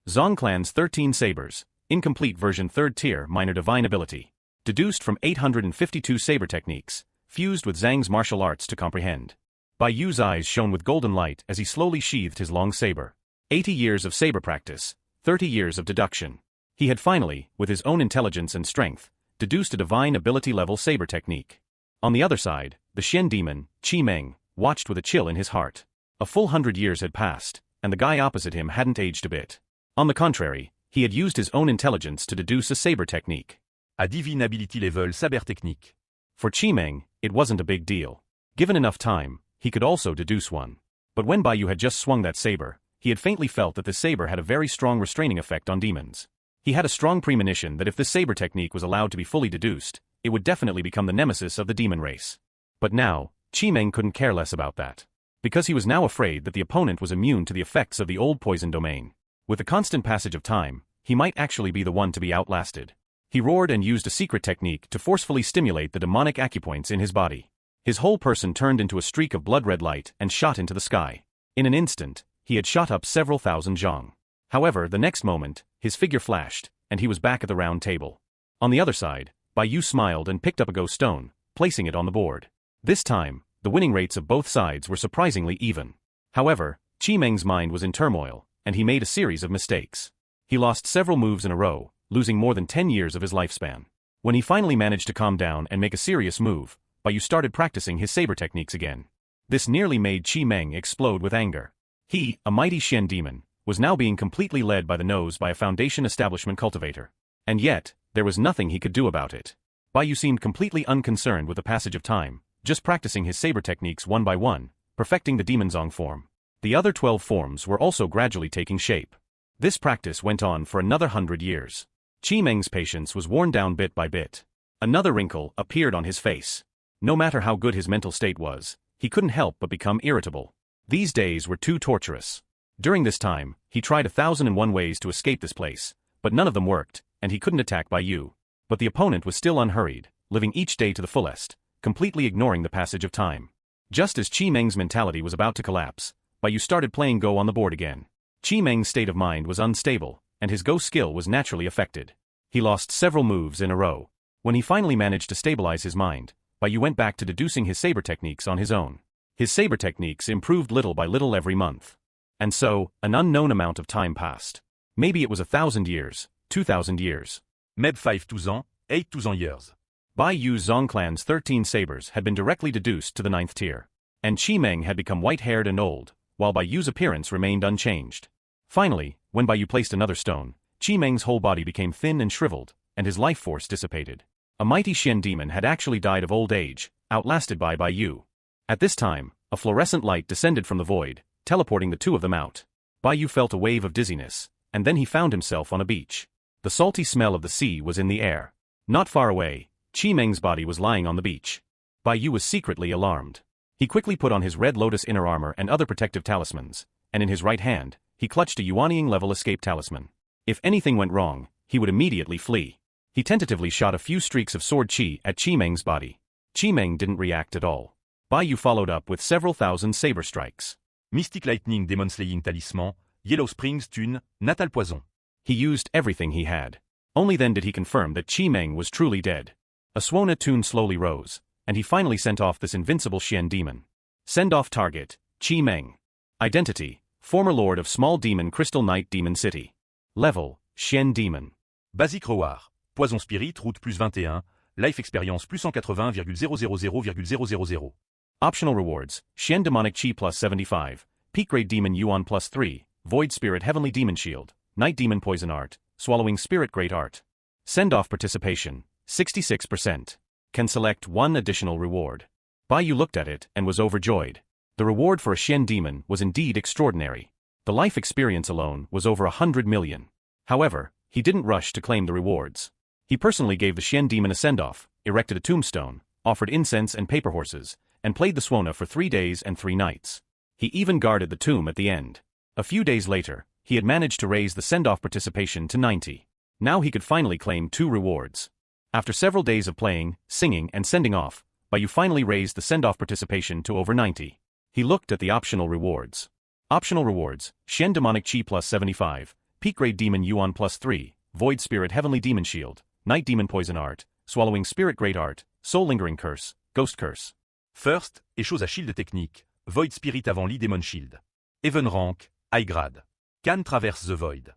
Zong Clan's 13 sabers, incomplete version 3rd tier minor divine ability. Deduced from 852 saber techniques, fused with Zhang's martial arts to comprehend. Bai Yu's eyes shone with golden light as he slowly sheathed his long saber. 80 years of saber practice, 30 years of deduction. He had finally, with his own intelligence and strength, deduced a divine ability level saber technique. On the other side, the Xian demon, Qi Meng, watched with a chill in his heart. A full 100 years had passed, and the guy opposite him hadn't aged a bit. On the contrary, he had used his own intelligence to deduce a saber technique. A divine ability level saber technique. For Qi Meng, it wasn't a big deal. Given enough time, he could also deduce one. But when Bai Yu had just swung that saber, he had faintly felt that the saber had a very strong restraining effect on demons. He had a strong premonition that if this saber technique was allowed to be fully deduced, it would definitely become the nemesis of the demon race. But now, Qi Meng couldn't care less about that. Because he was now afraid that the opponent was immune to the effects of the old poison domain. With the constant passage of time, he might actually be the one to be outlasted. He roared and used a secret technique to forcefully stimulate the demonic acupoints in his body. His whole person turned into a streak of blood-red light and shot into the sky. In an instant, he had shot up several thousand zhong. However, the next moment, his figure flashed, and he was back at the round table. On the other side, Bai Yu smiled and picked up a ghost stone, placing it on the board. This time, the winning rates of both sides were surprisingly even. However, Qi Meng's mind was in turmoil, and he made a series of mistakes. He lost several moves in a row, losing more than 10 years of his lifespan. When he finally managed to calm down and make a serious move, Bai Yu started practicing his saber techniques again. This nearly made Qi Meng explode with anger. He, a mighty Xian demon, was now being completely led by the nose by a Foundation establishment cultivator. And yet, there was nothing he could do about it. Bai Yu seemed completely unconcerned with the passage of time, just practicing his saber techniques one by one, perfecting the Demon Zong form. The other 12 forms were also gradually taking shape. This practice went on for another 100 years. Qi Meng's patience was worn down bit by bit. Another wrinkle appeared on his face. No matter how good his mental state was, he couldn't help but become irritable. These days were too torturous. During this time, he tried 1,001 ways to escape this place, but none of them worked, and he couldn't attack Bai Yu. But the opponent was still unhurried, living each day to the fullest, completely ignoring the passage of time. Just as Qi Meng's mentality was about to collapse, Bai Yu started playing Go on the board again. Qi Meng's state of mind was unstable, and his Go skill was naturally affected. He lost several moves in a row. When he finally managed to stabilize his mind, Bai Yu went back to deducing his saber techniques on his own. His saber techniques improved little by little every month. And so, an unknown amount of time passed. Maybe it was 1,000 years, 2,000 years. Maybe 5,000, 8,000 years. Bai Yu's Zong clan's 13 sabers had been directly deduced to the 9th tier. And Qi Meng had become white-haired and old, while Bai Yu's appearance remained unchanged. Finally, when Bai Yu placed another stone, Qi Meng's whole body became thin and shriveled, and his life force dissipated. A mighty Xian demon had actually died of old age, outlasted by Bai Yu. At this time, a fluorescent light descended from the void, teleporting the two of them out. Bai Yu felt a wave of dizziness, and then he found himself on a beach. The salty smell of the sea was in the air. Not far away, Qi Meng's body was lying on the beach. Bai Yu was secretly alarmed. He quickly put on his red lotus inner armor and other protective talismans, and in his right hand, he clutched a Yuanying-level escape talisman. If anything went wrong, he would immediately flee. He tentatively shot a few streaks of sword chi at Qi Meng's body. Meng didn't react at all. Bai followed up with several thousand saber strikes. Mystic Lightning Demon Slaying Talisman, Yellow Springs Tune, Natal Poison. He used everything he had. Only then did he confirm that Meng was truly dead. A Swona tune slowly rose, and he finally sent off this invincible Xian demon. Send off target, Meng. Identity, former lord of small demon Crystal Knight Demon City. Level, Xian demon. Basic Reward, Poison Spirit, route plus 21, Life Experience plus 180,000,000. Optional rewards, Xian demonic Qi plus 75, Peak grade demon Yuan plus 3, Void Spirit Heavenly Demon Shield, Night Demon Poison Art, Swallowing Spirit Great Art. Send-off participation, 66%. Can select one additional reward. Bai Yu looked at it and was overjoyed. The reward for a Xian demon was indeed extraordinary. The life experience alone was over 100 million. However, he didn't rush to claim the rewards. He personally gave the Xian demon a send-off, erected a tombstone, offered incense and paper horses, and played the Swona for 3 days and 3 nights. He even guarded the tomb at the end. A few days later, he had managed to raise the send-off participation to 90. Now he could finally claim 2 rewards. After several days of playing, singing, and sending off, Bai Yu finally raised the send-off participation to over 90. He looked at the optional rewards. Optional rewards, Xian Demonic Qi plus 75, Peak Grade Demon Yuan plus 3, Void Spirit Heavenly Demon Shield, Night Demon Poison Art, Swallowing Spirit Great Art, Soul Lingering Curse, Ghost Curse. First, et chose à shield technique, Void Spirit avant lit Demon Shield. Even rank, high grade. Can traverse the void.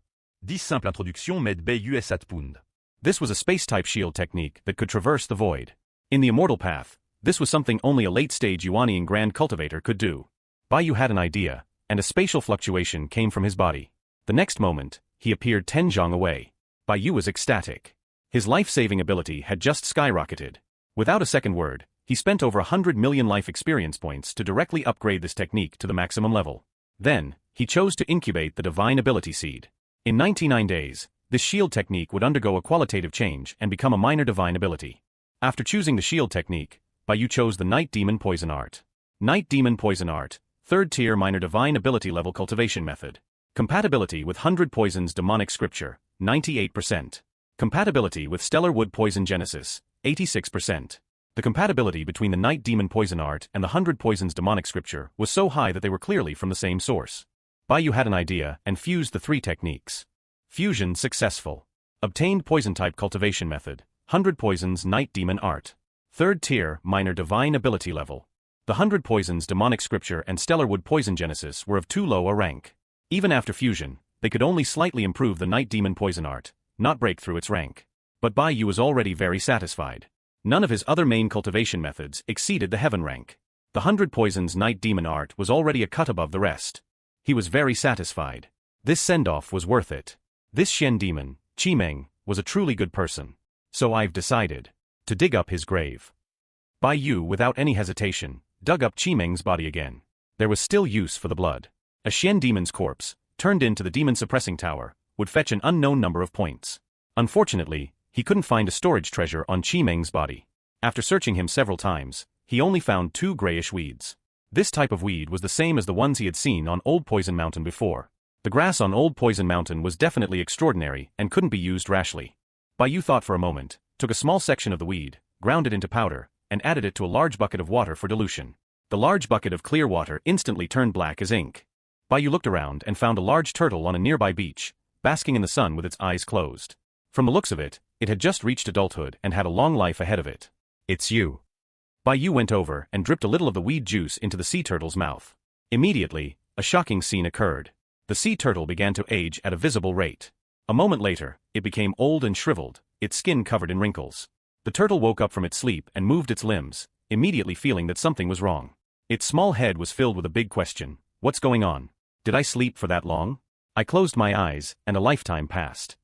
10 simple introduction med Bay US at pound. This was a space-type shield technique that could traverse the void. In the immortal path, this was something only a late-stage Yuanian Grand Cultivator could do. Bai Yu had an idea, and a spatial fluctuation came from his body. The next moment, he appeared 10 zhang away. Bai Yu was ecstatic. His life-saving ability had just skyrocketed. Without a second word, he spent over 100 million life experience points to directly upgrade this technique to the maximum level. Then, he chose to incubate the Divine Ability Seed. In 99 days, this shield technique would undergo a qualitative change and become a minor divine ability. After choosing the shield technique, Bai Yu chose the Night Demon Poison Art. Night Demon Poison Art, 3rd tier minor divine ability level cultivation method. Compatibility with 100 Poisons Demonic Scripture, 98%. Compatibility with Stellar Wood Poison Genesis, 86%. The compatibility between the Night Demon Poison Art and the 100 Poisons Demonic Scripture was so high that they were clearly from the same source. Bai Yu had an idea and fused the 3 techniques. Fusion successful. Obtained Poison-type cultivation method, 100 Poisons Night Demon Art. 3rd tier minor divine ability level. The 100 Poisons Demonic Scripture and Stellar Wood Poison Genesis were of too low a rank. Even after fusion, they could only slightly improve the Night Demon Poison Art, not break through its rank. But Bai Yu was already very satisfied. None of his other main cultivation methods exceeded the heaven rank. The 100 Poisons Night Demon Art was already a cut above the rest. He was very satisfied. This send-off was worth it. This Xian demon, Meng, was a truly good person. So I've decided to dig up his grave. Bai Yu, without any hesitation, dug up Meng's body again. There was still use for the blood. A Xian demon's corpse, turned into the demon suppressing tower, would fetch an unknown number of points. Unfortunately, he couldn't find a storage treasure on Meng's body. After searching him several times, he only found 2 grayish weeds. This type of weed was the same as the ones he had seen on Old Poison Mountain before. The grass on Old Poison Mountain was definitely extraordinary and couldn't be used rashly. Bai Yu thought for a moment, took a small section of the weed, ground it into powder, and added it to a large bucket of water for dilution. The large bucket of clear water instantly turned black as ink. Bai Yu looked around and found a large turtle on a nearby beach, basking in the sun with its eyes closed. From the looks of it, it had just reached adulthood and had a long life ahead of it. It's you. Bai Yu went over and dripped a little of the weed juice into the sea turtle's mouth. Immediately, a shocking scene occurred. The sea turtle began to age at a visible rate. A moment later, it became old and shriveled, its skin covered in wrinkles. The turtle woke up from its sleep and moved its limbs, immediately feeling that something was wrong. Its small head was filled with a big question. What's going on? Did I sleep for that long? I closed my eyes, and a lifetime passed.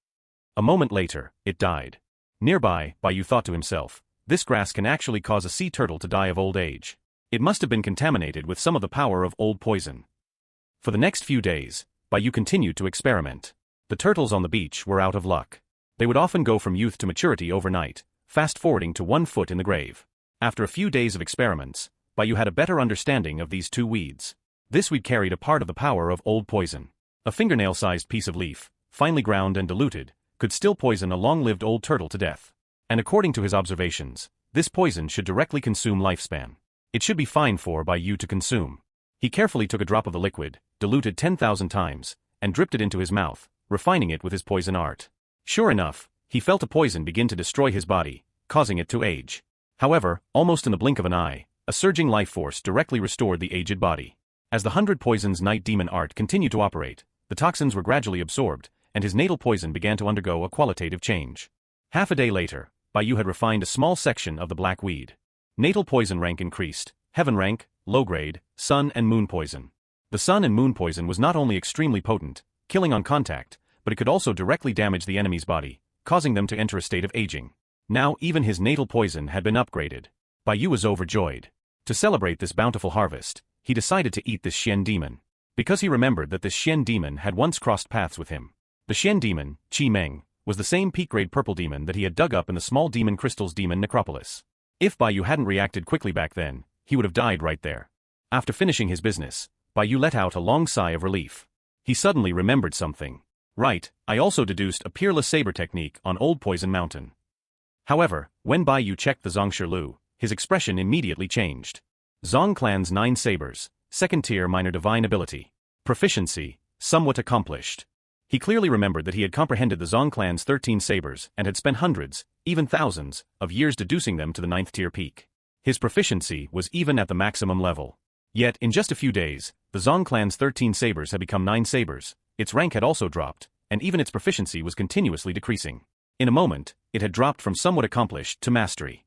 A moment later, it died. Nearby, Bai Yu thought to himself, this grass can actually cause a sea turtle to die of old age. It must have been contaminated with some of the power of old poison. For the next few days, Bai Yu continued to experiment. The turtles on the beach were out of luck. They would often go from youth to maturity overnight, fast-forwarding to 1 foot in the grave. After a few days of experiments, Bai Yu had a better understanding of these 2 weeds. This weed carried a part of the power of old poison. A fingernail-sized piece of leaf, finely ground and diluted, could still poison a long-lived old turtle to death. And according to his observations, This poison should directly consume lifespan. It should be fine for by you to consume. He carefully took a drop of the liquid, diluted 10,000 times, and dripped it into his mouth, refining it with his poison art. Sure enough, he felt a poison begin to destroy his body, causing it to age. However, almost in the blink of an eye, a surging life force directly restored the aged body. As the 100 Poisons Night Demon art continued to operate, the toxins were gradually absorbed, and his natal poison began to undergo a qualitative change. Half a day later, Baiyu had refined a small section of the black weed. Natal poison rank increased, heaven rank, low grade, sun and moon poison. The sun and moon poison was not only extremely potent, killing on contact, but it could also directly damage the enemy's body, causing them to enter a state of aging. Now even his natal poison had been upgraded. Baiyu was overjoyed. To celebrate this bountiful harvest, he decided to eat this Xian demon. Because he remembered that this Xian demon had once crossed paths with him. The Xian demon, Qi Meng, was the same peak-grade purple demon that he had dug up in the small demon crystal's demon necropolis. If Baiyu hadn't reacted quickly back then, he would have died right there. After finishing his business, Baiyu let out a long sigh of relief. He suddenly remembered something. Right, I also deduced a peerless saber technique on Old Poison Mountain. However, when Baiyu checked the Zongshi Lu, his expression immediately changed. Zong Clan's 9 sabers, 2nd tier minor divine ability. Proficiency, somewhat accomplished. He clearly remembered that he had comprehended the Zong Clan's 13 sabers and had spent hundreds, even thousands, of years deducing them to the 9th tier peak. His proficiency was even at the maximum level. Yet, in just a few days, the Zong Clan's 13 sabers had become 9 sabers, its rank had also dropped, and even its proficiency was continuously decreasing. In a moment, it had dropped from somewhat accomplished to mastery.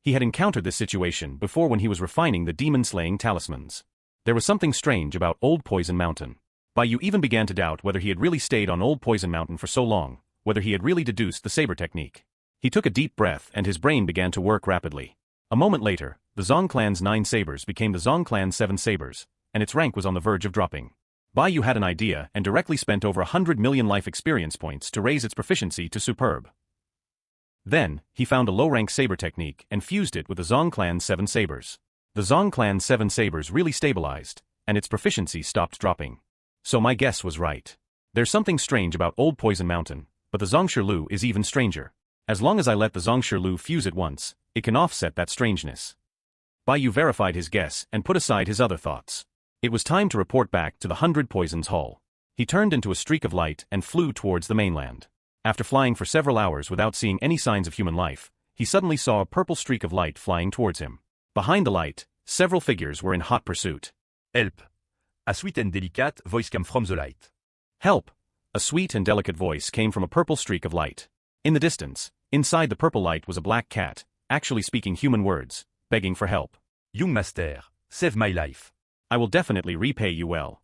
He had encountered this situation before when he was refining the demon-slaying talismans. There was something strange about Old Poison Mountain. Baiyu even began to doubt whether he had really stayed on Old Poison Mountain for so long, whether he had really deduced the saber technique. He took a deep breath and his brain began to work rapidly. A moment later, the Zong Clan's 9 sabers became the Zong Clan's 7 sabers, and its rank was on the verge of dropping. Baiyu had an idea and directly spent over 100 million life experience points to raise its proficiency to superb. Then, he found a low-rank saber technique and fused it with the Zong Clan's 7 sabers. The Zong Clan's 7 sabers really stabilized, and its proficiency stopped dropping. So my guess was right. There's something strange about Old Poison Mountain, but the Zongshi Lu is even stranger. As long as I let the Zongshi Lu fuse it once, it can offset that strangeness. Baiyu verified his guess and put aside his other thoughts. It was time to report back to the 100 Poisons Hall. He turned into a streak of light and flew towards the mainland. After flying for several hours without seeing any signs of human life, he suddenly saw a purple streak of light flying towards him. Behind the light, several figures were in hot pursuit. Help! A sweet and delicate voice came from the light. Help! A sweet and delicate voice came from a purple streak of light. In the distance, inside the purple light was a black cat, actually speaking human words, begging for help. Young master, save my life. I will definitely repay you well.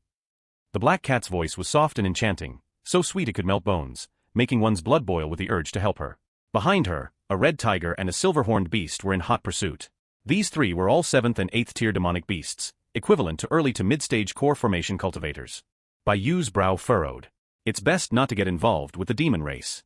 The black cat's voice was soft and enchanting, so sweet it could melt bones, making one's blood boil with the urge to help her. Behind her, a red tiger and a silver-horned beast were in hot pursuit. These three were all 7th and 8th tier demonic beasts, equivalent to early to mid-stage core formation cultivators. Baiyu's brow furrowed. It's best not to get involved with the demon race.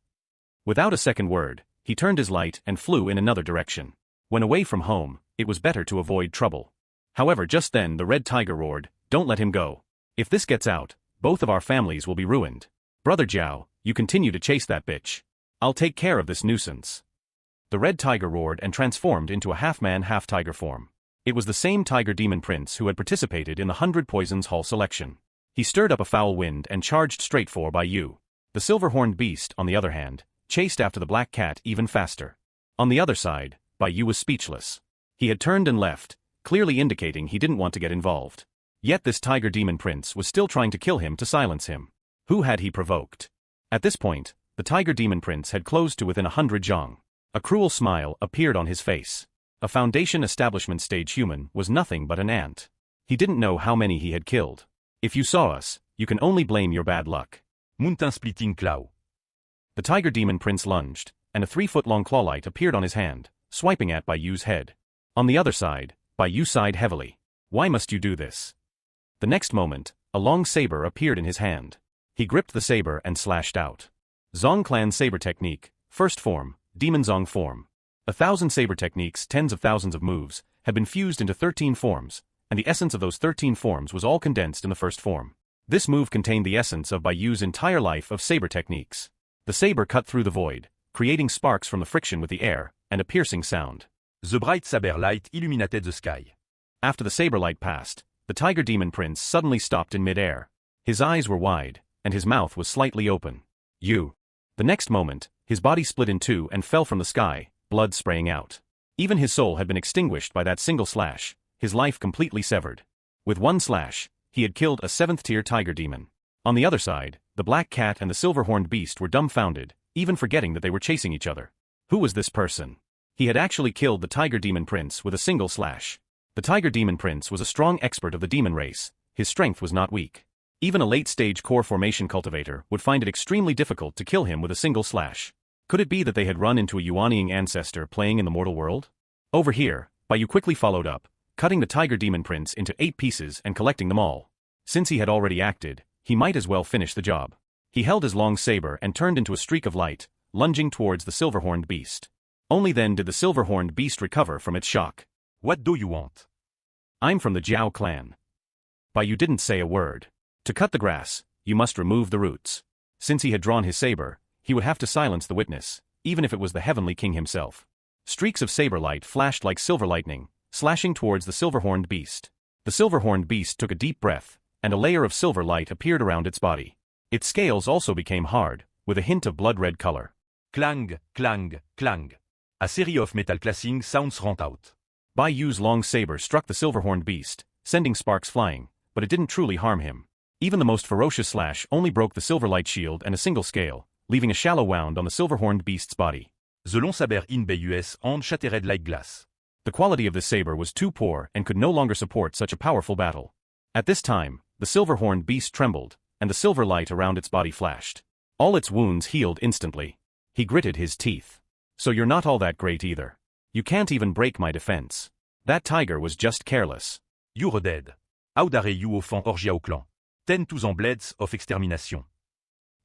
Without a second word, he turned his light and flew in another direction. When away from home, it was better to avoid trouble. However, just then the red tiger roared, "Don't let him go. If this gets out, both of our families will be ruined. Brother Jiao, you continue to chase that bitch. I'll take care of this nuisance." The red tiger roared and transformed into a half-man half-tiger form. It was the same tiger demon prince who had participated in the 100 Poisons Hall selection. He stirred up a foul wind and charged straight for Baiyu. The silver-horned beast, on the other hand, chased after the black cat even faster. On the other side, Baiyu was speechless. He had turned and left, clearly indicating he didn't want to get involved. Yet this tiger demon prince was still trying to kill him to silence him. Who had he provoked? At this point, the tiger demon prince had closed to within 100 zhang. A cruel smile appeared on his face. A Foundation establishment stage human was nothing but an ant. He didn't know how many he had killed. If you saw us, you can only blame your bad luck. Mountain splitting claw. The tiger demon prince lunged, and a 3-foot-long clawlight appeared on his hand, swiping at Baiyu's head. On the other side, Baiyu sighed heavily. Why must you do this? The next moment, a long saber appeared in his hand. He gripped the saber and slashed out. Zong Clan Saber Technique, First Form, Demon Zong Form. 1,000 saber techniques, tens of thousands of moves, had been fused into 13 forms, and the essence of those 13 forms was all condensed in the first form. This move contained the essence of Baiyu's entire life of saber techniques. The saber cut through the void, creating sparks from the friction with the air, and a piercing sound. The bright saber light illuminated the sky. After the saber light passed, the tiger demon prince suddenly stopped in midair. His eyes were wide, and his mouth was slightly open. You. The next moment, his body split in two and fell from the sky, blood spraying out. Even his soul had been extinguished by that single slash, his life completely severed. With one slash, he had killed a 7th-tier tiger demon. On the other side, the black cat and the silver-horned beast were dumbfounded, even forgetting that they were chasing each other. Who was this person? He had actually killed the tiger demon prince with a single slash. The tiger demon prince was a strong expert of the demon race, his strength was not weak. Even a late-stage core formation cultivator would find it extremely difficult to kill him with a single slash. Could it be that they had run into a yuanying ancestor playing in the mortal world? Over here, Baiyu quickly followed up, cutting the tiger demon prince into 8 pieces and collecting them all. Since he had already acted, he might as well finish the job. He held his long saber and turned into a streak of light, lunging towards the silver-horned beast. Only then did the silver-horned beast recover from its shock. What do you want? I'm from the Jiao clan. Baiyu didn't say a word. To cut the grass, you must remove the roots. Since he had drawn his saber, he would have to silence the witness, even if it was the heavenly king himself. Streaks of saber light flashed like silver lightning, slashing towards the silver-horned beast. The silver-horned beast took a deep breath, and a layer of silver light appeared around its body. Its scales also became hard, with a hint of blood-red color. Clang, clang, clang. A series of metal clashing sounds rang out. Baiyu's long saber struck the silver-horned beast, sending sparks flying, but it didn't truly harm him. Even the most ferocious slash only broke the silver light shield and a single scale, leaving a shallow wound on the silver-horned beast's body. The long saber in Baiyu's hand shattered like glass. The quality of this saber was too poor and could no longer support such a powerful battle. At this time, the silver-horned beast trembled, and the silver light around its body flashed. All its wounds healed instantly. He gritted his teeth. So you're not all that great either. You can't even break my defense. That tiger was just careless. You're dead. How dare you offend Orgia au clan? 10,000 blades of extermination.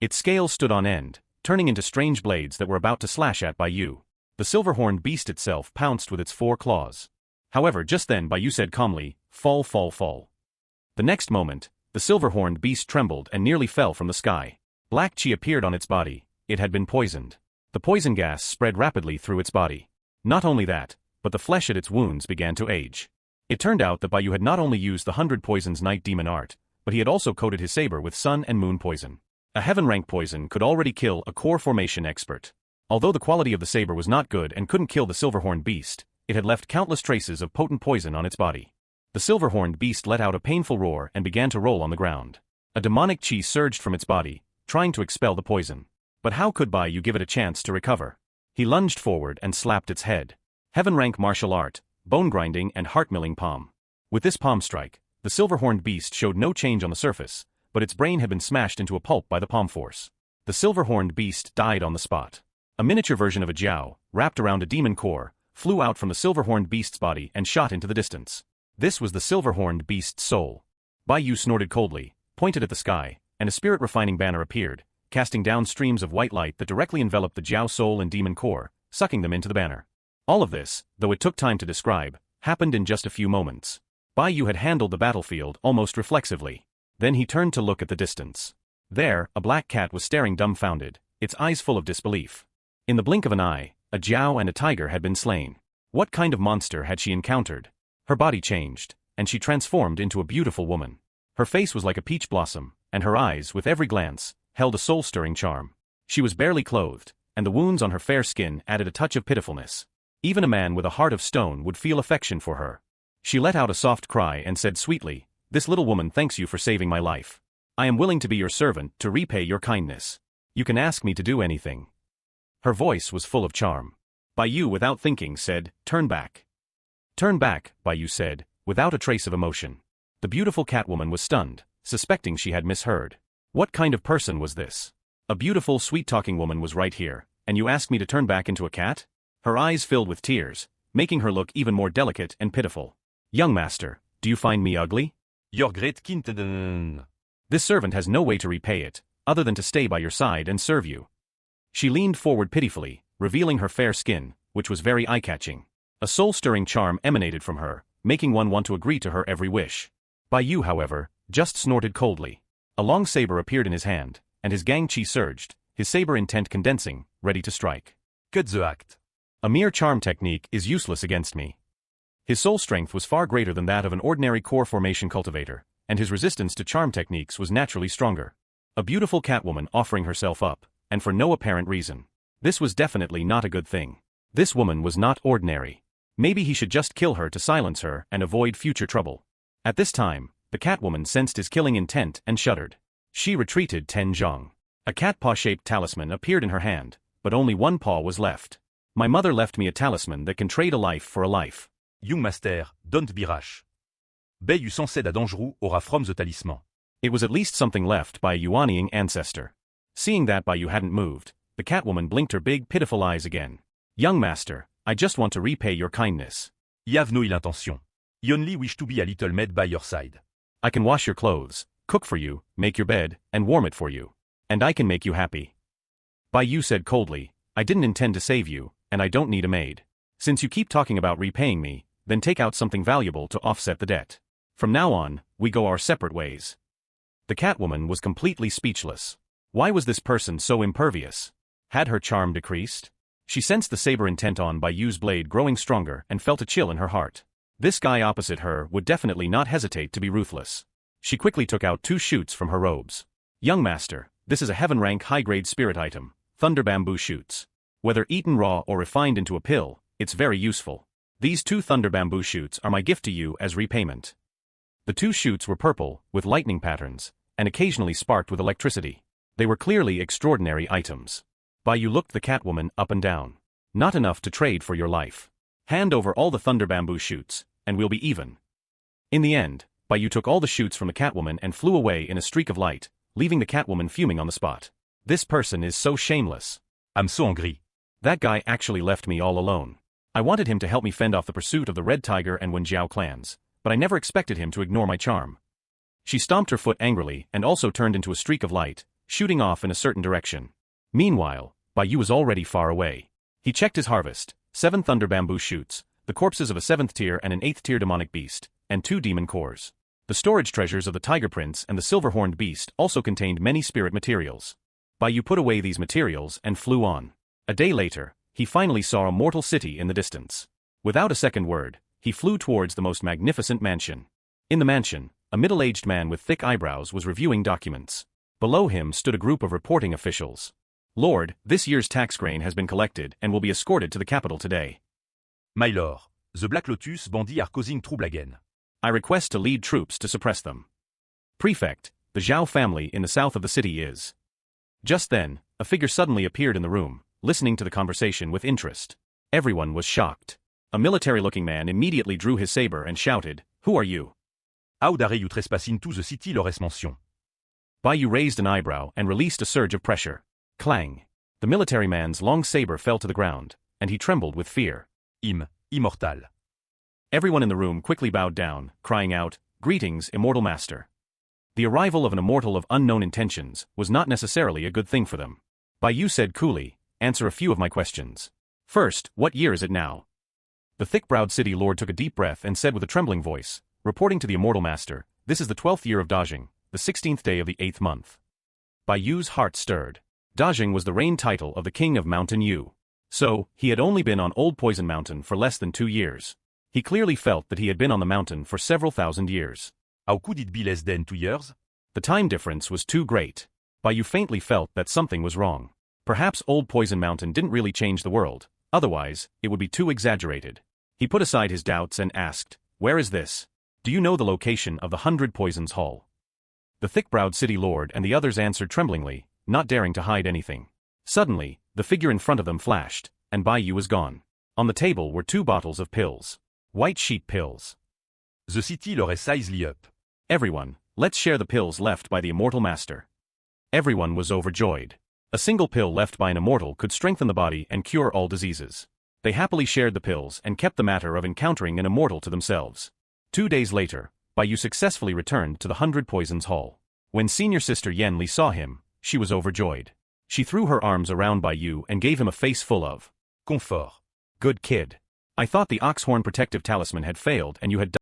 Its scales stood on end, turning into strange blades that were about to slash at Baiyu. The silver-horned beast itself pounced with its 4 claws. However, just then Baiyu said calmly, "Fall, fall, fall." The next moment, the silver-horned beast trembled and nearly fell from the sky. Black chi appeared on its body. It had been poisoned. The poison gas spread rapidly through its body. Not only that, but the flesh at its wounds began to age. It turned out that Baiyu had not only used the 100 Poisons Night Demon art, but he had also coated his saber with sun and moon poison. A heaven-rank poison could already kill a core formation expert. Although the quality of the saber was not good and couldn't kill the silver-horned beast, it had left countless traces of potent poison on its body. The silver-horned beast let out a painful roar and began to roll on the ground. A demonic chi surged from its body, trying to expel the poison. But how could Baiyu give it a chance to recover? He lunged forward and slapped its head. Heaven-rank martial art, bone-grinding and heart-milling palm. With this palm strike, the silver-horned beast showed no change on the surface, but its brain had been smashed into a pulp by the palm force. The silver-horned beast died on the spot. A miniature version of a jiao, wrapped around a demon core, flew out from the silver-horned beast's body and shot into the distance. This was the silver-horned beast's soul. Baiyu snorted coldly, pointed at the sky, and a spirit-refining banner appeared, casting down streams of white light that directly enveloped the jiao soul and demon core, sucking them into the banner. All of this, though it took time to describe, happened in just a few moments. Baiyu had handled the battlefield almost reflexively. Then he turned to look at the distance. There, a black cat was staring dumbfounded, its eyes full of disbelief. In the blink of an eye, a jiao and a tiger had been slain. What kind of monster had she encountered? Her body changed, and she transformed into a beautiful woman. Her face was like a peach blossom, and her eyes, with every glance, held a soul-stirring charm. She was barely clothed, and the wounds on her fair skin added a touch of pitifulness. Even a man with a heart of stone would feel affection for her. She let out a soft cry and said sweetly, "This little woman thanks you for saving my life. I am willing to be your servant to repay your kindness. You can ask me to do anything." Her voice was full of charm. Baiyu, without thinking, said, "Turn back." "Turn back," Baiyu said, without a trace of emotion. The beautiful catwoman was stunned, suspecting she had misheard. What kind of person was this? A beautiful, sweet-talking woman was right here, and you asked me to turn back into a cat? Her eyes filled with tears, making her look even more delicate and pitiful. "Young master, do you find me ugly?" Your great kind. This servant has no way to repay it, other than to stay by your side and serve you. She leaned forward pitifully, revealing her fair skin, which was very eye-catching. A soul-stirring charm emanated from her, making one want to agree to her every wish. Baiyu, however, just snorted coldly. A long saber appeared in his hand, and his gang chi surged, his saber intent condensing, ready to strike. Cut the act. A mere charm technique is useless against me. His soul strength was far greater than that of an ordinary core formation cultivator, and his resistance to charm techniques was naturally stronger. A beautiful catwoman offering herself up, and for no apparent reason. This was definitely not a good thing. This woman was not ordinary. Maybe he should just kill her to silence her and avoid future trouble. At this time, the catwoman sensed his killing intent and shuddered. She retreated 10 zhang. A cat paw-shaped talisman appeared in her hand, but only one paw was left. My mother left me a talisman that can trade a life for a life. Young master, don't be rash. Bei you censed à dangereux aura from the talisman. It was at least something left by a Yuanying ancestor. Seeing that Baiyu hadn't moved, the catwoman blinked her big pitiful eyes again. Young master, I just want to repay your kindness. You have no ill intention. You only wish to be a little maid by your side. I can wash your clothes, cook for you, make your bed, and warm it for you. And I can make you happy. Baiyu said coldly, I didn't intend to save you, and I don't need a maid. Since you keep talking about repaying me, then take out something valuable to offset the debt. From now on, we go our separate ways. The catwoman was completely speechless. Why was this person so impervious? Had her charm decreased? She sensed the saber intent on Baiyu's blade growing stronger and felt a chill in her heart. This guy opposite her would definitely not hesitate to be ruthless. She quickly took out 2 shoots from her robes. Young master, this is a heaven-rank high-grade spirit item, thunder bamboo shoots. Whether eaten raw or refined into a pill, it's very useful. These 2 thunder bamboo shoots are my gift to you as repayment. The 2 shoots were purple, with lightning patterns, and occasionally sparked with electricity. They were clearly extraordinary items. Baiyu looked the catwoman up and down. Not enough to trade for your life. Hand over all the thunder bamboo shoots, and we'll be even. In the end, Baiyu took all the shoots from the catwoman and flew away in a streak of light, leaving the catwoman fuming on the spot. This person is so shameless. I'm so angry. That guy actually left me all alone. I wanted him to help me fend off the pursuit of the Red Tiger and Wenjiao clans, but I never expected him to ignore my charm. She stomped her foot angrily and also turned into a streak of light, shooting off in a certain direction. Meanwhile, Baiyu was already far away. He checked his harvest, 7 thunder bamboo shoots, the corpses of a 7th tier and an 8th tier demonic beast, and 2 demon cores. The storage treasures of the Tiger Prince and the silver-horned beast also contained many spirit materials. Baiyu put away these materials and flew on. A day later, he finally saw a mortal city in the distance. Without a second word, he flew towards the most magnificent mansion. In the mansion, a middle-aged man with thick eyebrows was reviewing documents. Below him stood a group of reporting officials. Lord, this year's tax grain has been collected and will be escorted to the capital today. My lord, the Black Lotus bandits are causing trouble again. I request to lead troops to suppress them. Prefect, the Zhao family in the south of the city is. Just then, a figure suddenly appeared in the room, listening to the conversation with interest. Everyone was shocked. A military-looking man immediately drew his saber and shouted, Who are you? How dare you trespass into the city lores mention? Baiyu raised an eyebrow and released a surge of pressure. Clang. The military man's long saber fell to the ground, and he trembled with fear. Immortal. Everyone in the room quickly bowed down, crying out, Greetings, immortal master. The arrival of an immortal of unknown intentions was not necessarily a good thing for them. Baiyu said coolly, Answer a few of my questions. First, what year is it now? The thick-browed city lord took a deep breath and said with a trembling voice, reporting to the immortal master, This is the 12th year of Dajing, the 16th day of the 8th month. Baiyu's heart stirred. Dajing was the reign title of the king of Mountain Yu. So, he had only been on Old Poison Mountain for less than 2 years. He clearly felt that he had been on the mountain for several thousand years. How could it be less than 2 years? The time difference was too great. Baiyu faintly felt that something was wrong. Perhaps Old Poison Mountain didn't really change the world, otherwise, it would be too exaggerated. He put aside his doubts and asked, Where is this? Do you know the location of the 100 Poisons Hall? The thick-browed city lord and the others answered tremblingly, not daring to hide anything. Suddenly, the figure in front of them flashed, and Baiyu was gone. On the table were 2 bottles of pills. White sheep pills. The city lores sizely up. Everyone, let's share the pills left by the immortal master. Everyone was overjoyed. A single pill left by an immortal could strengthen the body and cure all diseases. They happily shared the pills and kept the matter of encountering an immortal to themselves. 2 days later, Baiyu successfully returned to the 100 Poisons Hall. When senior sister Yen Li saw him, she was overjoyed. She threw her arms around Baiyu and gave him a face full of Comfort. Good kid. I thought the Oxhorn protective talisman had failed and you had